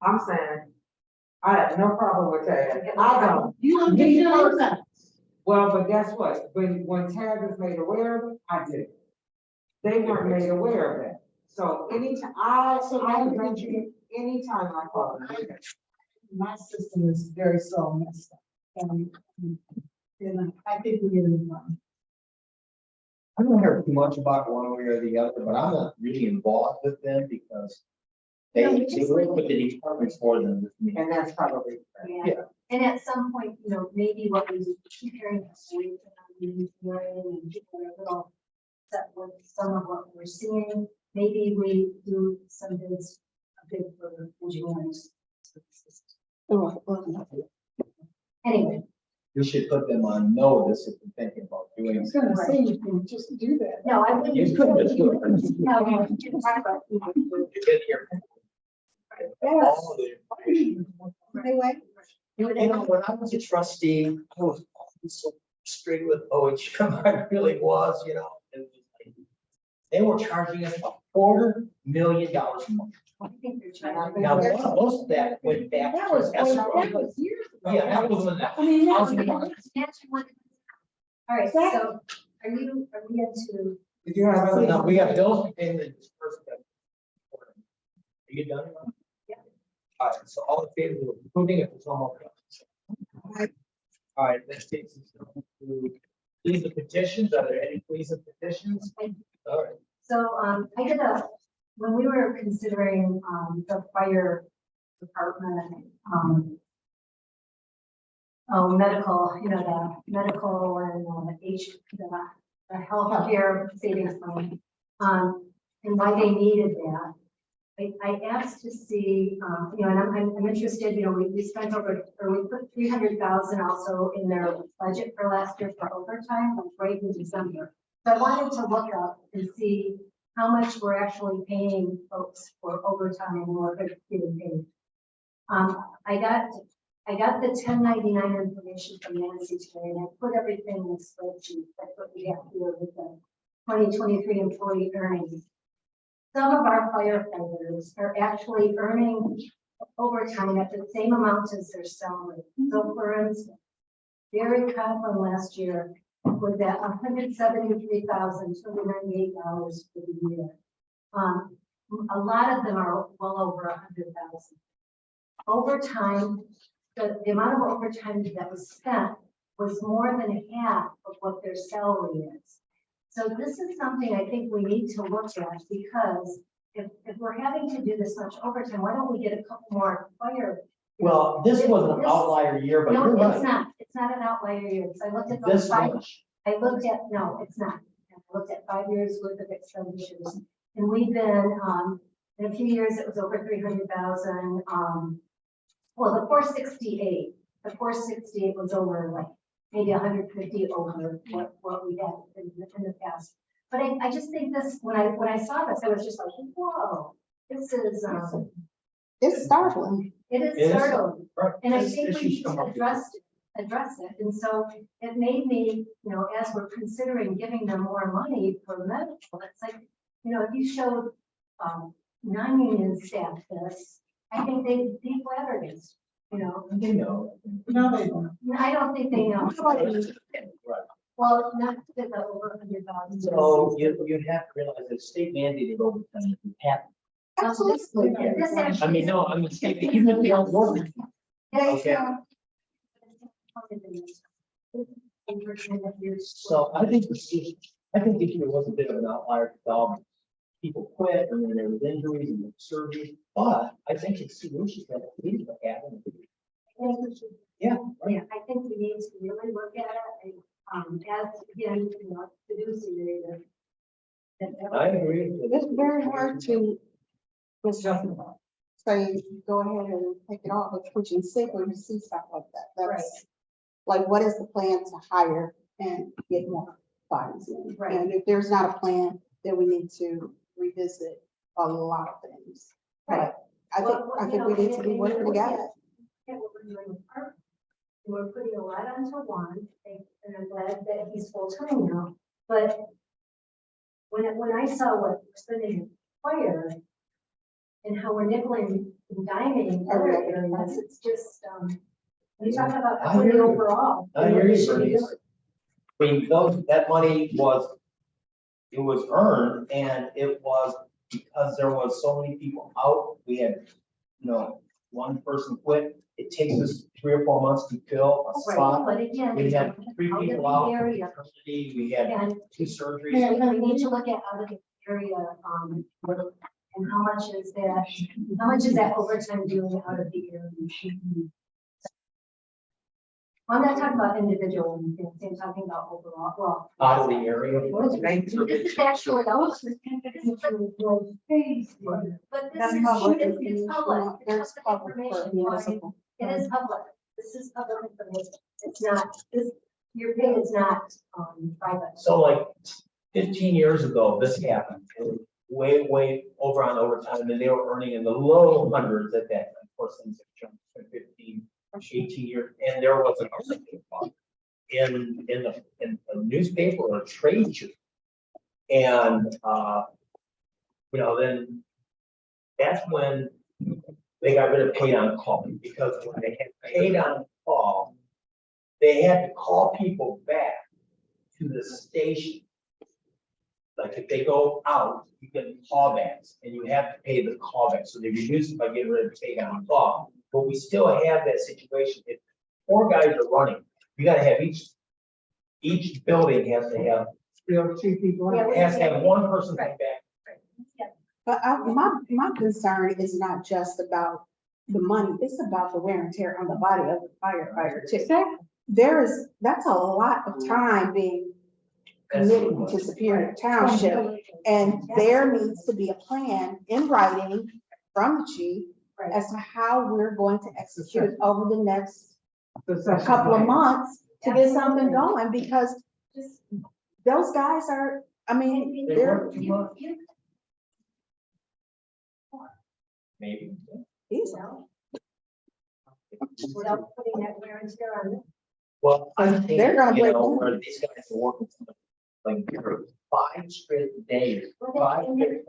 I'm saying, I have no problem with that. I don't.
You don't get your own.
Well, but guess what? When Taz was made aware of it, I did. They weren't made aware of it. So anytime, I anytime I call them.
My system is very slow and messed up. And I think we need to move on.
I don't hear too much about one way or the other, but I'm not really involved with them because they work with the departments more than with me.
And that's probably.
yeah. And at some point, maybe what we keep hearing this week, and people are a little upset with some of what we're seeing. Maybe we do some bids, a bid for engineers. Anyway,
You should put them on notice if you're thinking about
I
doing.
was gonna say, you can just do that.
no, I wouldn't.
You could just do it.
No, we can talk about.
You get here. All of it.
Anyway.
When I was a trustee, I was so straight with OHM, I really was, It was like, they were charging us $250,000 a month.
I think they're trying to.
Now, most of that went back to escrow.
years ago.
Yeah, that was when that.
I mean,
housing
that's
market-
all right, so are we into?
Did you have?
No, we got bills we pay the first. Are you done?
Yeah.
All right, so all in favor of approving it, there's no more questions. All right, this takes us to pleas and petitions. Are there any pleas and petitions? All right.
So, I did when we were considering, the fire department, medical, the medical and the healthcare savings fund, and why they needed that. I asked to see, and I'm interested, we spent over, or we put 300,000 also in their budget for last year for overtime, like right in December. So I wanted to look up and see how much we're actually paying folks for overtime and what they're getting paid. I got the 1099 information from Nancy today, and I put everything in a spreadsheet. That's what we have here with the 2023 employee earnings. Some of our firefighters are actually earning overtime at the same amount as their salary. So for instance, Barry Coughlin last year was at $173,298 for the year. A lot of them are well over 100,000. Overtime, the amount of overtime that was spent was more than half of what their salary is. So this is something I think we need to look at, because if we're having to do this much overtime, why don't we get a couple more fire?
Well, this was an outlier year, but
No,
you're
it's
right.
not. It's not an outlier year. So I looked at
This
those five.
much.
No, it's not. I looked at 5 years worth of expenditures, and we've been, in a few years, it was over 300,000. Well, the 468 was over like maybe 150 over what we had in the past. But I just think this, when I saw this, I was just like, whoa, this is,
It's startling.
it is startling.
Right.
And I
This
think we
issue's
need
come
to
up
address it. And so it made me, as we're considering giving them more money for medical, it's like, if you showed non-union staff this, I think they'd be flattered.
They know.
No, they don't.
I don't think they know.
Right.
Well, not to the over 100,000.
So you have to realize that state mandated overtime happen.
Absolutely.
This actually-
I mean, no, I mean, even if they don't work. Okay. So I think this year was a bit of an outlier. People quit, and then there was injuries and surgery, but I think it's solutions that we need to have. Yeah.
Yeah, I think we need to really look at it, and, as, again, fiduciary.
I agree.
It's very hard to just say, go ahead and take it off, which you see when you see stuff like that. That's like, what is the plan to hire and get more bodies in?
Right.
And if there's not a plan, then we need to revisit a lot of things.
Right.
But I think we need to be working together.
Yeah, what we're doing with Park. We're putting a lot onto one, and I'm glad that he's full-time now, but when I saw what we're spending in fire and how we're nickeling and diming other areas, it's just, when you talk about
I hear
equity
you.
overall.
I hear you,
should be
Bernice.
doing.
I mean, that money was earned, and it was because there was so many people out. We had, one person quit. It takes us 3 or 4 months to fill a
Right,
spot.
but again.
We had 3
out of
people
the
out for
area,
maternity. We had
And
2 surgeries.
we need to look at out of the area, and how much is that overtime doing out of the area? I'm not talking about individual, I'm talking about overall, well.
Out of the area.
This is actually. But this is public. It's public.
There's public for
Information.
municipal.
It is public. This is public information. It's not, your pay is not, private.
So like 15 years ago, this happened. It was way over on overtime, and they were earning in the low hundreds at that time. Of course, things have jumped to 15, 18 years, and there was an article about in a newspaper or a trade journal. And then that's when they got rid of paid on call, because when they had paid on call, they had to call people back to the station Like if they go out, you get callbacks and you have to pay the callback. So they reduce it by getting rid of the pay on call. But we still have that situation. If 4 guys are running, you gotta have each building has to have,
2 people.
has to have 1 person come back.
But my concern is not just about the money, it's about the wear and tear on the body of the firefighter too. That's a lot of time being committed to Superior Township. And there needs to be a plan in writing from the chief as to how we're going to execute over the next couple of months to get something going, because those guys are, I mean,
They
they're.
work too much. Maybe.
These
Without putting that wear and tear on them.
Well, I think,
They're gonna
you
break
know,
down.
where these guys are working like for 5 straight days, 5 straight.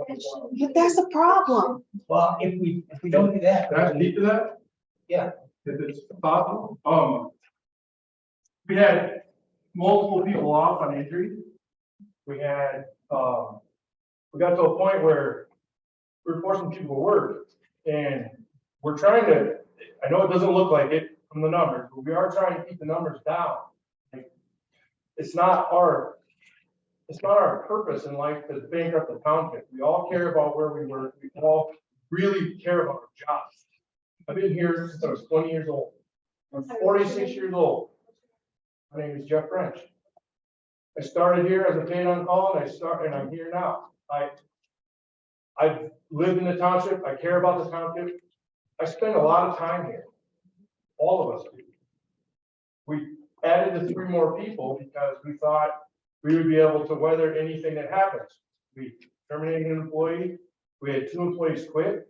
But that's a problem.
Well, if we don't do that.
Can I speak to that?
Yeah.
If it's possible, we had multiple people off on injury. We had, we got to a point where we're forcing people to work, and we're trying to, I know it doesn't look like it from the numbers, but we are trying to keep the numbers down. Like, it's not our purpose in life to bankrupt the township. We all care about where we work. We all really care about our jobs. I've been here since I was 20 years old. I'm 46 years old. My name is Jeff French. I started here as a paid on call, and I'm here now. I've lived in the township. I care about the township. I spend a lot of time here. All of us do. We added the 3 more people because we thought we would be able to weather anything that happens. We terminated an employee. We had 2 employees quit.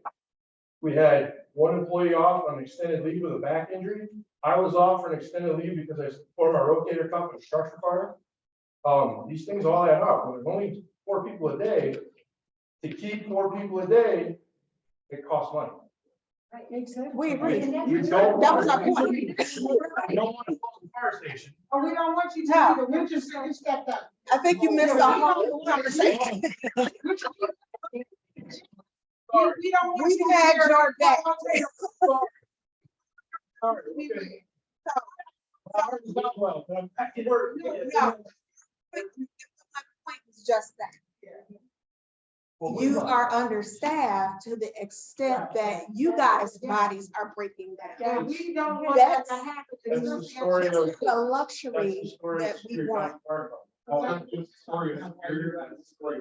We had 1 employee off on extended leave with a back injury. I was off for an extended leave because I formed my rotator cuff and structure fire. These things all add up. When there's only 4 people a day, to keep 4 people a day, it costs money.
We agree.
We don't
That was our
want
point.
we don't want to close the fire station.
Oh, we don't want you to do the winter service step up.
I think you missed the whole conversation.
We don't want
We
you to
had
hear
your back. No. My point was just that. You are understaffed to the extent that you guys' bodies are breaking down.
We don't want that to happen.
That's the story of.
The
That's
luxury
the story
that
of
we
Superior
want.
Township Fire Department. That's the story of Superior, that's the story.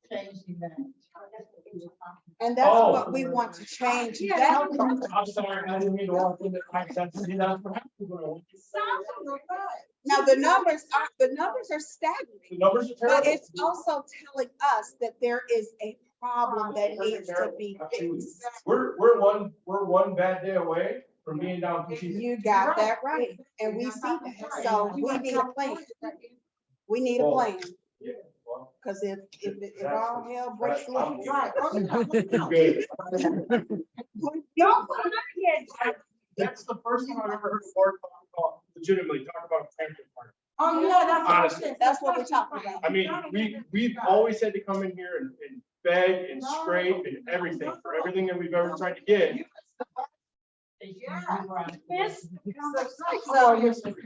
Changing that.
And that's
Oh.
what we want to change.
Yeah.
That-
I'm sorry, I didn't mean to walk into that.
Now, the numbers are staggering,
The numbers are
but
terrible.
it's also telling us that there is a problem that needs to be fixed.
We're one bad day away from being down to chief.
You got that right, and we see that, so we need a plan. We need a plan,
Yeah, well,
because if all hell breaks loose.
Good.
Don't.
That's the first time I've ever heard a board legitimately talk about transit part.
Oh, yeah,
Honestly.
That's what we're talking about.
I mean, we've always had to come in here and beg and scrape and everything for everything that we've ever tried to get.
So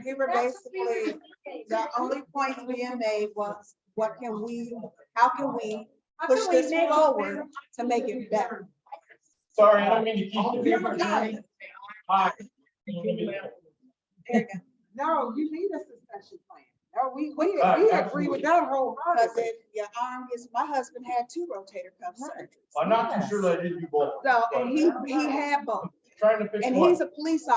we were basically, the only point being made was, how can we push this forward to make it better?
Sorry, I don't mean to keep you. Hi.
No, you need a succession plan. No, we
Absolutely.
agree with that whole.
Because if your arm gets, my husband had 2 rotator cuff surgeries.
I'm not too sure that I did you both.
So, and he had both,
Trying to fix
and
one.
he's a police officer.